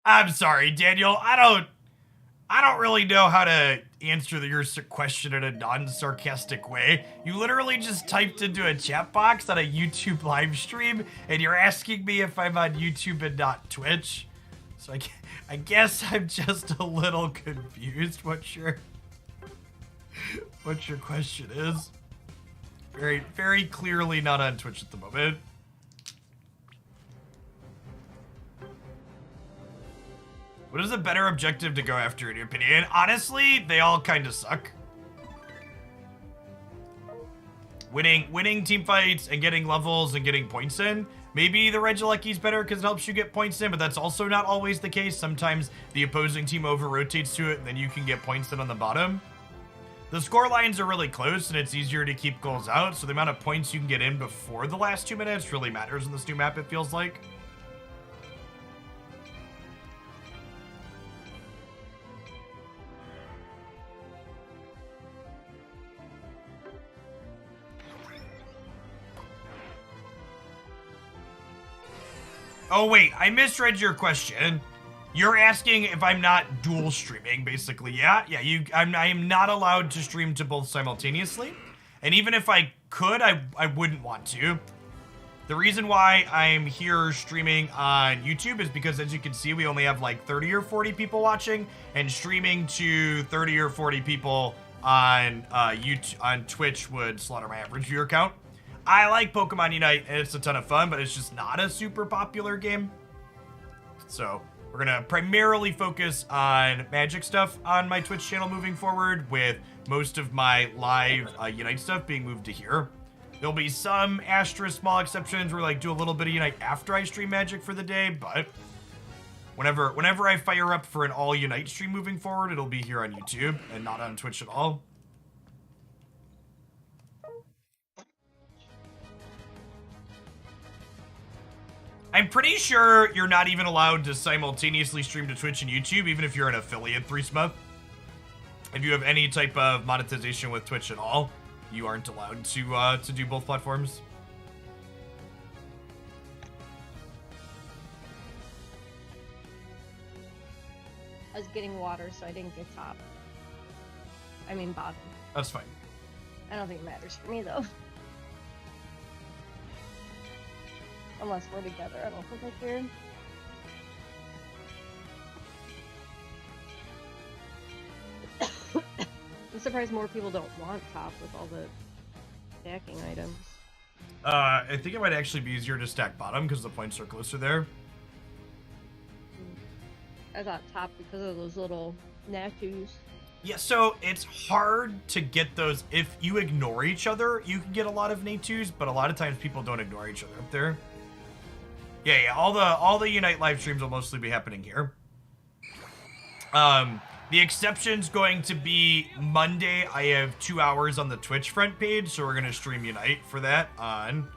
I'm sorry, Daniel. I don't really know how to answer your question in a non-sarcastic way. You literally just typed into a chat box on a YouTube live stream, and you're asking me if I'm on YouTube and not Twitch. So I guess I'm just a little confused what your question is. Very, very clearly not on Twitch at the moment. What is a better objective to go after, in your opinion? Honestly, they all kind of suck. Winning team fights and getting levels and getting points in. Maybe the Regieleki's better because it helps you get points in, but that's also not always the case. Sometimes the opposing team over-rotates to it, and then you can get points in on the bottom. The score lines are really close, and it's easier to keep goals out, so the amount of points you can get in before the last 2 minutes really matters in this new map, it feels like. Oh wait, I misread your question. You're asking if I'm not dual streaming, basically. Yeah. I am not allowed to stream to both simultaneously. And even if I could, I wouldn't want to. The reason why I'm here streaming on YouTube is because, as you can see, we only have like 30 or 40 people watching, and streaming to 30 or 40 people on YouTube, on Twitch would slaughter my average viewer count. I like Pokemon Unite, and it's a ton of fun, but it's just not a super popular game. So we're gonna primarily focus on Magic stuff on my Twitch channel moving forward, with most of my live Unite stuff being moved to here. There'll be some asterisk small exceptions where like do a little bit of Unite after I stream Magic for the day, but whenever I fire up for an all Unite stream moving forward, it'll be here on YouTube and not on Twitch at all. I'm pretty sure you're not even allowed to simultaneously stream to Twitch and YouTube, even if you're an affiliate 3smith. If you have any type of monetization with Twitch at all, you aren't allowed to do both platforms. I was getting water, so I didn't get top. I mean bottom. That's fine. I don't think it matters for me, though. Unless we're together, I don't think I care. I'm surprised more people don't want top with all the stacking items. I think it might actually be easier to stack bottom because the points are closer there. I thought top because of those little natus. Yeah, so it's hard to get those. If you ignore each other, you can get a lot of natus, but a lot of times people don't ignore each other up there. Yeah, all the Unite live streams will mostly be happening here. The exception's going to be Monday. I have 2 hours on the Twitch front page, so we're gonna stream Unite for that on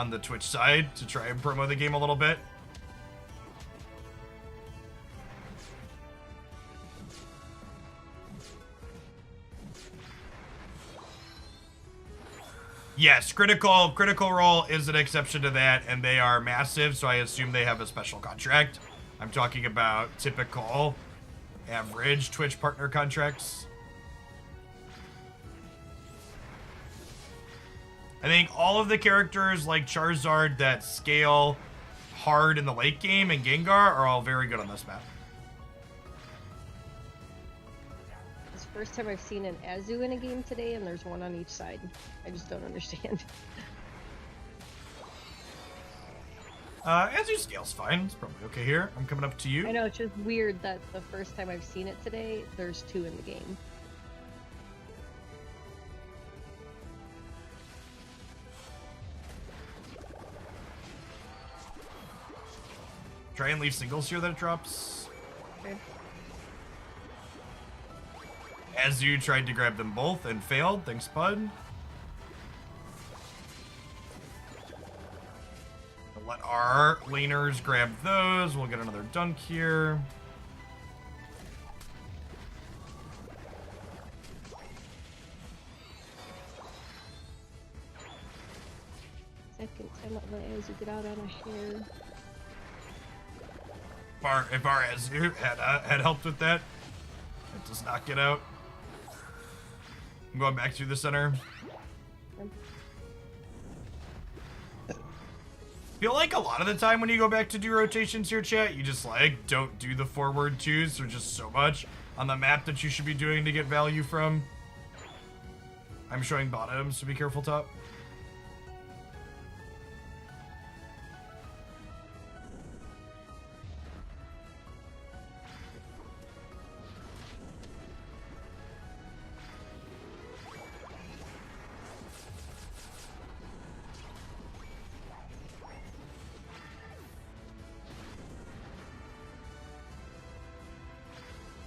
the Twitch side to try and promo the game a little bit. Yes, critical role is an exception to that, and they are massive, so I assume they have a special contract. I'm talking about typical average Twitch partner contracts. I think all of the characters like Charizard that scale hard in the late game and Gengar are all very good on this map. It's the first time I've seen an Azu in a game today, and there's one on each side. I just don't understand. Azu scale's fine. It's probably okay here. I'm coming up to you. I know, it's just weird that the first time I've seen it today, there's two in the game. Try and leave singles here that it drops. Okay. Azu tried to grab them both and failed. Thanks, bud. We'll let our laners grab those. We'll get another dunk here. Second time I'll let Azu get out on a hair. if our Azu had helped with that, it does not get out. I'm going back through the center. Feel like a lot of the time when you go back to do rotations here, chat, you just like don't do the forward twos. There's just so much on the map that you should be doing to get value from. I'm showing bottoms, so be careful top.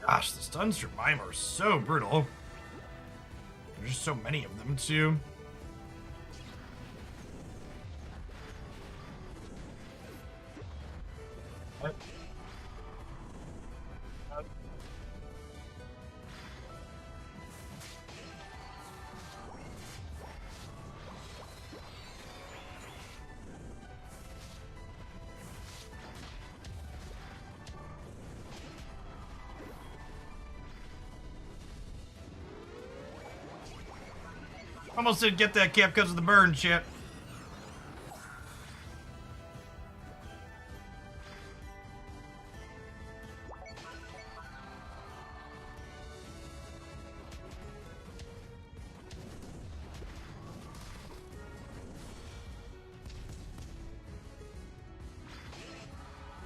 Gosh, the stuns from Mime are so brutal. There's just so many of them, too. What? Almost didn't get that cap because of the burn, shit.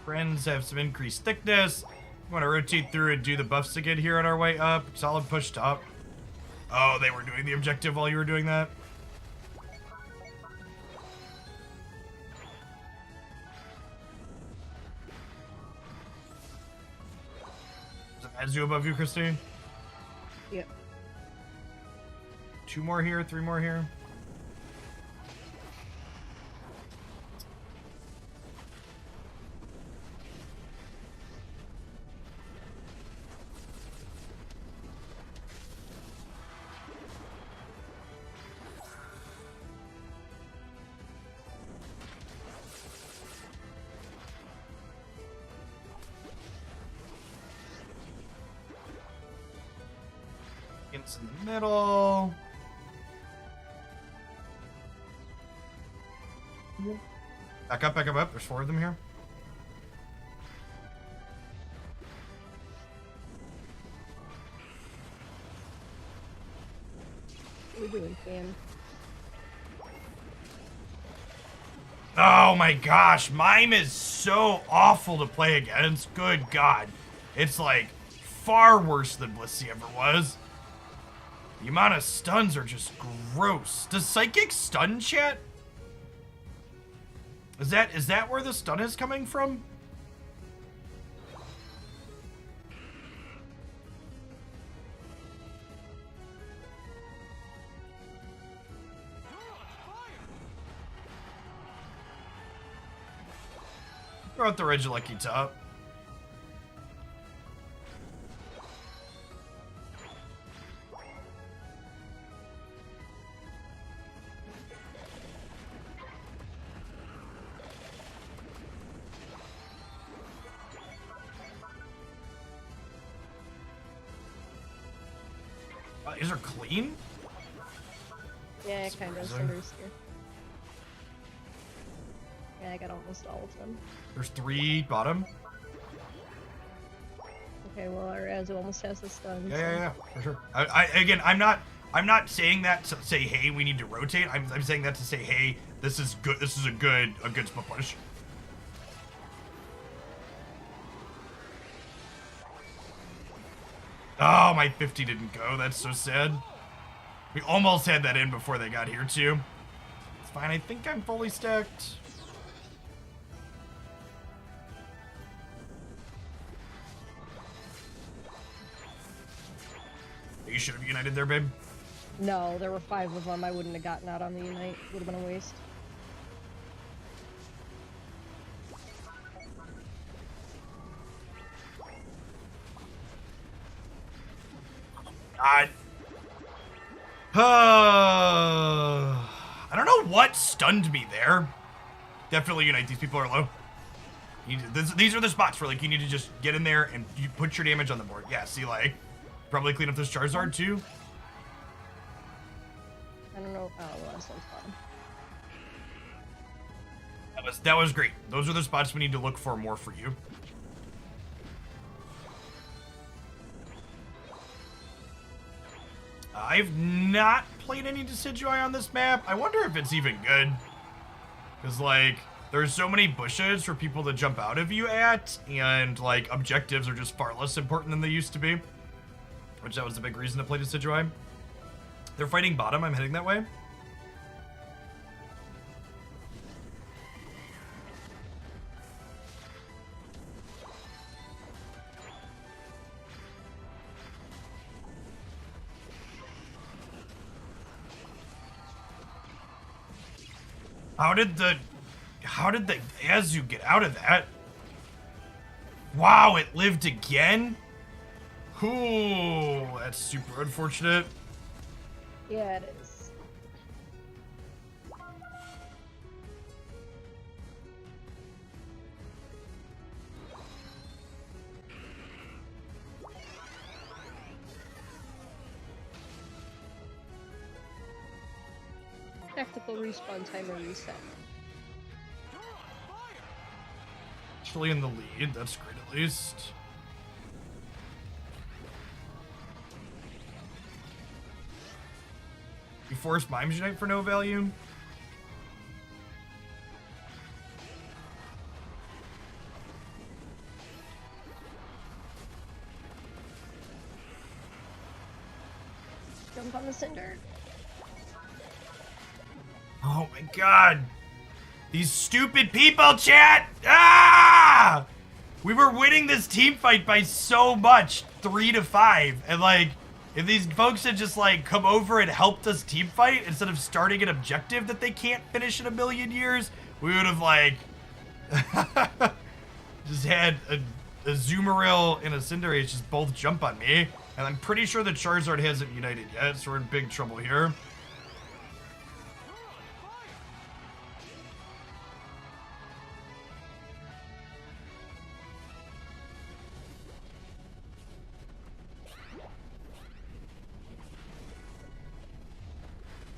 Friends have some increased thickness. Want to rotate through and do the buffs again here on our way up. Solid push top. Oh, they were doing the objective while you were doing that? Is it Azu above you, Christine? Yep. 2 more here, 3 more here. It's in the middle. Back up, back up, up. There's 4 of them here. What are we doing, Sam? Oh my gosh, Mime is so awful to play against. Good God. It's like far worse than Blissey ever was. The amount of stuns are just gross. Does Psychic stun, chat? Is that where the stun is coming from? Throw out the Regieleki top. These are clean? Yeah, kind of. Somebody's here. Yeah, I got almost all of them. There's 3 bottom. Okay, well, our Azu almost has the stun. Yeah, for sure. Again, I'm not saying that to say, hey, we need to rotate. I'm saying that to say, hey, this is good. This is a good split push. Oh, my 50 didn't go. That's so sad. We almost had that in before they got here, too. It's fine. I think I'm fully stacked. You should have united there, babe. No, there were 5 of them. I wouldn't have gotten out on the Unite. Would have been a waste. God. I don't know what stunned me there. Definitely unite. These people are low. These are the spots where, like, you need to just get in there and you put your damage on the board. Yeah, see, like, probably clean up this Charizard, too. I don't know. Oh, the last one's bottom. That was great. Those are the spots we need to look for more for you. I've not played any Decidueye on this map. I wonder if it's even good. Because, like, there's so many bushes for people to jump out of you at, and, like, objectives are just far less important than they used to be. Which that was the big reason to play Decidueye. They're fighting bottom. I'm heading that way. How did the Azu get out of that? Wow, it lived again? Ooh, that's super unfortunate. Yeah, it is. Tactical respawn timer reset. Actually in the lead, that's great at least. You force Mimes Unite for no value? Jump on the cinder. Oh my god! These stupid people, chat! Ah! We were winning this team fight by so much, 3-5, and like, if these folks had just like come over and helped us team fight instead of starting an objective that they can't finish in a million years, we would have like just had a Azumarill and a Cinderace just both jump on me, and I'm pretty sure the Charizard hasn't united yet, so we're in big trouble here.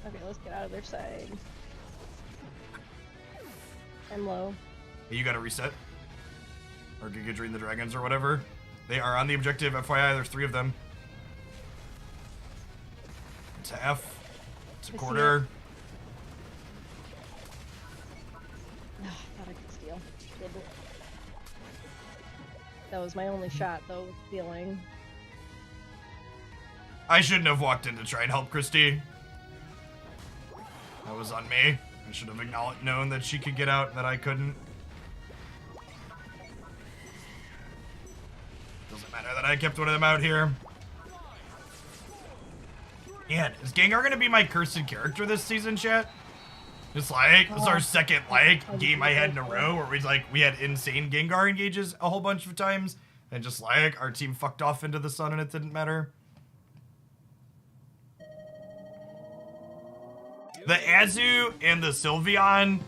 Okay, let's get out of their side. I'm low. Hey, you gotta reset. Or Giga the Dragons or whatever. They are on the objective, FYI, there's 3 of them. It's half. It's a quarter. Oh, thought I could steal. Didn't. That was my only shot, though, with stealing. I shouldn't have walked in to try and help Christy. That was on me. I should have known that she could get out and that I couldn't. Doesn't matter that I kept one of them out here. Man, is Gengar gonna be my cursed character this season, chat? It's like, this is our second, like, game I had in a row where we had insane Gengar engages a whole bunch of times, and just like, our team fucked off into the sun and it didn't matter. The Azu and the Sylveon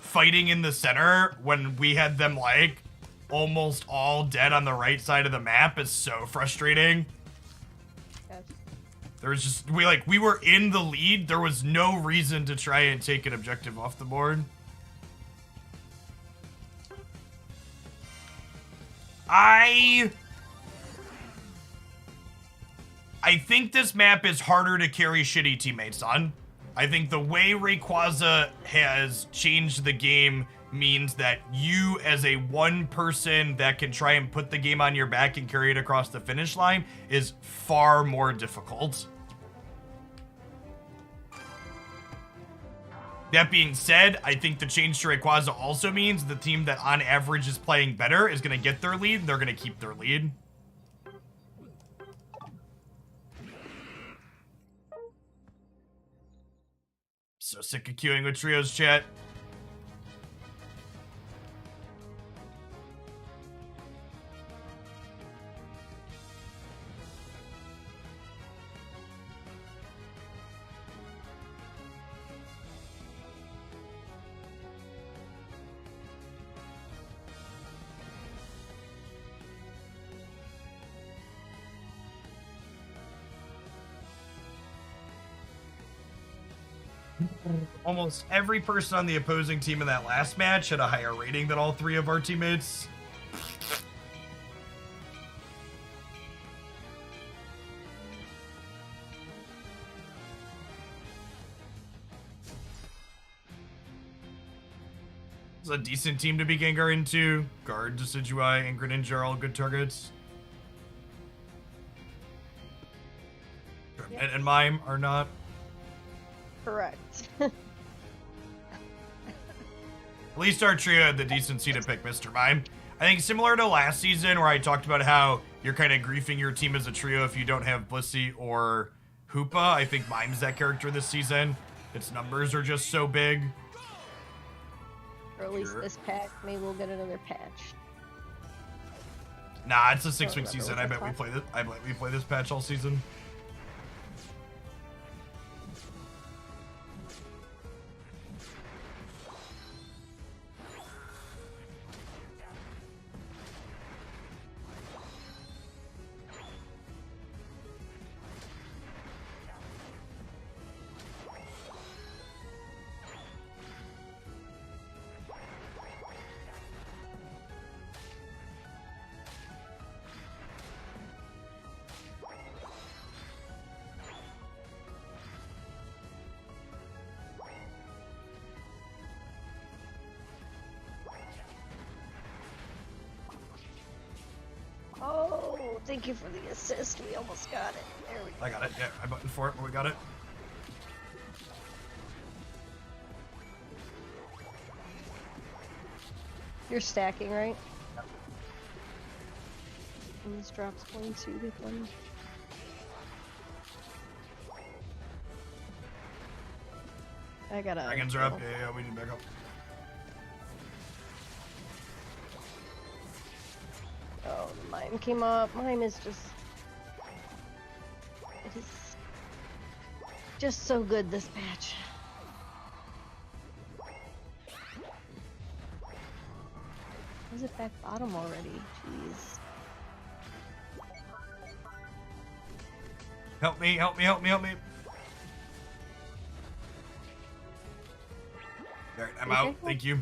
fighting in the center when we had them, like, almost all dead on the right side of the map is so frustrating. Yes. There was just, we were in the lead. There was no reason to try and take an objective off the board. I think this map is harder to carry shitty teammates on. I think the way Rayquaza has changed the game means that you, as a one person that can try and put the game on your back and carry it across the finish line, is far more difficult. That being said, I think the change to Rayquaza also means the team that on average is playing better is going to get their lead, and they're going to keep their lead. So sick of queuing with trios, chat. Almost every person on the opposing team in that last match had a higher rating than all three of our teammates. It's a decent team to be Gengar into. Guard, Decidueye, and Greninja are all good targets. Yep. And Mime are not. Correct. At least our trio had the decency to pick Mr. Mime. I think similar to last season where I talked about how you're kind of griefing your team as a trio if you don't have Blissey or Hoopa. I think Mime's that character this season. Its numbers are just so big. Or at least this pack. Maybe we'll get another patch. Nah, it's a 6-week remember season. what I the bet we fuck. play this. I bet we play this patch all season. Oh, thank you for the assist. We almost got it. There we go. I got it. Yeah, I buttoned for it, but we got it. You're stacking, right? And this drops one, so you get one. I gotta. Dragons are up. Yeah, we need backup. Oh, the mime came up. Mime is just. It is just so good this patch. Is it back bottom already? Jeez. Help me, help me, help me, help me. Alright, I'm out. Thank you.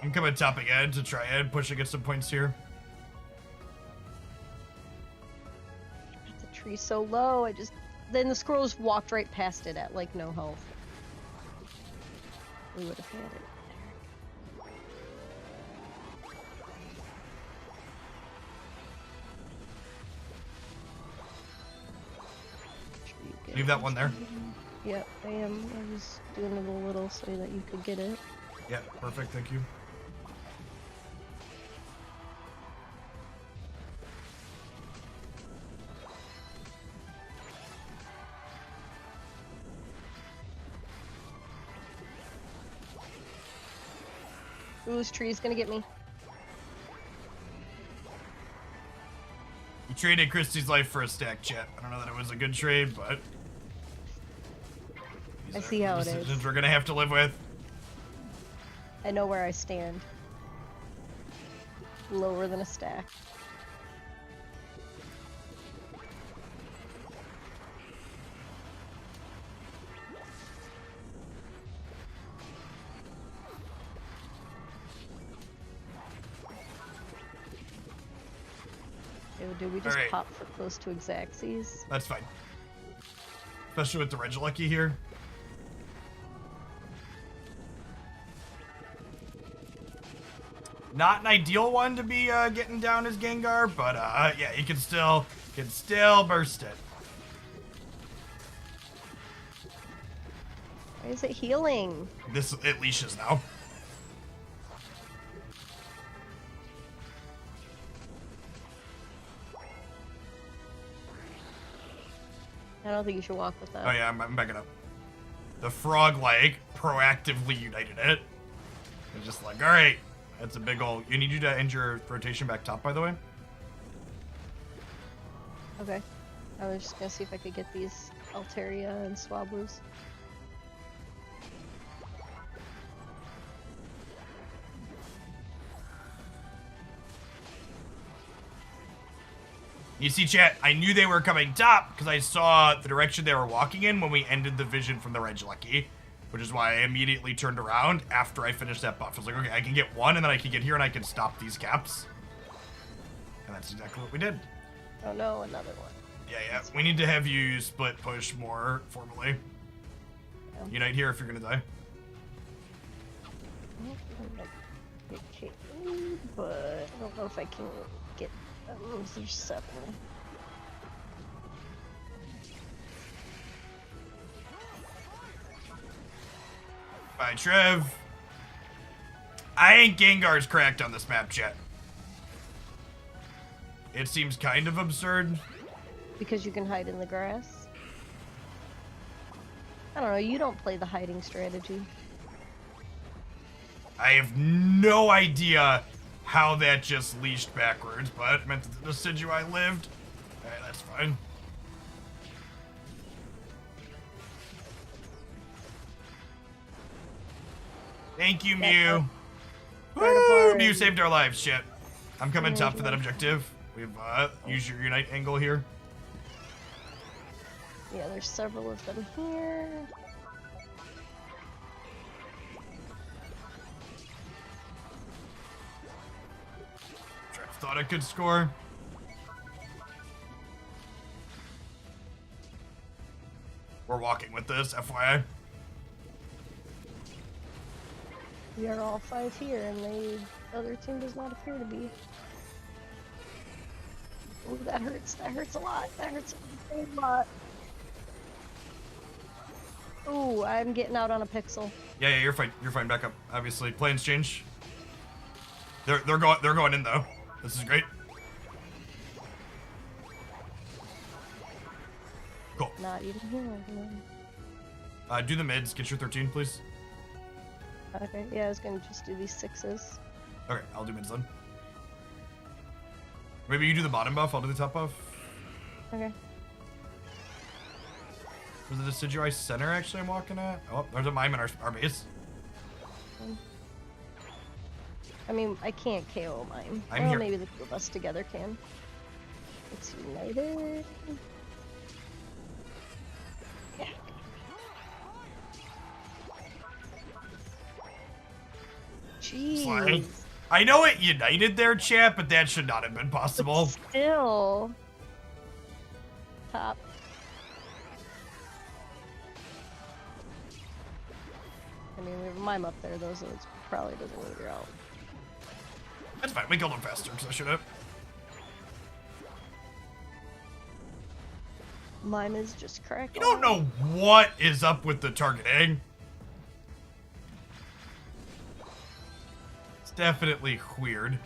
I'm coming top again to try and push and get some points here. The tree's so low. Then the squirrels walked right past it at like no health. We would have had it. Leave that one there. Yep, I am. I was doing it a little so that you could get it. Yeah, perfect, thank you. Ooh, this tree's gonna get me. You traded Christie's life for a stack, chat. I don't know that it was a good trade, but I see how it is. decisions we're gonna have to live with. I know where I stand. Lower than a stack. Ew, did we just Alright. pop for close to Exaxes? That's fine. Especially with the Regilucky here. Not an ideal one to be getting down as Gengar, but yeah, you can still burst it. Why is it healing? It leashes now. I don't think you should walk with that. Oh yeah, I'm backing up. The frog like proactively united it. It's just like, all right, that's a big ol'. You need you to end your rotation back top, by the way. Okay. I was just gonna see if I could get these Altaria and Swablu's. You see, chat, I knew they were coming top because I saw the direction they were walking in when we ended the vision from the Regieleki, which is why I immediately turned around after I finished that buff. I was like, okay, I can get one, and then I can get here, and I can stop these caps. And that's exactly what we did. Oh no, another one. Yeah. We need to have you split push more formally. Yeah. Unite here if you're gonna die. Okay, but I don't know if I can get there's 7. Bye, Trev. I ain't Gengar's cracked on this map, chat. It seems kind of absurd. Because you can hide in the grass. I don't know, you don't play the hiding strategy. I have no idea how that just leashed backwards, but it meant that the Decidueye lived. Alright, that's fine. Thank you, Mew. Woo! Mew saved our lives, shit. I'm coming top for that objective. We've used your Unite angle here. Yeah, there's several of them here. Thought I could score. We're walking with this, FYI. We are all 5 here, and the other team does not appear to be. Oh, that hurts. That hurts a lot. That hurts a lot. Ooh, I'm getting out on a pixel. Yeah, you're fine. You're fine. Back up. Obviously, plans change. They're going in though. This is great. Cool. Not even here. Do the mids. Get your 13, please. Okay, yeah, I was gonna just do these 6s. Okay, I'll do mids then. Maybe you do the bottom buff. I'll do the top buff. Okay. Was it the Decidueye center actually I'm walking at? Oh, there's a mime in our base. I mean, I can't KO mine. I'm well, here. Maybe the two of us together can. It's united. Yeah. Jeez. I know it united there, chat, but that should not have been possible. But still. Top. I mean, we have a mime up there, though, so it probably doesn't leave her out. That's fine. We killed him faster, because I should have. Mime is just cracked. You don't know what is up with the targeting. It's definitely weird.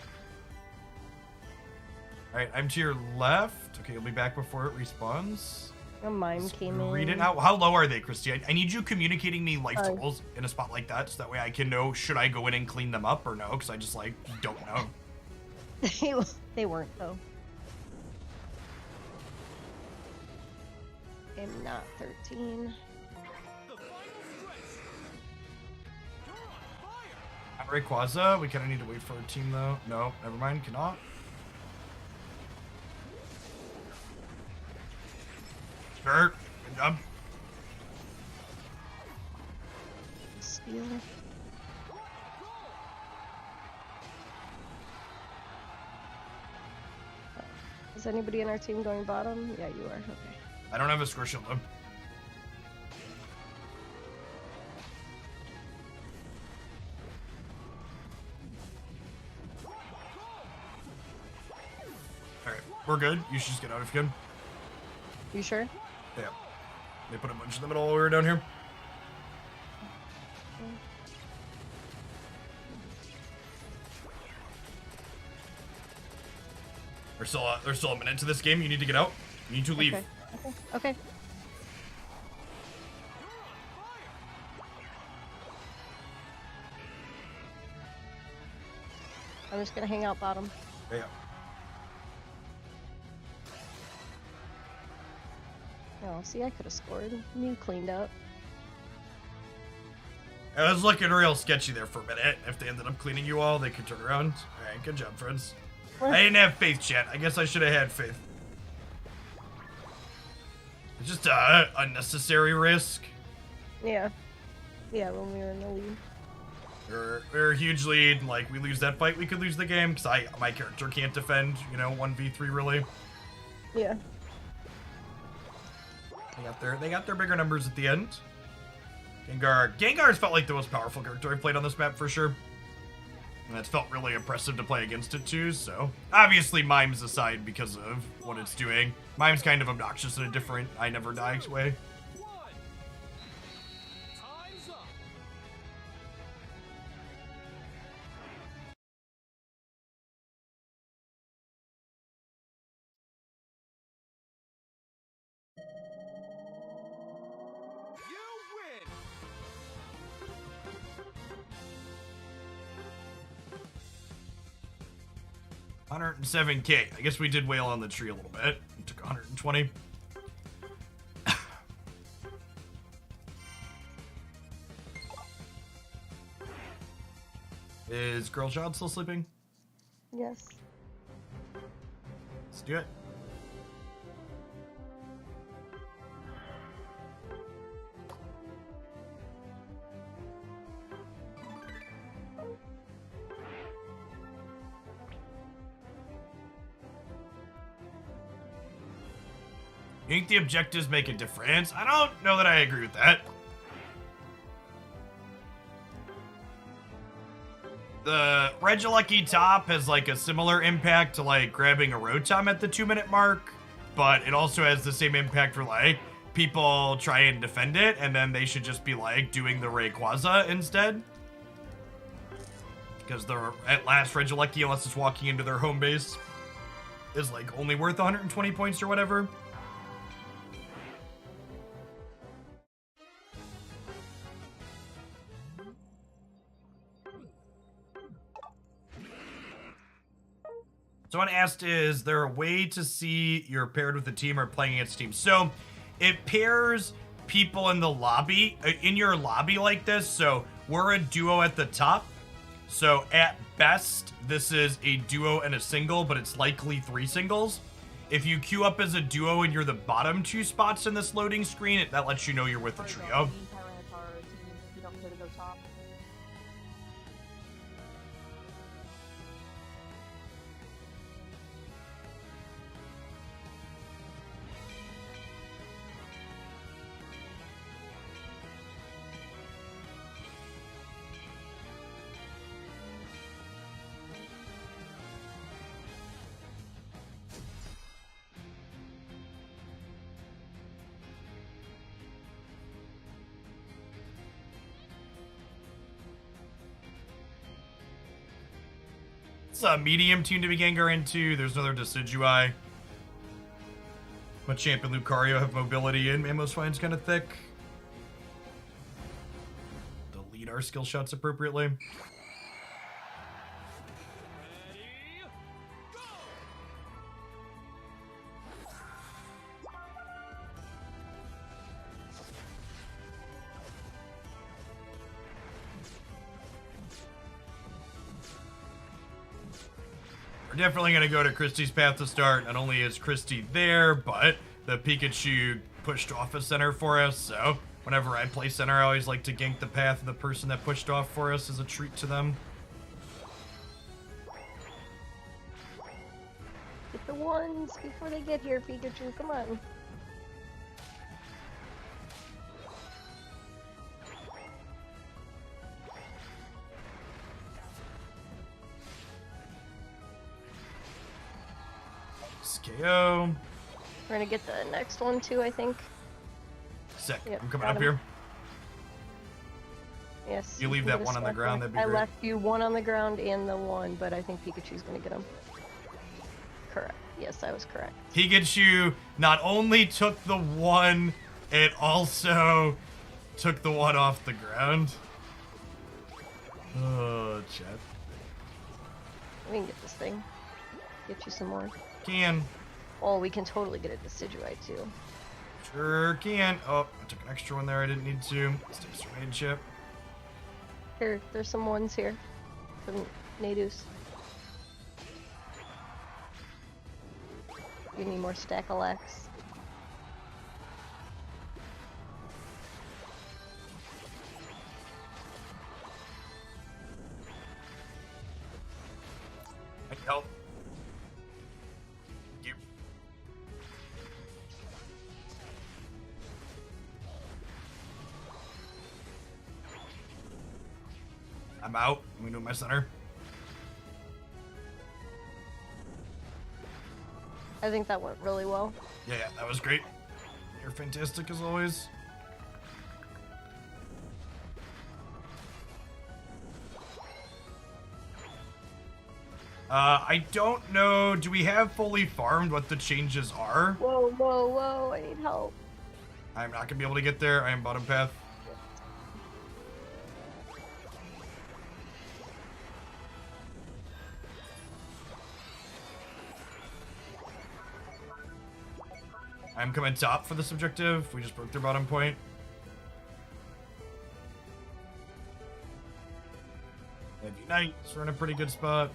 Alright, I'm to your left. Okay, you'll be back before it respawns. A mime came in. Read it. How low are they, Christy? I need you communicating me life totals in a spot like that, so that way I can know should I go in and clean them up or no, because I just, like, don't know. They weren't, though. I'm not 13. The final stretch. You're on fire. Rayquaza, we kind of need to wait for our team, though. No, never mind, cannot. Sure, good job. Steal. Is anybody in our team going bottom? Yeah, you are. Okay. I don't have a score shield, though. Alright, we're good. You should just get out if you can. You sure? Yeah. They put a bunch in the middle while we were down here. There's still a minute to this game. You need to get out. You need to leave. Okay. Okay. I'm just gonna hang out bottom. Yeah. Oh, see, I could have scored. You cleaned up. I was looking real sketchy there for a minute. If they ended up cleaning you all, they could turn around. Alright, good job, friends. I didn't have faith, chat. I guess I should have had faith. It's just a unnecessary risk. Yeah. Yeah, when we were in the lead. We're a huge lead. Like, we lose that fight, we could lose the game, because my character can't defend, you know, 1v3 really. Yeah. They got their bigger numbers at the end. Gengar's felt like the most powerful character I've played on this map for sure. And it's felt really impressive to play against it too, so. Obviously, Mime's aside because of what it's doing. Mime's kind of obnoxious in a different I never die way. Time's up. You win. 107k. I guess we did wail on the tree a little bit. We took 120. Is Girl Child still sleeping? Yes. Let's do it. You think the objectives make a difference? I don't know that I agree with that. The Regilucky top has like a similar impact to like grabbing a Rotom at the 2-minute mark, but it also has the same impact for like people try and defend it, and then they should just be like doing the Rayquaza instead. Because the at last Regilucky, unless it's walking into their home base, is like only worth 120 points or whatever. Someone asked, is there a way to see you're paired with a team or playing against teams? So it pairs people in the lobby, in your lobby like this. So we're a duo at the top. So at best, this is a duo and a single, but it's likely 3 singles. If you queue up as a duo and you're the bottom 2 spots in this loading screen, that lets you know you're with a trio. It's a medium team to be Gengar into. There's another Decidueye. But Champ and Lucario have mobility and Mamoswine's kind of thick. To lead our skill shots appropriately. Ready, go. We're definitely going to go to Christie's path to start. Not only is Christie there, but the Pikachu pushed off a center for us, so whenever I play center, I always like to gank the path of the person that pushed off for us as a treat to them. Get the ones before they get here, Pikachu. Come on. KO. We're gonna get the next one too, I think. Sick. Yep, I'm coming got up him. here. Yes. You leave can that get a one on the smack ground, one. that'd be I great. left you one on the ground and the one, but I think Pikachu's gonna get him. Correct. Yes, I was correct. Pikachu not only took the one, it also took the one off the ground. Oh, chat. We can get this thing. Get you some more. Can. Oh, we can totally get a Decidueye too. Sure can. Oh, I took an extra one there. I didn't need to. Stay surveyed chip. Here, there's some ones here. Some Nadus. You need more stack of lax. I can help. Thank you. I'm out. I'm gonna do my center. I think that went really well. Yeah, that was great. You're fantastic as always. I don't know. Do we have fully farmed what the changes are? Whoa, whoa, whoa, I need help. I'm not gonna be able to get there. I am bottom path. I'm coming top for this objective. We just broke their bottom point. We have Unite, so we're in a pretty good spot.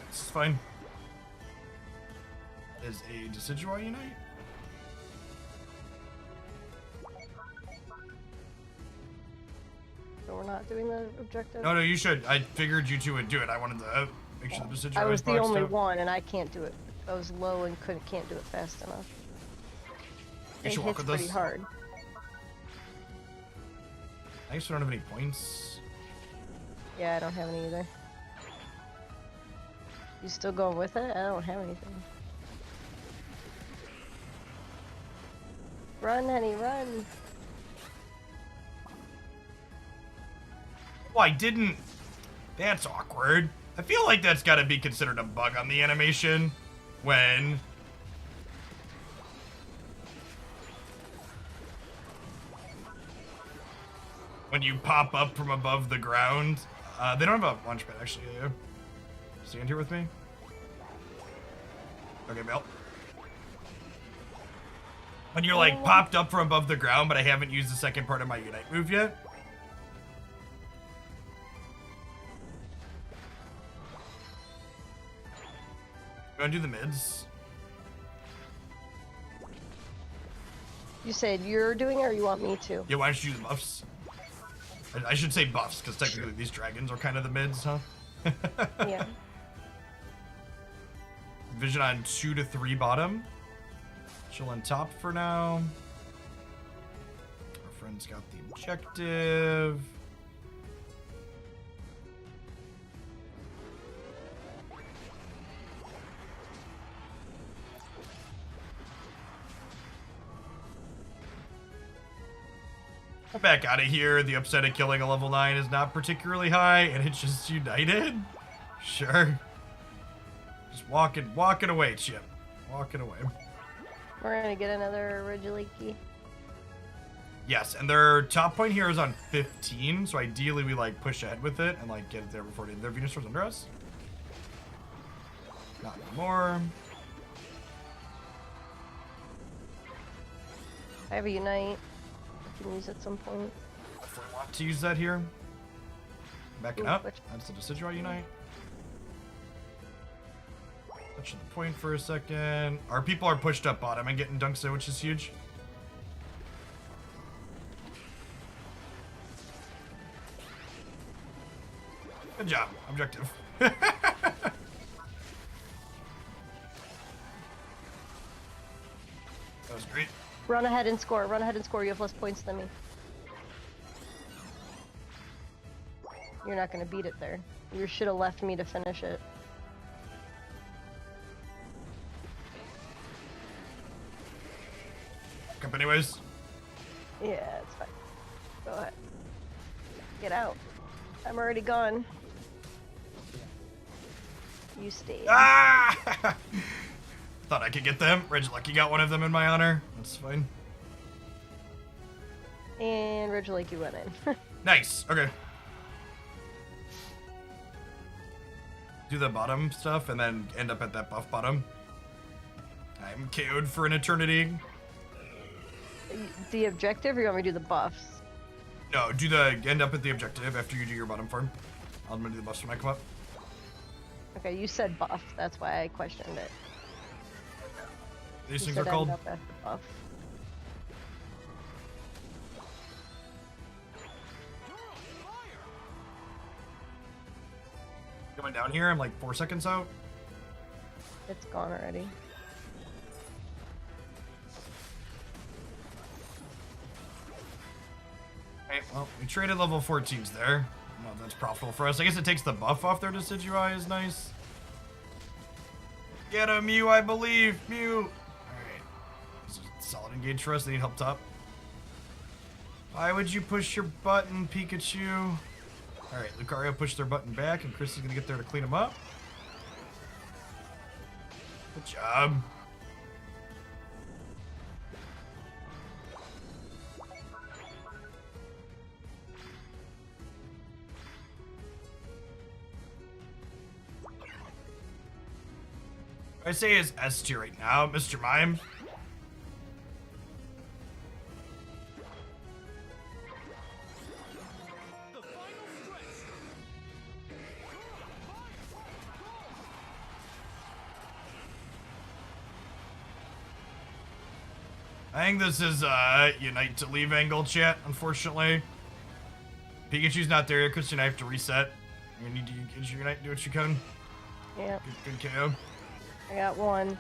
This is fine. That is a Decidueye Unite? So we're not doing the objective? No, you should. I figured you two would do it. I wanted to make sure the Decidueye I was the boxed only up. one, and I can't do it. I was low and can't do it fast enough. You It should walk hits with pretty us. hard. I guess we don't have any points. Yeah, I don't have any either. You still going with it? I don't have anything. Run, honey, run. Oh, I didn't. That's awkward. I feel like that's got to be considered a bug on the animation when you pop up from above the ground. They don't have a launch pad actually. Stand here with me. Okay, Mel. When you're like popped up from above the ground, but I haven't used the second part of my Unite move yet. You wanna do the mids? You said you're doing it or you want me to? Yeah, why don't you do the buffs? I should say buffs, because technically these dragons are kind of the mids, huh? Yeah. Vision on 2 to 3 bottom. Chill on top for now. Our friend's got the objective. I'm back out of here. The upset of killing a level 9 is not particularly high, and it's just United? Sure. Just walking away, Chip. Walking away. We're gonna get another Regieleki. Yes, and their top point here is on 15, so ideally we like push ahead with it and like get it there before their Venusaur's under us. Not anymore. I have a Unite. I can use at some point. If I want to use that here. Backing Ooh, up. which- That's the Decidueye Unite. Touching the point for a second. Our people are pushed up bottom and getting dunked, which is huge. Good job. Objective. That was great. Run ahead and score. Run ahead and score. You have less points than me. You're not gonna beat it there. You should have left me to finish it. Up anyways. Yeah, it's fine. Go ahead. Get out. I'm already gone. You stayed. Ah! Thought I could get them. Regilucky got one of them in my honor. That's fine. And Regilucky went in. Nice. Okay. Do the bottom stuff and then end up at that buff bottom. I'm KO'd for an eternity. The objective, or you want me to do the buffs? No, do the end up at the objective after you do your bottom farm. I'm gonna do the buffs when I come up. Okay, you said buff. That's why I questioned it. These You things are said called. end up at the buff. Coming down here, I'm like 4 seconds out. It's gone already. Okay, well, we traded level 14s there. Well, that's profitable for us. I guess it takes the buff off their Decidueye is nice. Get a Mew, I believe. Mew. Alright. This is a solid engage for us. They need help top. Why would you push your button, Pikachu? Alright, Lucario pushed their button back, and Chris is going to get there to clean him up. Good job. I say is S tier right now, Mr. Mime. The final stretch. I think this is Unite to Leave angle chat, unfortunately. Pikachu's not there, Christian, I have to reset. You need to use your Unite, do what you can. Yep, Good KO. I got one.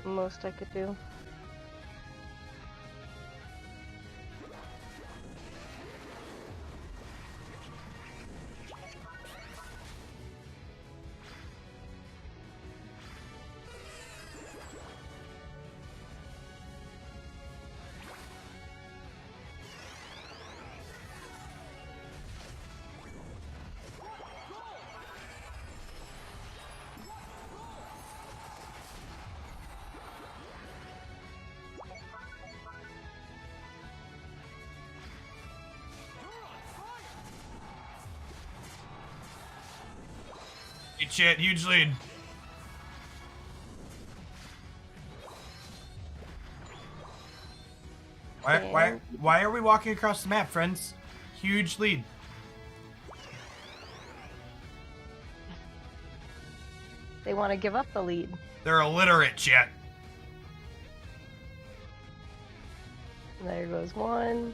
Most I could do. Hey, chat, huge lead. Why are we walking across the map, friends? Huge lead. They want to give up the lead. They're illiterate, chat. There goes one.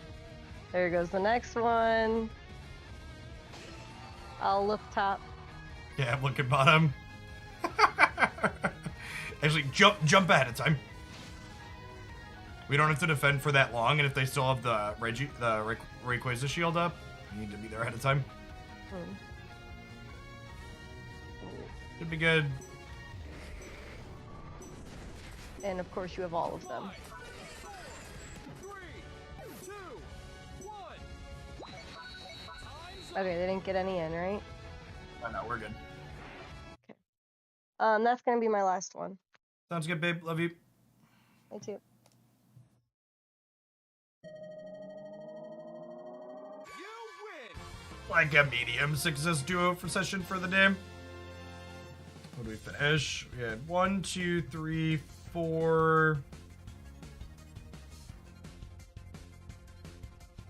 There goes the next one. I'll look top. Yeah, I'm looking bottom. Actually, jump ahead of time. We don't have to defend for that long, and if they still have the Rayquaza shield up, we need to be there ahead of time. Should be good. And of course you have all of them. 3, 2, 1. Okay, they didn't get any in, right? Oh, no, we're good. That's gonna be my last one. Sounds good, babe. Love you. Me too. You win. Like a medium success duo for session for the day. What do we finish? We had 1, 2, 3, 4,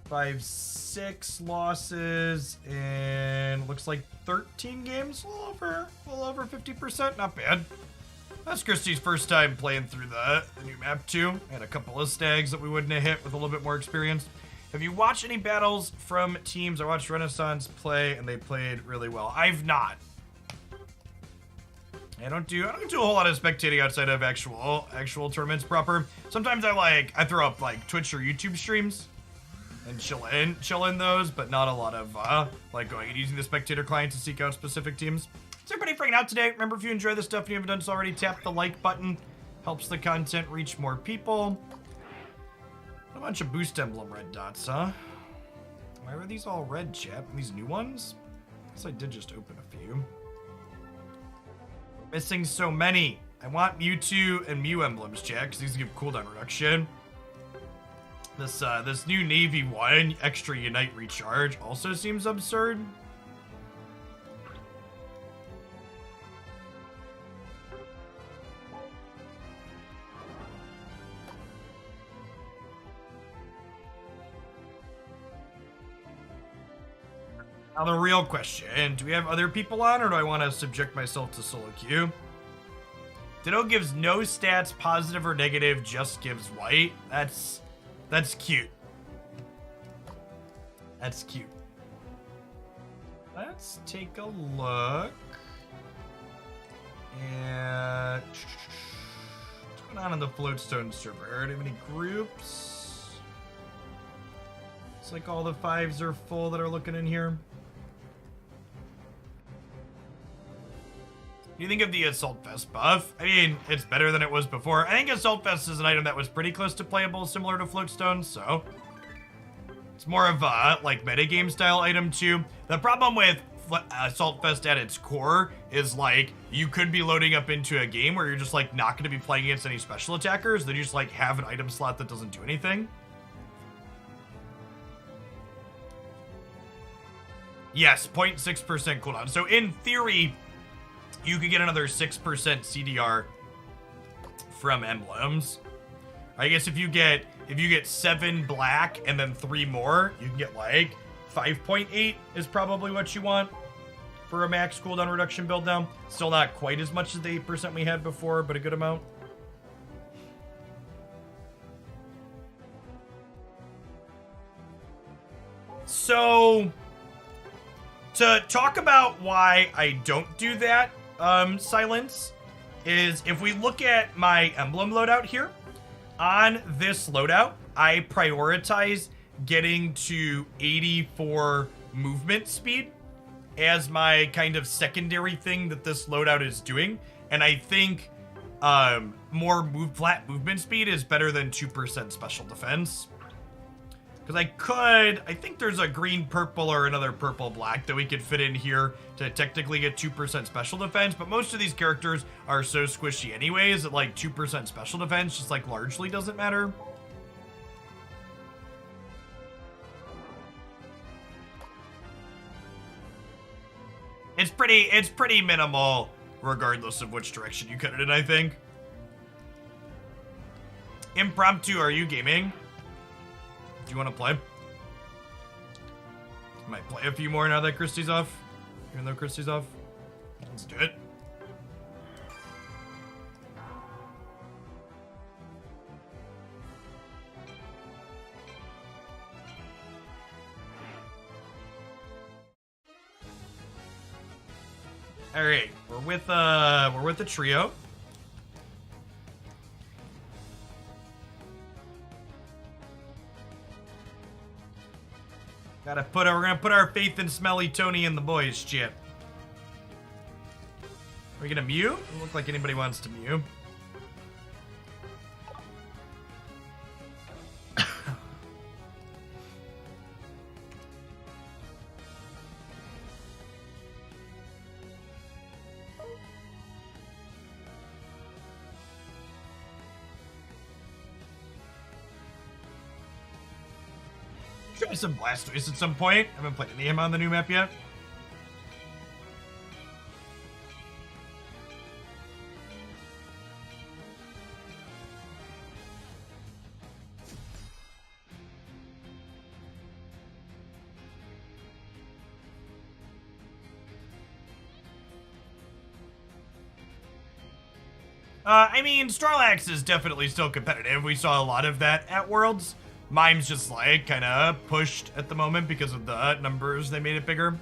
5, 6 losses, and looks like 13 games, a little over 50%. Not bad. That's Christy's first time playing through the new map too. Had a couple of stags that we wouldn't have hit with a little bit more experience. Have you watched any battles from teams? I watched Renaissance play, and they played really well. I've not. I don't do a whole lot of spectating outside of actual tournaments proper. Sometimes I throw up like Twitch or YouTube streams and chill in those, but not a lot of like going and using the spectator client to seek out specific teams. Is everybody freaking out today? Remember, if you enjoy this stuff and you haven't done so already, tap the like button. Helps the content reach more people. A bunch of boost emblem red dots, huh? Why were these all red, chat? These new ones? I guess I did just open a few. Missing so many. I want Mewtwo and Mew emblems, chat, because these give cooldown reduction. This new Navy 1 extra Unite recharge also seems absurd. Now the real question, do we have other people on, or do I want to subject myself to solo queue? Ditto gives no stats, positive or negative, just gives white. That's cute. That's cute. Let's take a look at what's going on in the Floatstone server. Do you have any groups? It's like all the 5s are full that are looking in here. What do you think of the Assault Vest buff? I mean, it's better than it was before. I think Assault Vest is an item that was pretty close to playable, similar to Floatstone, so it's more of a, like, metagame style item, too. The problem with Assault Vest at its core is, like, you could be loading up into a game where you're just, like, not going to be playing against any special attackers. Then you just, like, have an item slot that doesn't do anything. Yes, 0.6% cooldown. So, in theory, you could get another 6% CDR from emblems. I guess if you get 7 black and then 3 more, you can get like 5.8 is probably what you want for a max cooldown reduction build now. Still not quite as much as the 8% we had before, but a good amount. So, to talk about why I don't do that, Silence, is if we look at my emblem loadout here, on this loadout, I prioritize getting to 84 movement speed as my kind of secondary thing that this loadout is doing. And I think more flat movement speed is better than 2% special defense. Because I think there's a green purple or another purple black that we could fit in here to technically get 2% special defense, but most of these characters are so squishy anyways that like 2% special defense just like largely doesn't matter. It's pretty minimal regardless of which direction you cut it in, I think. Impromptu, are you gaming? Do you want to play? Might play a few more now that Christy's off. Even though Christy's off. Let's do it. Alright, we're with a trio. We're gonna put our faith in Smelly Tony and the boys, Chip. Are we gonna Mew? Doesn't look like anybody wants to Mew. Try some Blastoise at some point. I haven't played any of him on the new map yet. I mean, Starlax is definitely still competitive. We saw a lot of that at Worlds. Mime's just like kind of pushed at the moment because of the numbers. They made it bigger.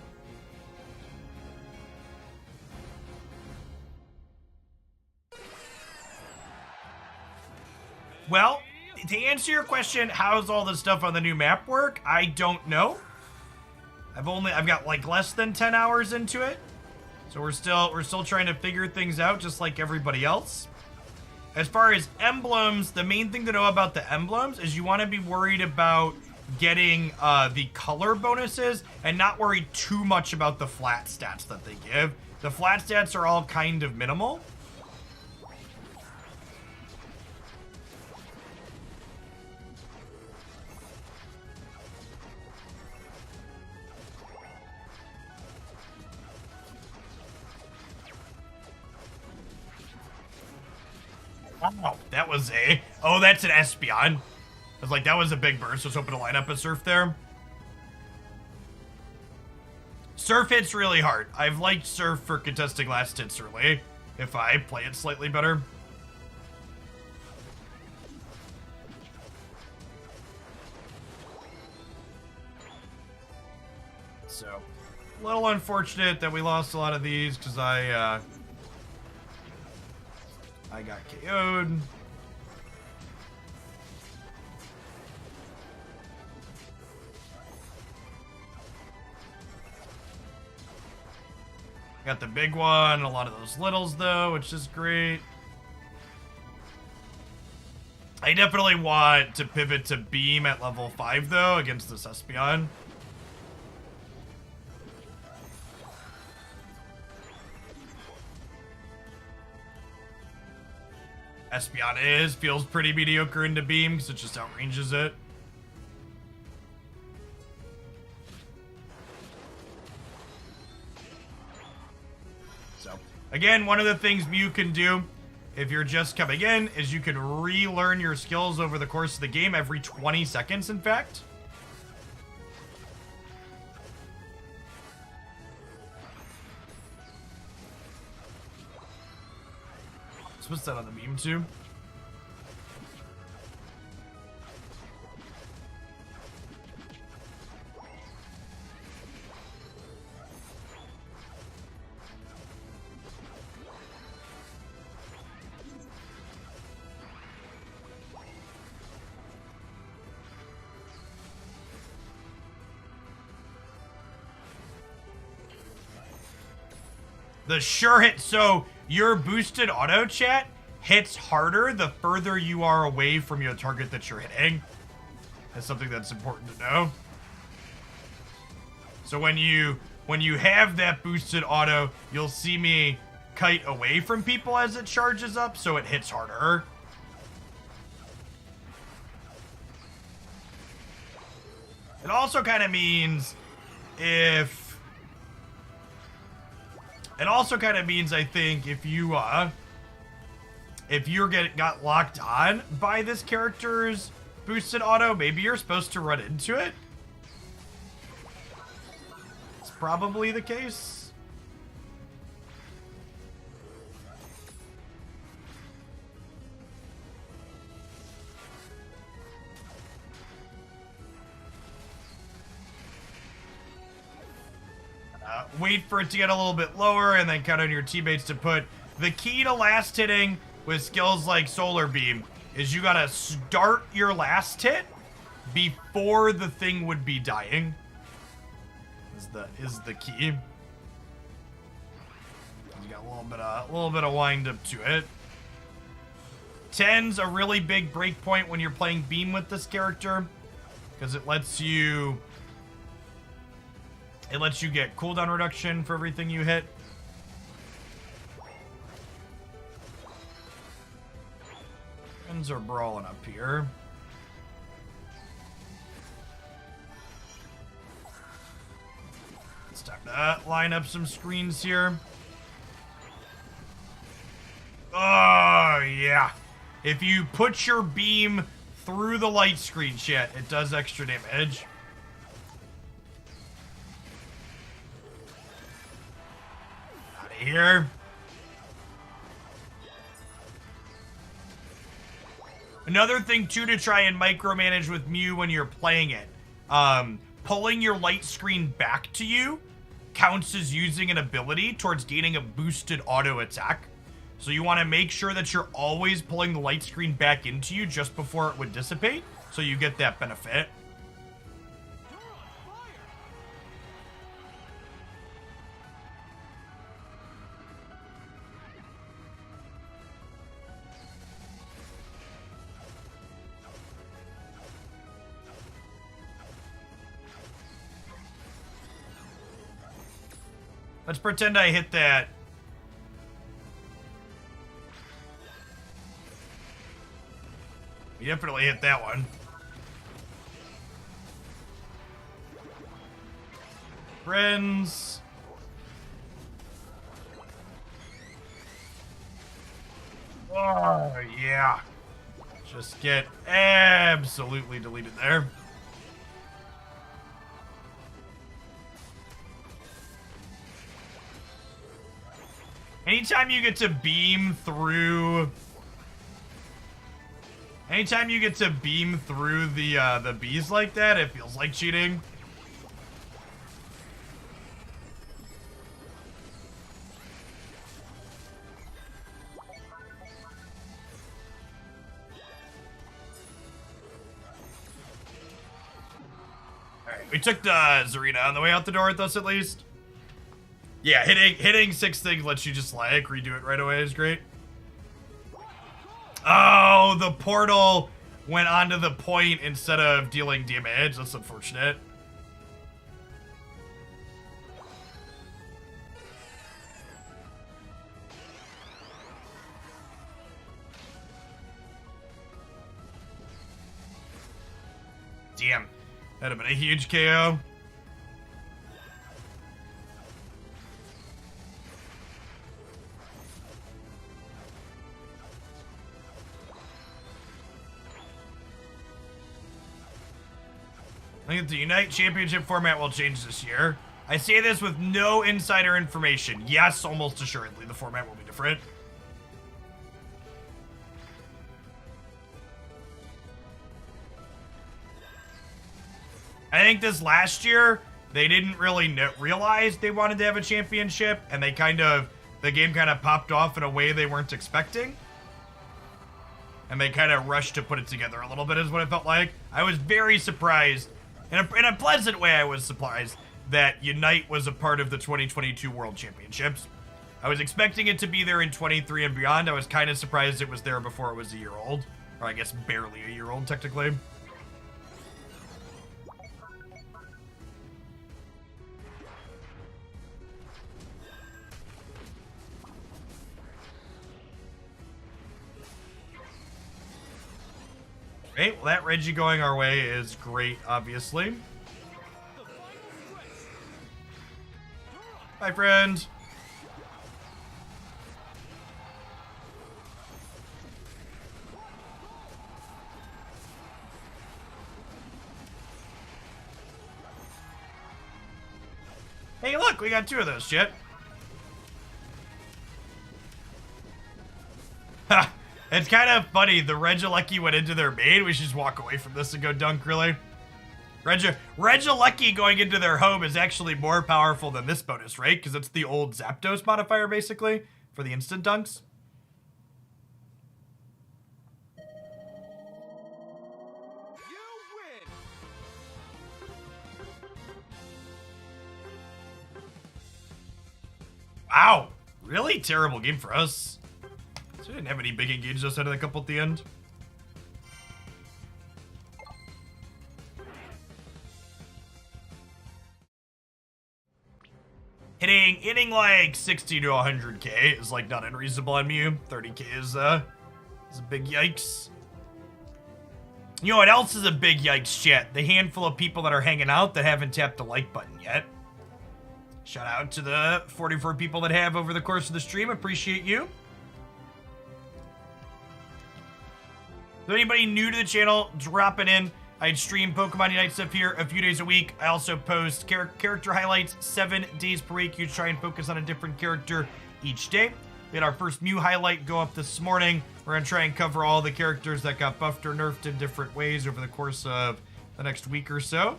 Well, to answer your question, how's all the stuff on the new map work? I don't know. I've got like less than 10 hours into it. So we're still trying to figure things out just like everybody else. As far as emblems, the main thing to know about the emblems is you want to be worried about getting the color bonuses and not worry too much about the flat stats that they give. The flat stats are all kind of minimal. Wow, that was a... Oh, that's an Espeon. I was like, that was a big burst. I was hoping to line up a Surf there. Surf hits really hard. I've liked Surf for contesting last hits early, if I play it slightly better. So, a little unfortunate that we lost a lot of these, because I got KO'd. Got the big one, a lot of those littles though, which is great. I definitely want to pivot to Beam at level 5 though, against this Espeon. Espeon feels pretty mediocre into Beam because it just outranges it. So, again, one of the things Mew can do if you're just coming in is you can relearn your skills over the course of the game every 20 seconds, in fact. So what's that on the meme too? The sure hit. So your boosted auto chat hits harder the further you are away from your target that you're hitting. That's something that's important to know. So when you have that boosted auto, you'll see me kite away from people as it charges up, so it hits harder. It also kind of means I think, if you got locked on by this character's boosted auto, maybe you're supposed to run into it. It's probably the case. Wait for it to get a little bit lower and then count on your teammates to put. The key to last hitting with skills like Solar Beam is you gotta start your last hit before the thing would be dying. Is the key. You got a little bit of wind up to it. 10's a really big break point when you're playing Beam with this character, because it lets you get cooldown reduction for everything you hit. Friends are brawling up here. It's time to line up some screens here. Oh, yeah. If you put your beam through the light screen, chat, it does extra damage. Out of here. Another thing, too, to try and micromanage with Mew when you're playing it. Pulling your light screen back to you counts as using an ability towards gaining a boosted auto attack. So you want to make sure that you're always pulling the light screen back into you just before it would dissipate, so you get that benefit. Let's pretend I hit that. We definitely hit that one. Friends. Oh, yeah. Just get absolutely deleted there. Anytime you get to beam through... Anytime you get to beam through the bees like that, it feels like cheating. Alright, we took the Zarina on the way out the door with us at least. Yeah, hitting 6 things lets you just like redo it right away is great. Oh, the portal went onto the point instead of dealing damage. That's unfortunate. Damn. That'd have been a huge KO. I think the Unite Championship format will change this year. I say this with no insider information. Yes, almost assuredly, the format will be different. I think this last year, they didn't really realize they wanted to have a championship, and the game kind of popped off in a way they weren't expecting. And they kind of rushed to put it together a little bit is what it felt like. I was very surprised. In a pleasant way, I was surprised that Unite was a part of the 2022 World Championships. I was expecting it to be there in 23 and beyond. I was kind of surprised it was there before it was a year old. Or I guess barely a year old, technically. Great, well that Reggie going our way is great, obviously. Bye, friend. Hey, look, we got 2 of those, shit. Ha! It's kind of funny, the Regieleki went into their main. We should just walk away from this and go dunk, really. Regieleki going into their home is actually more powerful than this bonus, right? Because it's the old Zapdos modifier, basically, for the instant dunks. You win. Wow, really terrible game for us. So we didn't have any big engage just out of the couple at the end. Hitting like 60 to 100k is like not unreasonable on Mew. 30k is a big yikes. You know what else is a big yikes, chat? The handful of people that are hanging out that haven't tapped the like button yet. Shout out to the 44 people that have over the course of the stream. Appreciate you. So anybody new to the channel, dropping in. I stream Pokemon Unite stuff here a few days a week. I also post character highlights 7 days per week. You try and focus on a different character each day. We had our first Mew highlight go up this morning. We're going to try and cover all the characters that got buffed or nerfed in different ways over the course of the next week or so.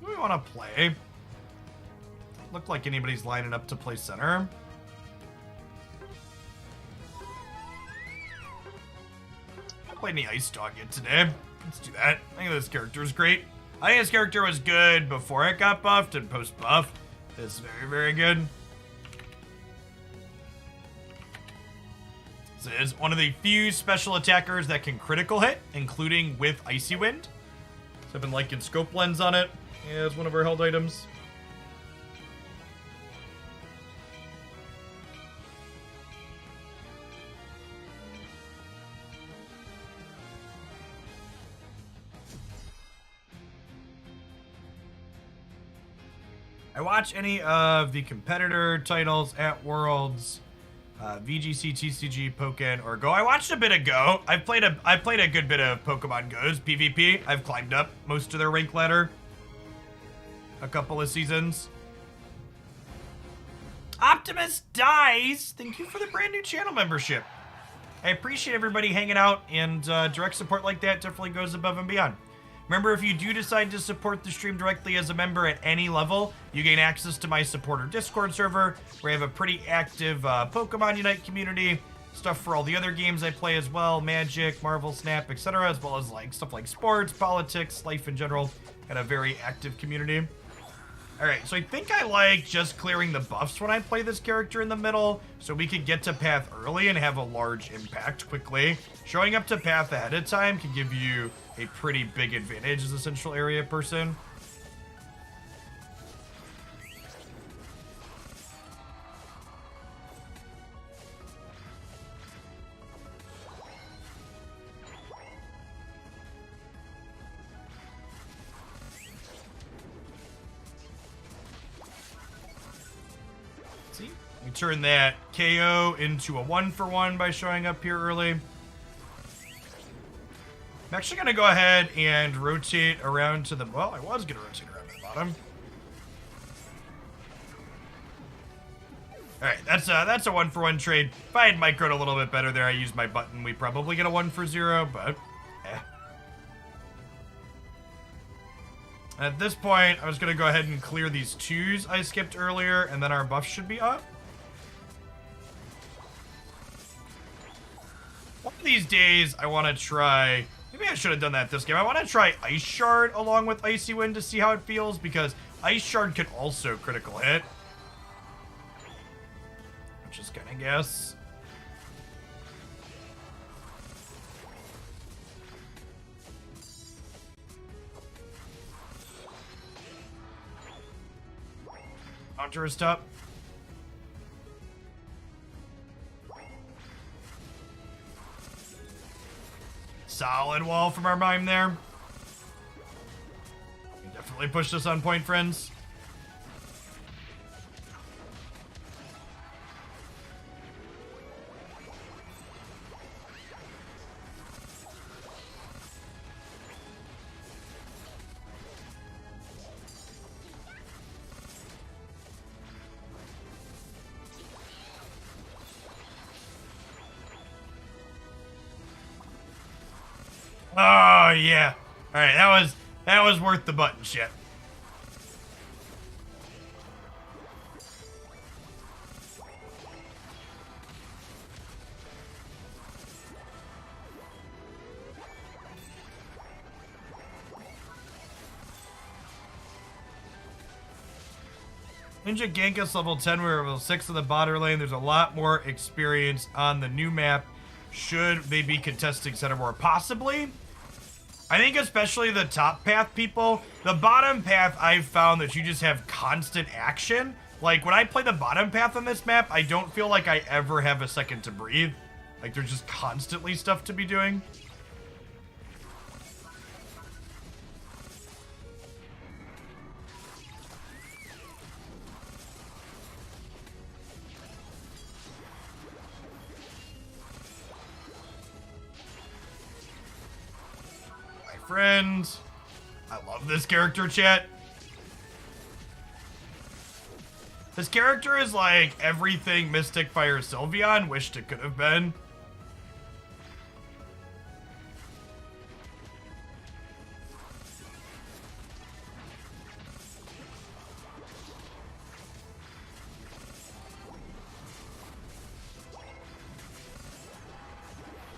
Who do we want to play? Look like anybody's lining up to play center. Played any Ice Dog yet today. Let's do that. I think this character is great. I think this character was good before it got buffed and post-buff. It's very, very good. This is one of the few special attackers that can critical hit, including with Icy Wind. So I've been liking Scope Lens on it as one of our held items. I watch any of the competitor titles at Worlds, VGC, TCG, Pokken, or Go. I watched a bit of Go. I played a good bit of Pokemon Go's PvP. I've climbed up most of their rank ladder a couple of seasons. Optimus Dies, thank you for the brand new channel membership. I appreciate everybody hanging out, and direct support like that definitely goes above and beyond. Remember, if you do decide to support the stream directly as a member at any level, you gain access to my supporter Discord server, where I have a pretty active Pokemon Unite community, stuff for all the other games I play as well, Magic, Marvel Snap, etc., as well as like stuff like sports, politics, life in general, and a very active community. Alright, so I think I like just clearing the buffs when I play this character in the middle, so we can get to path early and have a large impact quickly. Showing up to path ahead of time can give you a pretty big advantage as a central area person. See? We turn that KO into a 1-for-1 by showing up here early. I'm actually going to go ahead and rotate around to the... Well, I was going to rotate around to the bottom. Alright, that's a 1-for-1 trade. If I had microed a little bit better there, I used my button, we probably get a 1-for-0, but... At this point, I was going to go ahead and clear these 2s I skipped earlier, and then our buff should be up. One of these days, I want to try... Maybe I should have done that this game. I want to try Ice Shard along with Icy Wind to see how it feels, because Ice Shard could also critical hit. I'm just gonna guess. Counterist up. Solid wall from our mime there. We definitely pushed us on point, friends. Oh yeah. All right, that was worth the button shit. Ninja Gengar's level 10, we're level 6 in the bottom lane. There's a lot more experience on the new map. Should they be contesting center more? Possibly. I think especially the top path people. The bottom path, I've found that you just have constant action. Like, when I play the bottom path on this map, I don't feel like I ever have a second to breathe. Like, there's just constantly stuff to be doing. Friends, I love this character, chat. This character is like everything Mystic Fire Sylveon wished it could have been.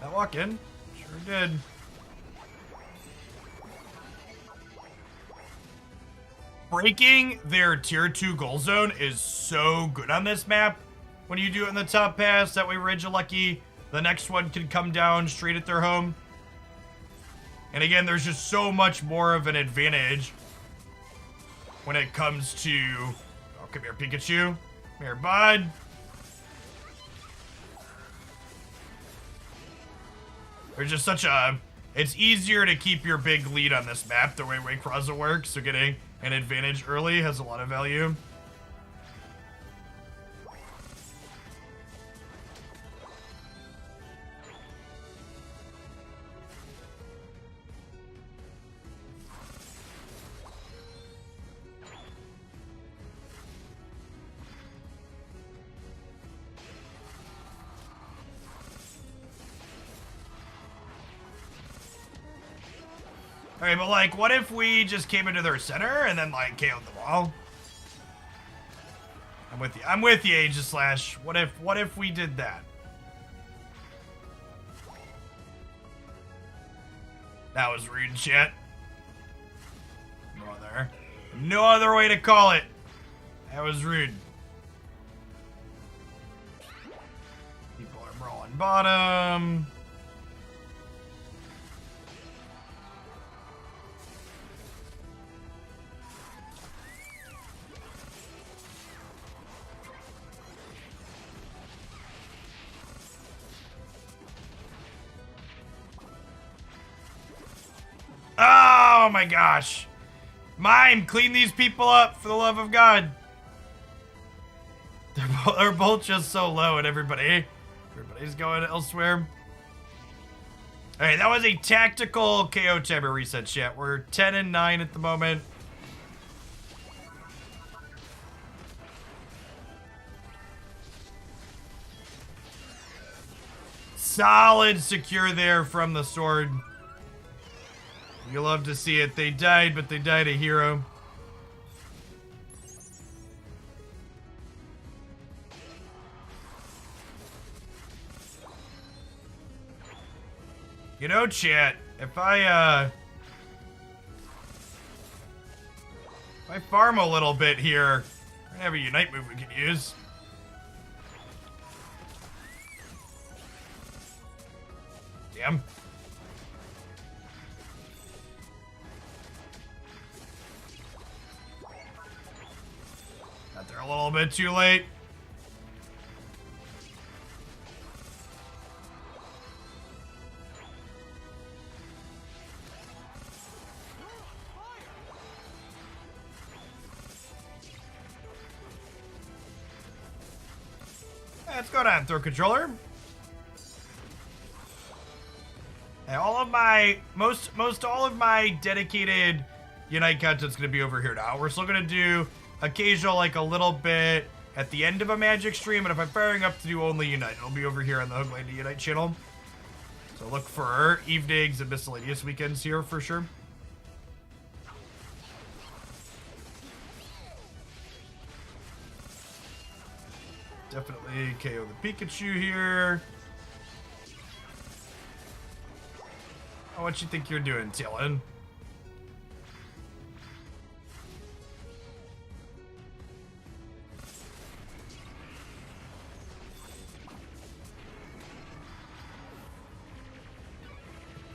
That walk in? Sure did. Breaking their tier 2 goal zone is so good on this map. When you do it in the top pass, that way Regilucky, the next one can come down straight at their home. And again, there's just so much more of an advantage when it comes to... Oh, come here, Pikachu. Come here, bud. There's just such a... It's easier to keep your big lead on this map the way Waycross works, so getting an advantage early has a lot of value. Alright, but like, what if we just came into their center and then like KO'd them all? I'm with you, Aegis Slash. What if we did that? That was rude, chat. No other way to call it. That was rude. People are brawling bottom. Oh my gosh. Mime, clean these people up for the love of God. They're both just so low and everybody's going elsewhere. Alright, that was a tactical KO timer reset, chat. We're 10 and 9 at the moment. Solid secure there from the sword. You love to see it. They died, but they died a hero. You know, chat, if I farm a little bit here, I have a Unite move we can use. Damn. Got there a little bit too late. Let's go down, throw controller. And all of my most all of my dedicated Unite content's gonna be over here now. We're still gonna do occasional, like a little bit at the end of a Magic stream, and if I'm firing up to do only Unite, it'll be over here on the Hoogland Unite channel. So look for evenings and miscellaneous weekends here for sure. Definitely KO the Pikachu here. Oh, what you think you're doing, Talon?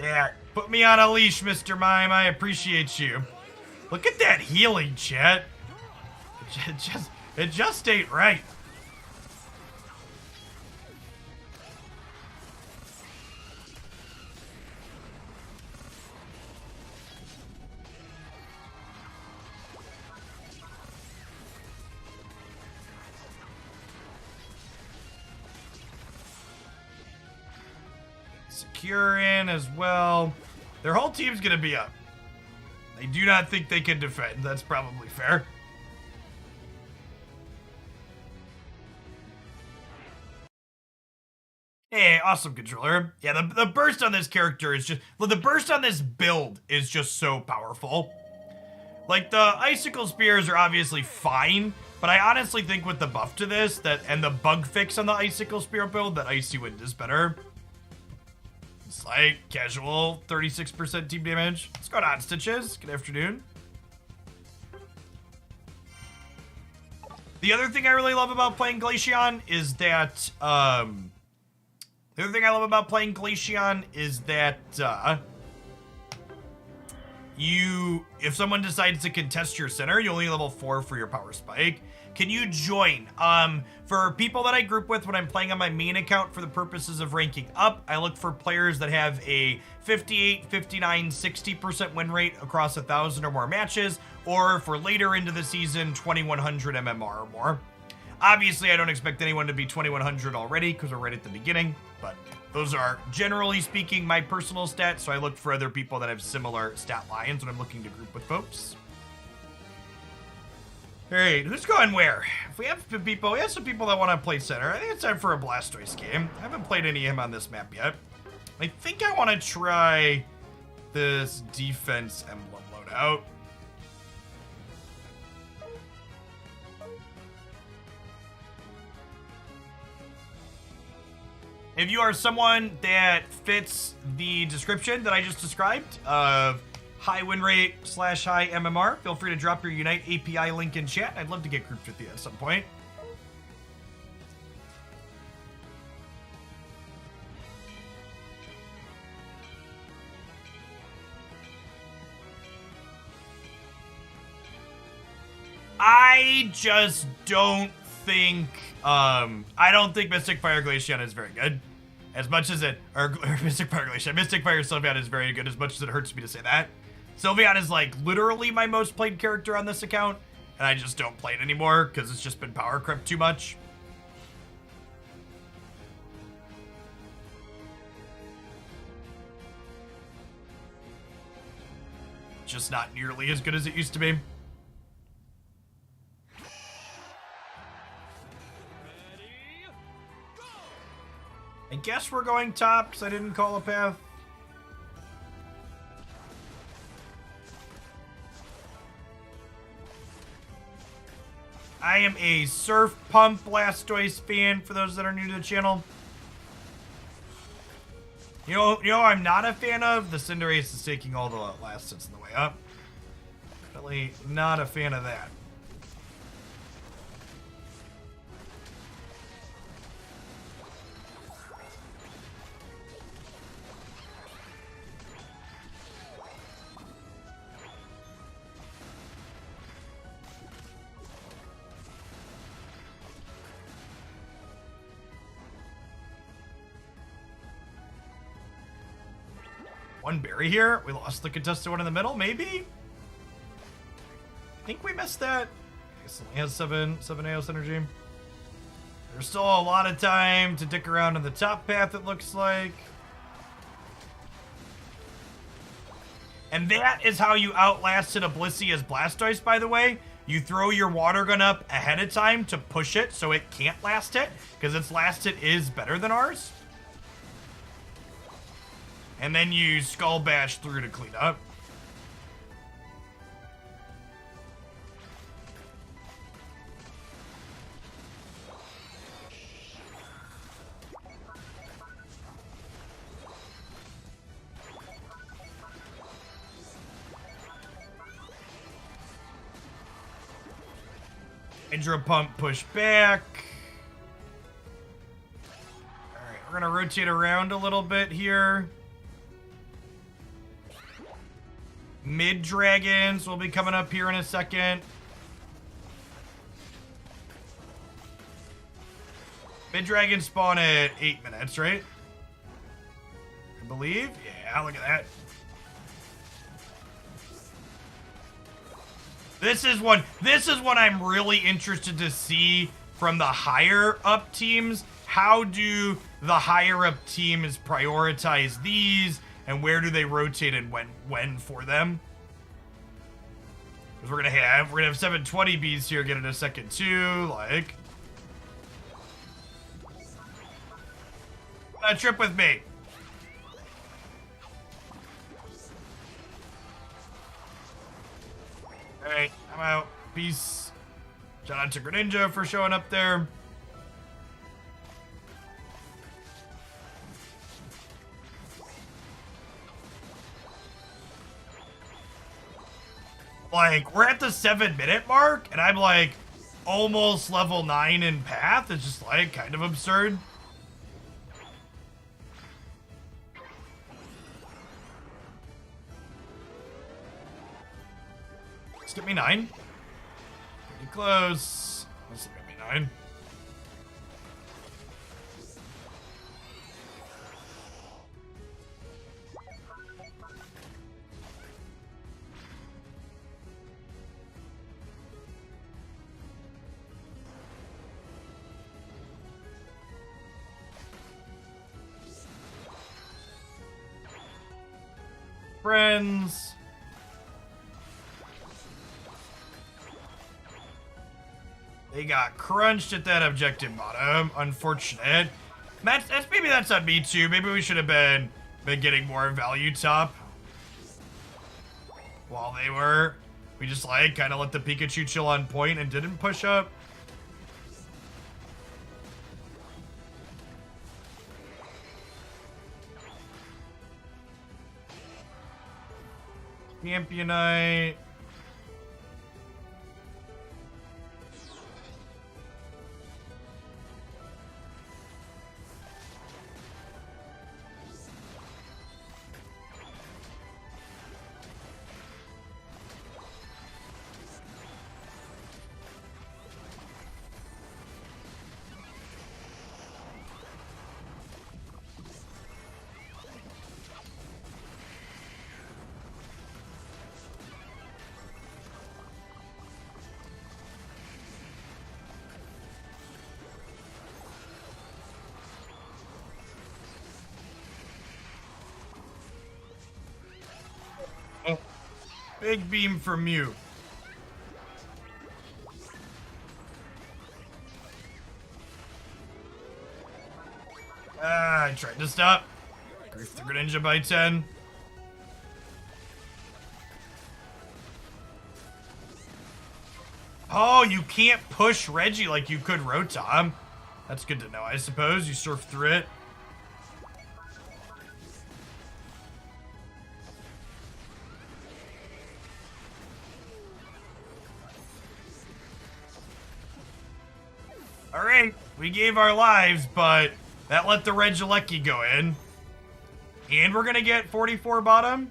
Yeah, put me on a leash, Mr. Mime. I appreciate you. Look at that healing, chat. It just ain't right. Secure in as well. Their whole team's gonna be up. They do not think they can defend. That's probably fair. Hey, awesome controller. Yeah, the burst on this character is just... Well, the burst on this build is just so powerful. Like, the Icicle Spears are obviously fine, but I honestly think with the buff to this, and the bug fix on the Icicle Spear build, that Icy Wind is better. It's like casual 36% team damage. What's going on, Stitches? Good afternoon. The other thing I really love about playing Glaceon is that, if someone decides to contest your center, you only level 4 for your power spike. Can you join? For people that I group with when I'm playing on my main account for the purposes of ranking up, I look for players that have a 58, 59, 60% win rate across 1,000 or more matches, or for later into the season, 2,100 MMR or more. Obviously, I don't expect anyone to be 2,100 already because we're right at the beginning, but those are, generally speaking, my personal stats, so I look for other people that have similar stat lines when I'm looking to group with folks. Alright, who's going where? If we have some people that want to play center, I think it's time for a Blastoise game. I haven't played any of him on this map yet. I think I want to try this defense emblem loadout. If you are someone that fits the description that I just described of high win rate / high MMR, feel free to drop your Unite API link in chat. I'd love to get grouped with you at some point. I just don't think, I don't think Mystic Fire Glaceon is very good. As much as it, or Mystic Fire Glaceon, Mystic Fire Sylveon is very good, as much as it hurts me to say that. Sylveon is like literally my most played character on this account, and I just don't play it anymore because it's just been power crept too much. Just not nearly as good as it used to be. I guess we're going top because I didn't call a path. I am a Surf Pump Blastoise fan for those that are new to the channel. You know I'm not a fan of? The Cinderace is taking all the last hits on the way up. Definitely not a fan of that. One berry here. We lost the contested one in the middle, maybe? I think we missed that. I guess it only has 7 AOS energy. There's still a lot of time to dick around in the top path, it looks like. And that is how you outlasted a Blissey as Blastoise, by the way. You throw your water gun up ahead of time to push it so it can't last hit, because its last hit is better than ours. And then you Skull Bash through to clean up. Hydro Pump push back. Alright, we're gonna rotate around a little bit here. Mid dragons will be coming up here in a second. Mid dragons spawn at 8 minutes, right? I believe. Yeah, look at that. This is one I'm really interested to see from the higher up teams. How do the higher up teams prioritize these? And where do they rotate and when for them? Because we're gonna have 720Bs here get in a second too, like. Trip with me. Alright, I'm out. Peace. Shout out to Greninja for showing up there. Like, we're at the 7-minute mark, and I'm like almost level 9 in Path. It's just like kind of absurd. Skip me 9. Pretty close. Let's skip me 9. Friends. They got crunched at that objective bottom. Unfortunate. Maybe that's on me too. Maybe we should have been getting more value top. While they were. We just like kind of let the Pikachu chill on point and didn't push up. Championite. Big beam from you. I tried to stop. Grief the Greninja by 10. Oh, you can't push Reggie like you could Rotom. That's good to know, I suppose. You surf through it. Alright, we gave our lives, but that let the Regieleki go in. And we're gonna get 44 bottom.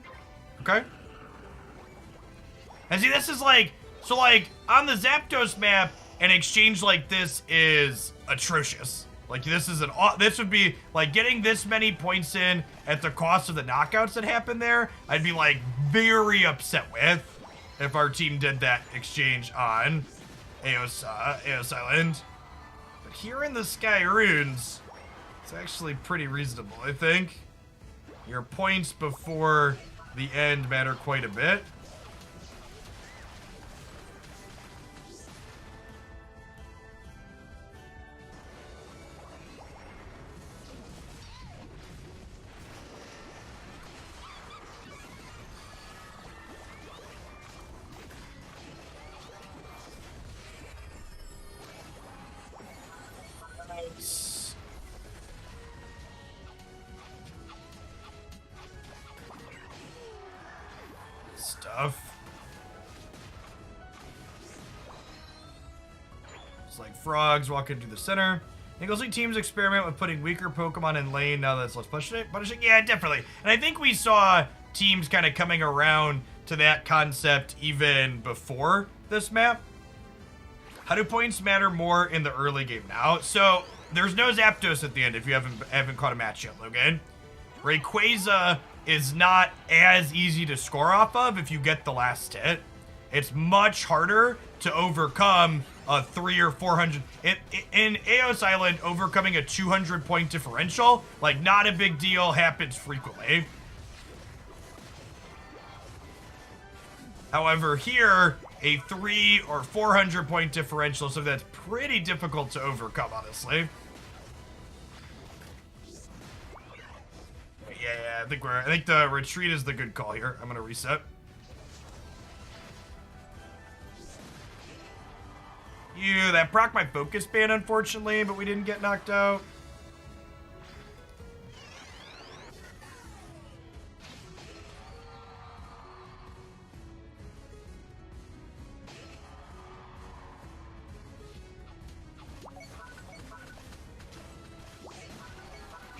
Okay. And see, this is like, so like, on the Zapdos map, an exchange like this is atrocious. Like, this would be, like, getting this many points in at the cost of the knockouts that happened there, I'd be, like, very upset with if our team did that exchange on Eos Island. But here in the Sky Runes, it's actually pretty reasonable, I think. Your points before the end matter quite a bit. Stuff. It's like frogs walking through the center. Nichols League teams experiment with putting weaker Pokemon in lane now that it's less punishing. Yeah, definitely. And I think we saw teams kind of coming around to that concept even before this map. How do points matter more in the early game now? So there's no Zapdos at the end if you haven't caught a match yet, Logan. Rayquaza is not as easy to score off of if you get the last hit. It's much harder to overcome a 300 or 400. In Eos Island, overcoming a 200 point differential, like, not a big deal, happens frequently. However, here, a 300 or 400 point differential, so that's pretty difficult to overcome, honestly. Yeah, I think the retreat is the good call here. I'm gonna reset. Ew, that proc my focus ban, unfortunately, but we didn't get knocked out.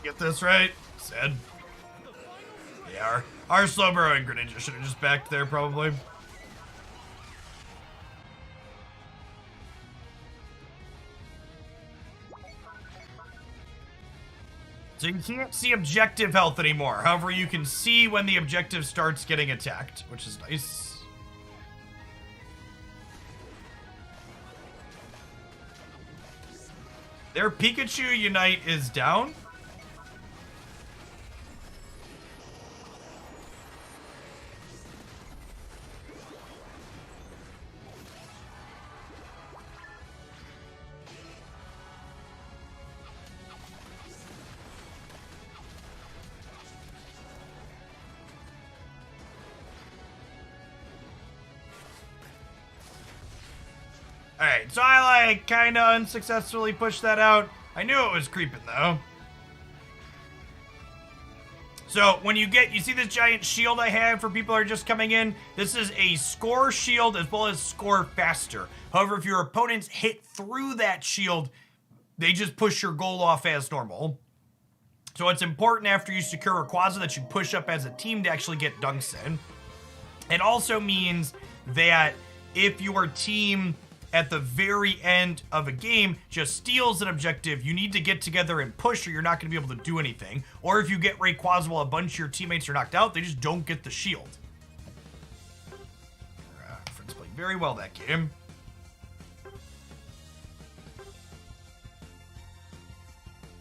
Get this right? Said. Yeah, our slow burrowing Greninja should have just backed there, probably. So you can't see objective health anymore. However, you can see when the objective starts getting attacked, which is nice. Their Pikachu Unite is down. Alright, so I like kinda unsuccessfully pushed that out. I knew it was creeping though. So when you see this giant shield I have for people who are just coming in, this is a score shield as well as score faster. However, if your opponents hit through that shield, they just push your goal off as normal. So it's important after you secure Rayquaza that you push up as a team to actually get dunks in. It also means that if your team at the very end of a game just steals an objective, you need to get together and push or you're not going to be able to do anything. Or if you get Rayquaza while a bunch of your teammates are knocked out, they just don't get the shield. Friends played very well that game.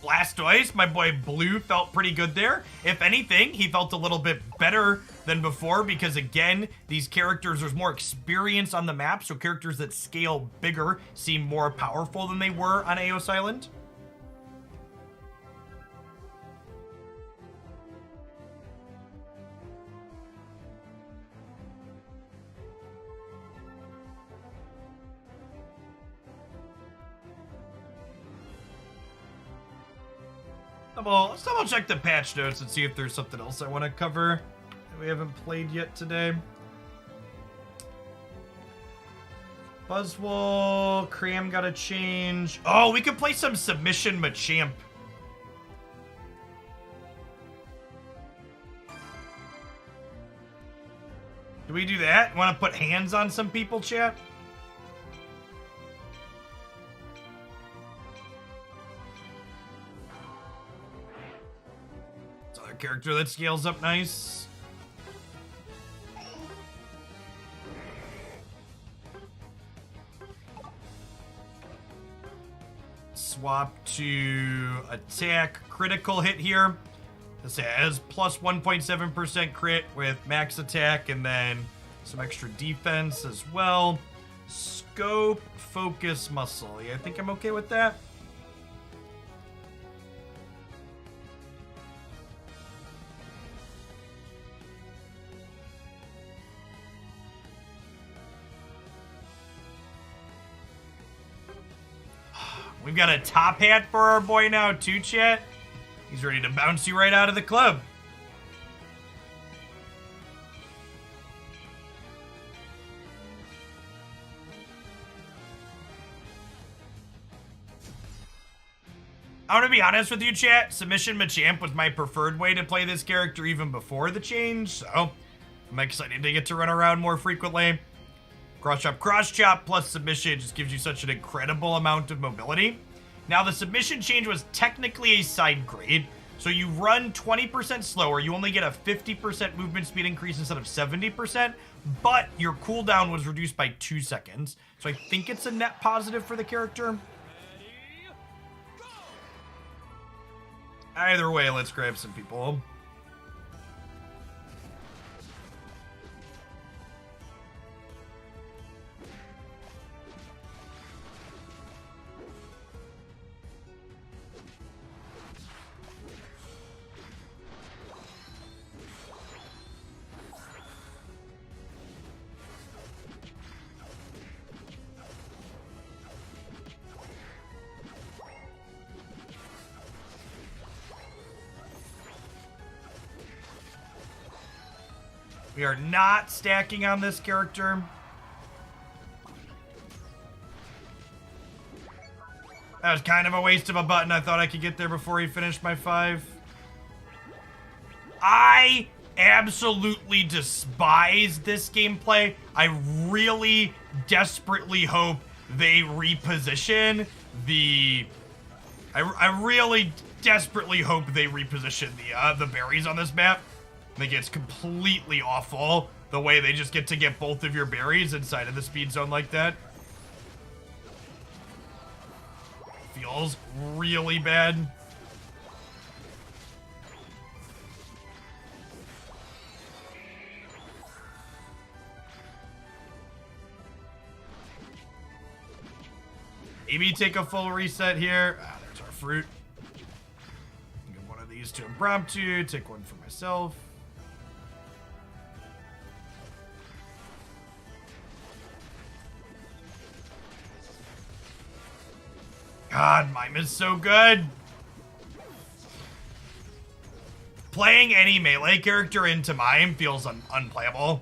Blastoise, my boy Blue, felt pretty good there. If anything, he felt a little bit better than before because, again, these characters, there's more experience on the map, so characters that scale bigger seem more powerful than they were on Eos Island. Let's double check the patch notes and see if there's something else I want to cover that we haven't played yet today. Buzzwole, Cram got a change. Oh, we could play some Submission Machamp. Do we do that? Want to put hands on some people, chat? Character that scales up nice. Swap to attack critical hit here. This has plus 1.7% crit with max attack and then some extra defense as well. Scope, focus, muscle. Yeah, I think I'm okay with that. We've got a top hat for our boy now, too, chat. He's ready to bounce you right out of the club. I'm gonna be honest with you, chat. Submission Machamp was my preferred way to play this character even before the change, so I'm excited to get to run around more frequently. Cross chop plus submission just gives you such an incredible amount of mobility. Now, the submission change was technically a side grade, so you run 20% slower. You only get a 50% movement speed increase instead of 70%, but your cooldown was reduced by 2 seconds. So I think it's a net positive for the character. Either way, let's grab some people. We are not stacking on this character. That was kind of a waste of a button. I thought I could get there before he finished my 5. I absolutely despise this gameplay. I really desperately hope they reposition the... I really desperately hope they reposition the berries on this map. I think it's completely awful the way they just get to get both of your berries inside of the speed zone like that. Feels really bad. Maybe take a full reset here. Ah, there's our fruit. Give one of these to impromptu. Take one for myself. God, Mime is so good. Playing any melee character into Mime feels unplayable.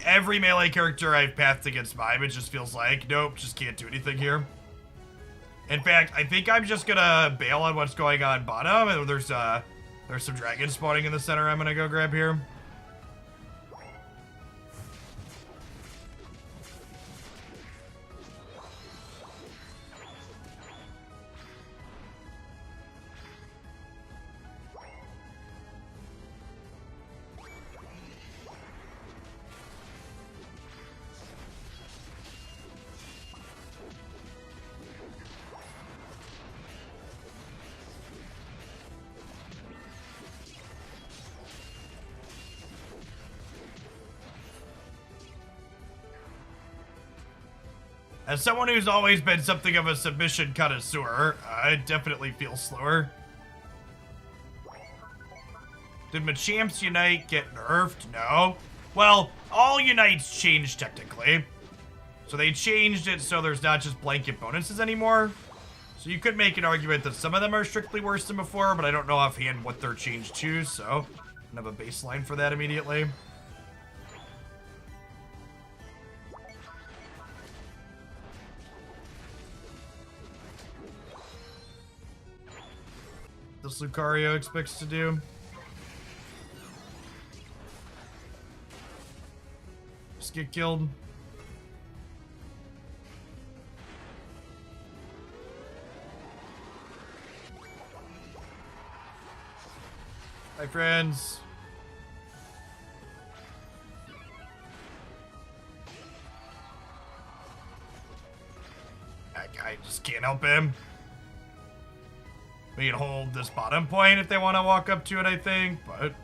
Every melee character I've pathed against Mime, it just feels like, nope, just can't do anything here. In fact, I think I'm just gonna bail on what's going on bottom, and there's some dragons spawning in the center I'm gonna go grab here. As someone who's always been something of a submission connoisseur, I definitely feel slower. Did Machamp's Unite get nerfed? No. Well, all Unites changed technically. So they changed it so there's not just blanket bonuses anymore. So you could make an argument that some of them are strictly worse than before, but I don't know offhand what they're changed to, so I don't have a baseline for that immediately. This Lucario expects to do. Just get killed. Hi, friends. I just can't help him. We can hold this bottom point if they want to walk up to it, I think, but...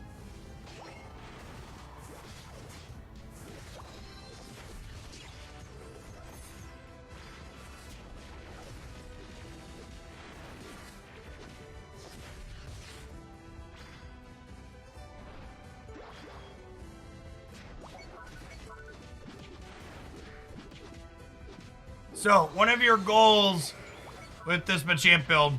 So, one of your goals with this Machamp build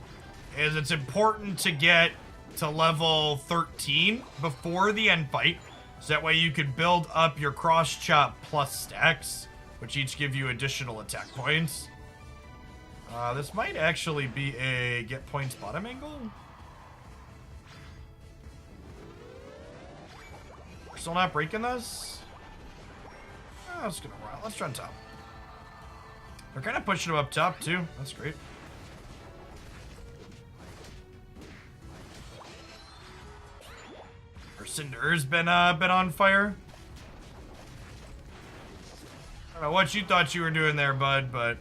is it's important to get to level 13 before the end fight. So that way you can build up your cross chop plus stacks, which each give you additional attack points. This might actually be a get points bottom angle. We're still not breaking this? Oh, it's gonna run. Let's try on top. They're kind of pushing him up top too. That's great. Our Cinder's been on fire. I don't know what you thought you were doing there, bud, but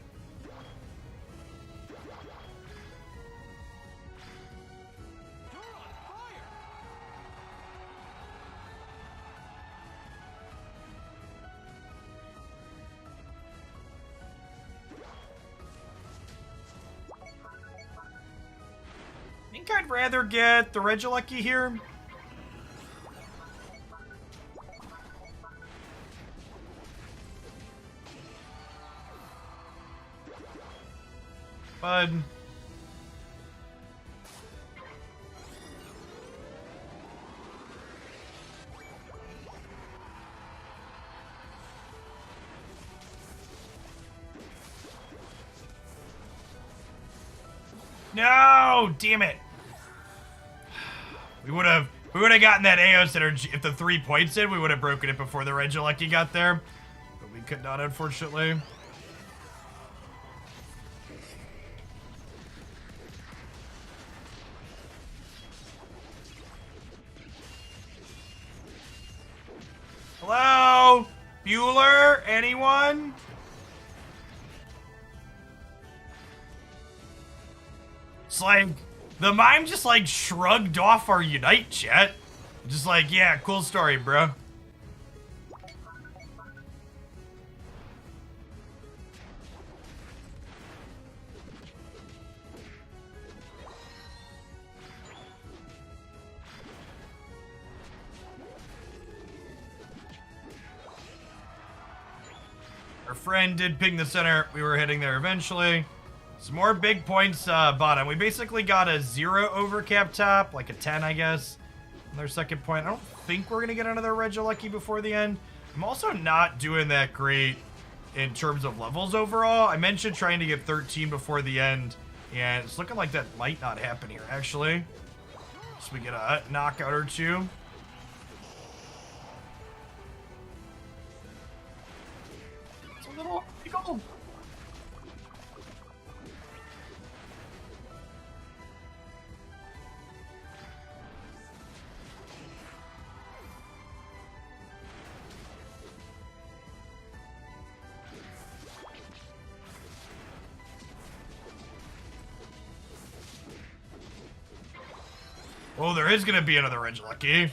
I think I'd rather get the Regieleki here. Bud. No, damn it. We would have gotten that AO synergy if the 3 points in. We would have broken it before the Regieleki got there, but we could not, unfortunately. Bueller? Anyone? It's like, the mime just like shrugged off our Unite chat. Just like, yeah, cool story, bro. Our friend did ping the center. We were heading there eventually. Some more big points bottom. We basically got a 0 overcap top, like a 10, I guess. On their second point. I don't think we're going to get another Regilucky before the end. I'm also not doing that great in terms of levels overall. I mentioned trying to get 13 before the end, and it's looking like that might not happen here, actually. So we get a knockout or two. It's a little gold. Oh, there is gonna be another Regilucky.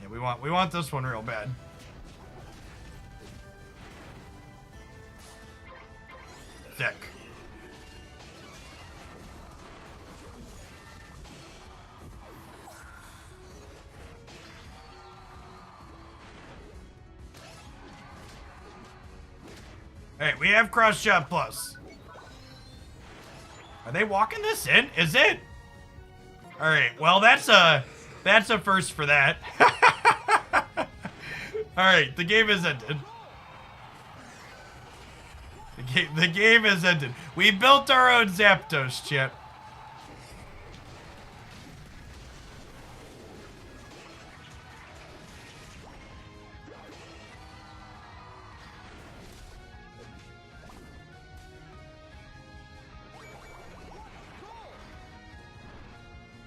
Yeah, we want this one real bad. Thick. Hey, we have cross shot plus. Are they walking this in? Is it? All right. Well, that's a first for that. All right, the game is ended. The game is ended. We built our own Zapdos, chat.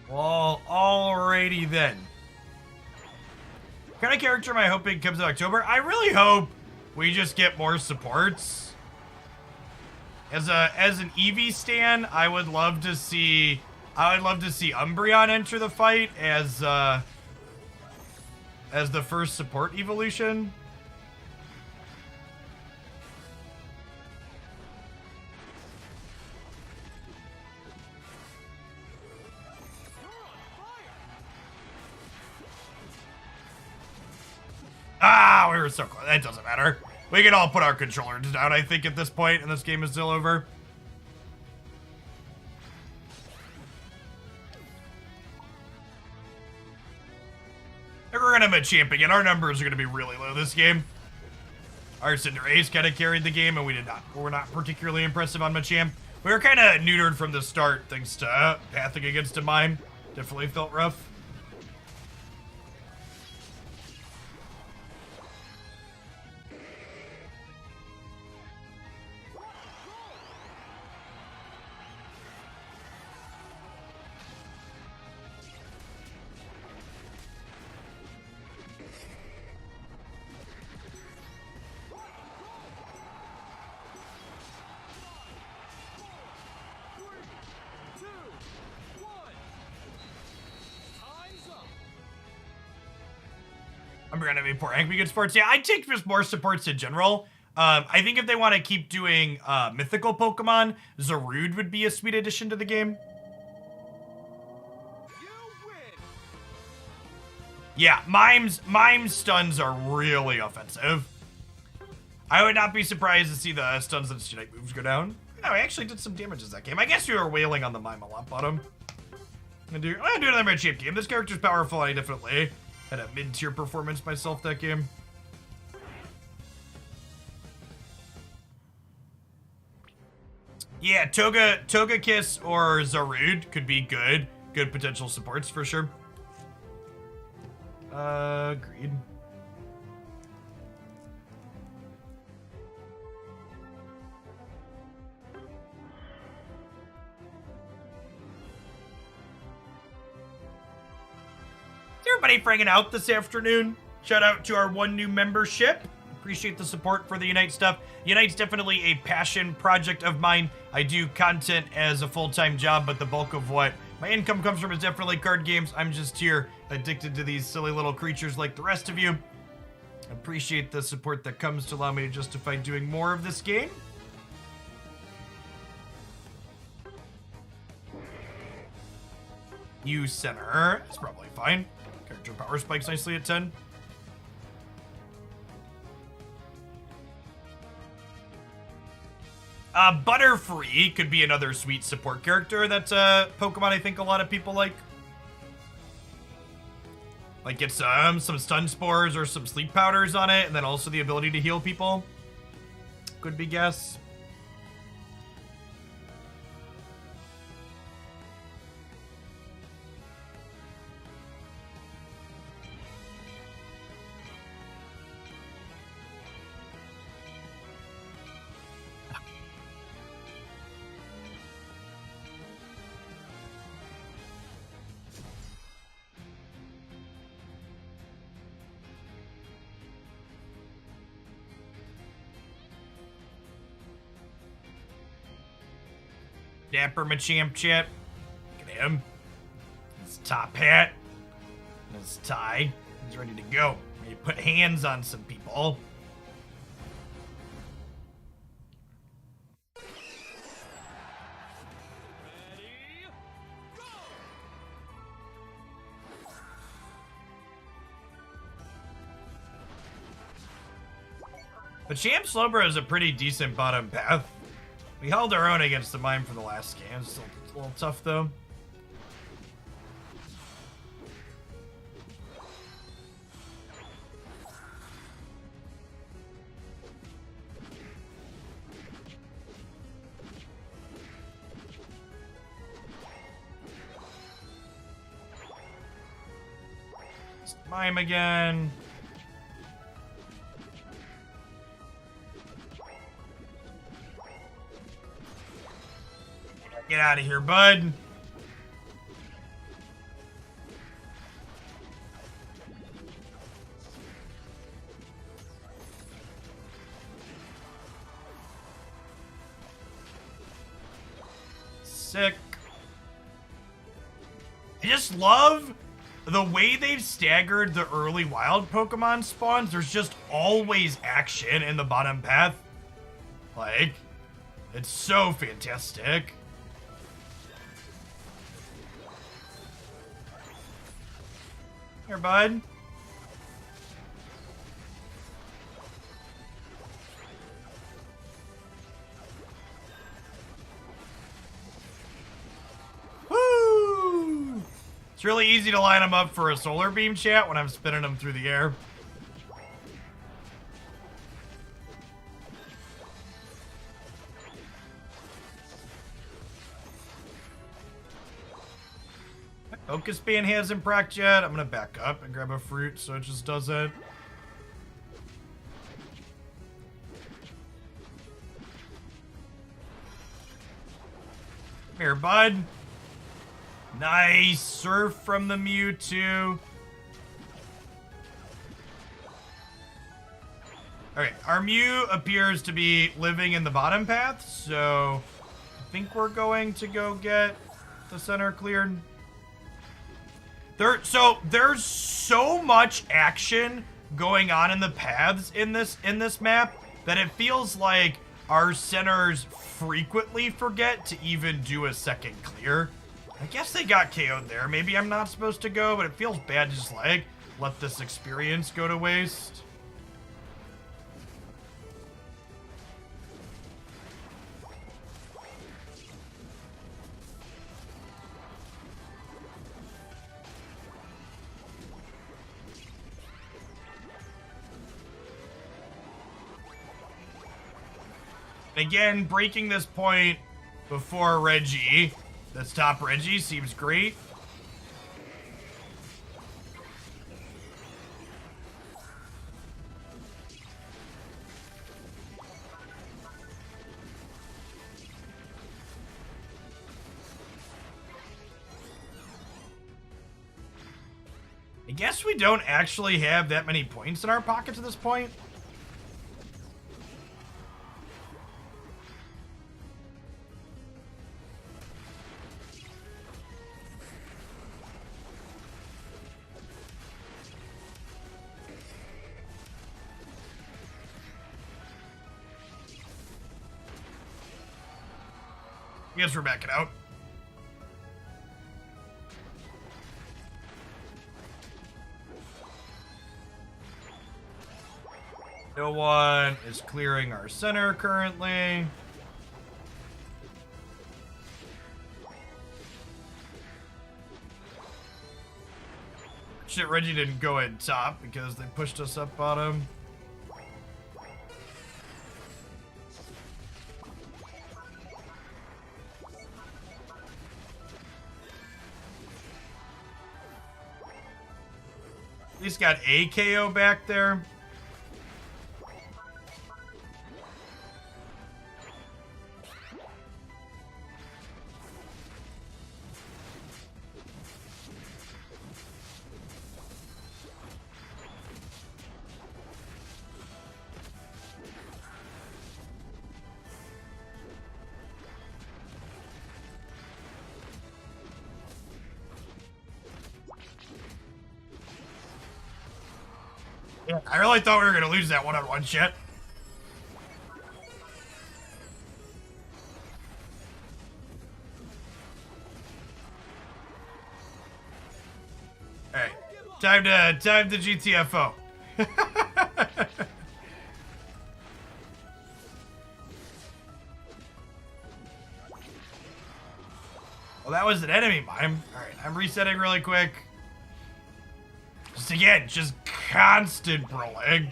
Well, alrighty then. What kind of character am I hoping comes in October? I really hope we just get more supports. As an Eevee stan, I would love to see Umbreon enter the fight as the first support evolution. Ah, we were so close. That doesn't matter. We can all put our controllers down, I think, at this point, and this game is still over. If we're gonna Machamp again, our numbers are gonna be really low this game. Our Cinderace kind of carried the game, and we're not particularly impressive on Machamp. We were kind of neutered from the start, thanks to pathing against a mime. Definitely felt rough. I'm gonna be poor Angry Good Sports. Yeah, I'd take just more supports in general. I think if they want to keep doing mythical Pokemon, Zarude would be a sweet addition to the game. Yeah, Mime stuns are really offensive. I would not be surprised to see the stuns and Unite moves go down. No, I actually did some damage in that game. I guess we were wailing on the Mime a lot, bottom. I'm gonna do another Machamp game. This character's powerful. I definitely had a mid-tier performance myself that game. Yeah, Togekiss or Zarude could be good potential supports for sure. Agreed. Is everybody freaking out this afternoon? Shout out to our one new membership. Appreciate the support for the Unite stuff. Unite's definitely a passion project of mine. I do content as a full-time job, but the bulk of what my income comes from is definitely card games. I'm just here addicted to these silly little creatures like the rest of you. Appreciate the support that comes to allow me to justify doing more of this game. Use center. It's probably fine. Character power spikes nicely at 10. Butterfree could be another sweet support character. That's a Pokemon I think a lot of people like. Like get some stun spores or some sleep powders on it, and then also the ability to heal people. Could be guess. Dapper Machamp Chip. Look at him. His top hat. And his tie. He's ready to go. Ready to put hands on some people. Machamp Slowbro is a pretty decent bottom path. We held our own against the mime from the last game. It's a little tough, though. It's mime again. Get out of here, bud. Sick. I just love the way they've staggered the early wild Pokemon spawns. There's just always action in the bottom path. Like, it's so fantastic. Here, bud. Woo! It's really easy to line them up for a solar beam chat when I'm spinning them through the air. Focus Band hasn't procced yet. I'm gonna back up and grab a fruit so it just does it. Here, bud. Nice surf from the Mewtwo. Alright, our Mew appears to be living in the bottom path, so I think we're going to go get the center cleared. There's so much action going on in the paths in this map that it feels like our centers frequently forget to even do a second clear. I guess they got KO'd there. Maybe I'm not supposed to go, but it feels bad to just like let this experience go to waste. Again, breaking this point before Reggie. This top Reggie seems great. I guess we don't actually have that many points in our pockets at this point. I guess we're backing out. No one is clearing our center currently. Shit, Reggie didn't go in top because they pushed us up bottom. At least got a KO back there. Yeah, I really thought we were going to lose that one-on-one shit. Alright, time to GTFO. Well, that was an enemy mime. Alright, I'm resetting really quick. Just constant brawling.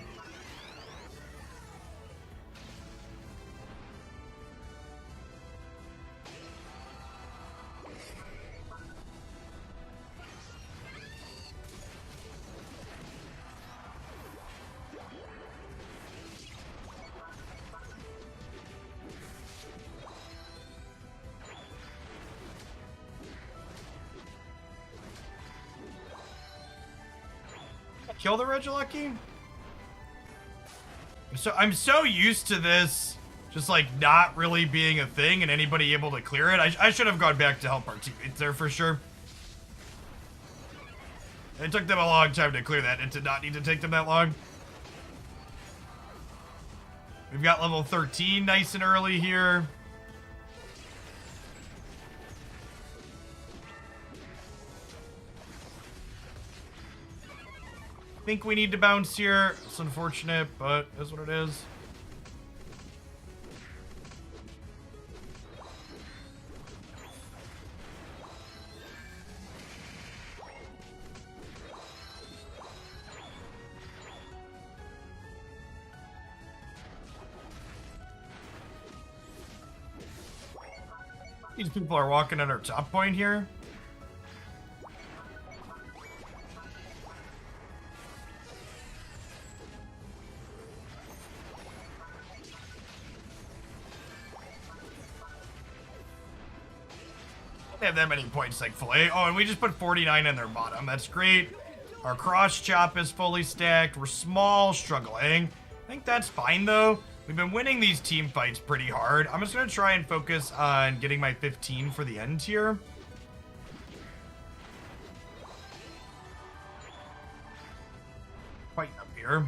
Kill the Regilucky? So I'm so used to this just like not really being a thing and anybody able to clear it. I should have gone back to help our teammates there for sure. It took them a long time to clear that. It did not need to take them that long. We've got level 13 nice and early here. I think we need to bounce here. It's unfortunate, but that's what it is. These people are walking at our top point here. They have that many points, thankfully. Oh, and we just put 49 in their bottom. That's great. Our cross chop is fully stacked. We're small, struggling. I think that's fine, though. We've been winning these team fights pretty hard. I'm just going to try and focus on getting my 15 for the end here. Fighting up here.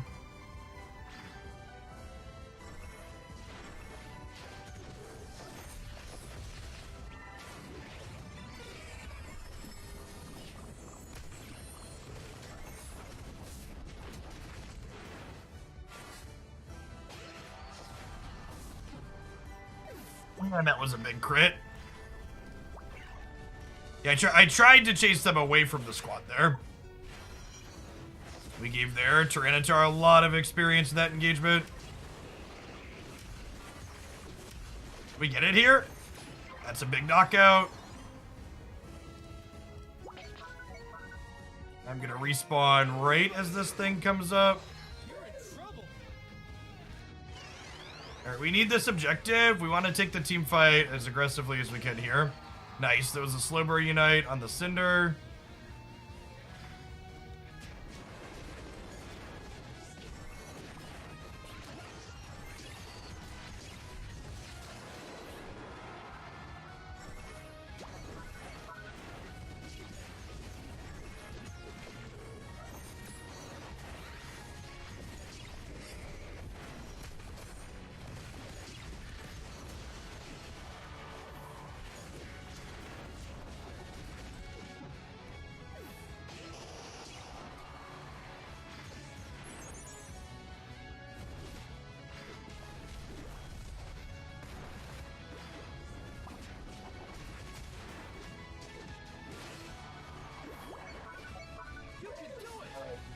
And that was a big crit. Yeah, I tried to chase them away from the squad there. We gave their Tyranitar a lot of experience in that engagement. We get it here. That's a big knockout. I'm gonna respawn right as this thing comes up. Alright, we need this objective. We want to take the team fight as aggressively as we can here. Nice, there was a Slowbro Unite on the Cinder.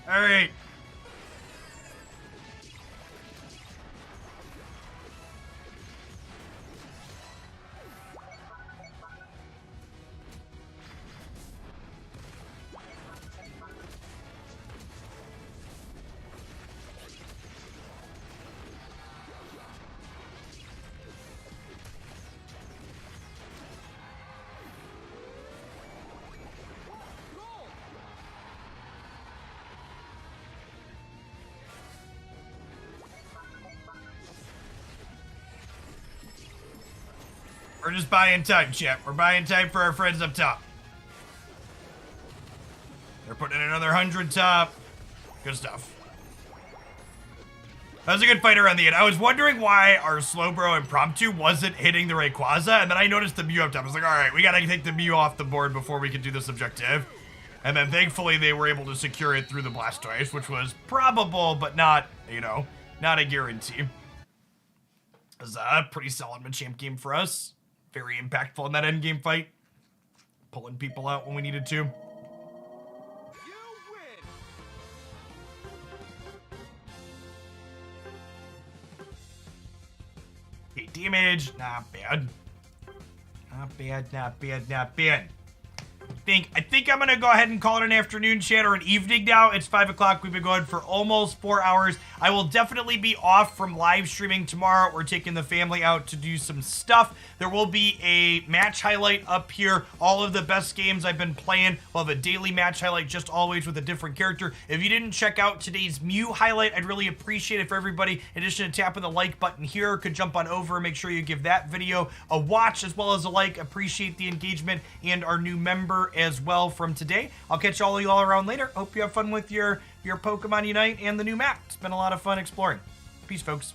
All right. We're just buying time, chat. We're buying time for our friends up top. They're putting in another 100 top. Good stuff. That was a good fight around the end. I was wondering why our Slowbro Impromptu wasn't hitting the Rayquaza, and then I noticed the Mew up top. I was like, all right, we gotta take the Mew off the board before we can do this objective. And then thankfully they were able to secure it through the Blastoise, which was probable, but not, you know, not a guarantee. It was a pretty solid Machamp game for us. Very impactful in that endgame fight. Pulling people out when we needed to. You win. Okay, damage, not bad. Not bad, not bad, not bad. I think I'm gonna go ahead and call it an afternoon, chat, or an evening now. It's 5 o'clock. We've been going for almost 4 hours. I will definitely be off from live streaming tomorrow. We're taking the family out to do some stuff. There will be a match highlight up here. All of the best games I've been playing. We'll have a daily match highlight, just always with a different character. If you didn't check out today's Mew highlight, I'd really appreciate it for everybody. In addition to tapping the like button here, could jump on over and make sure you give that video a watch as well as a like. Appreciate the engagement and our new member as well from today. I'll catch all of you all around later. Hope you have fun with your Pokemon Unite and the new map. It's been a lot of fun exploring. Peace, folks.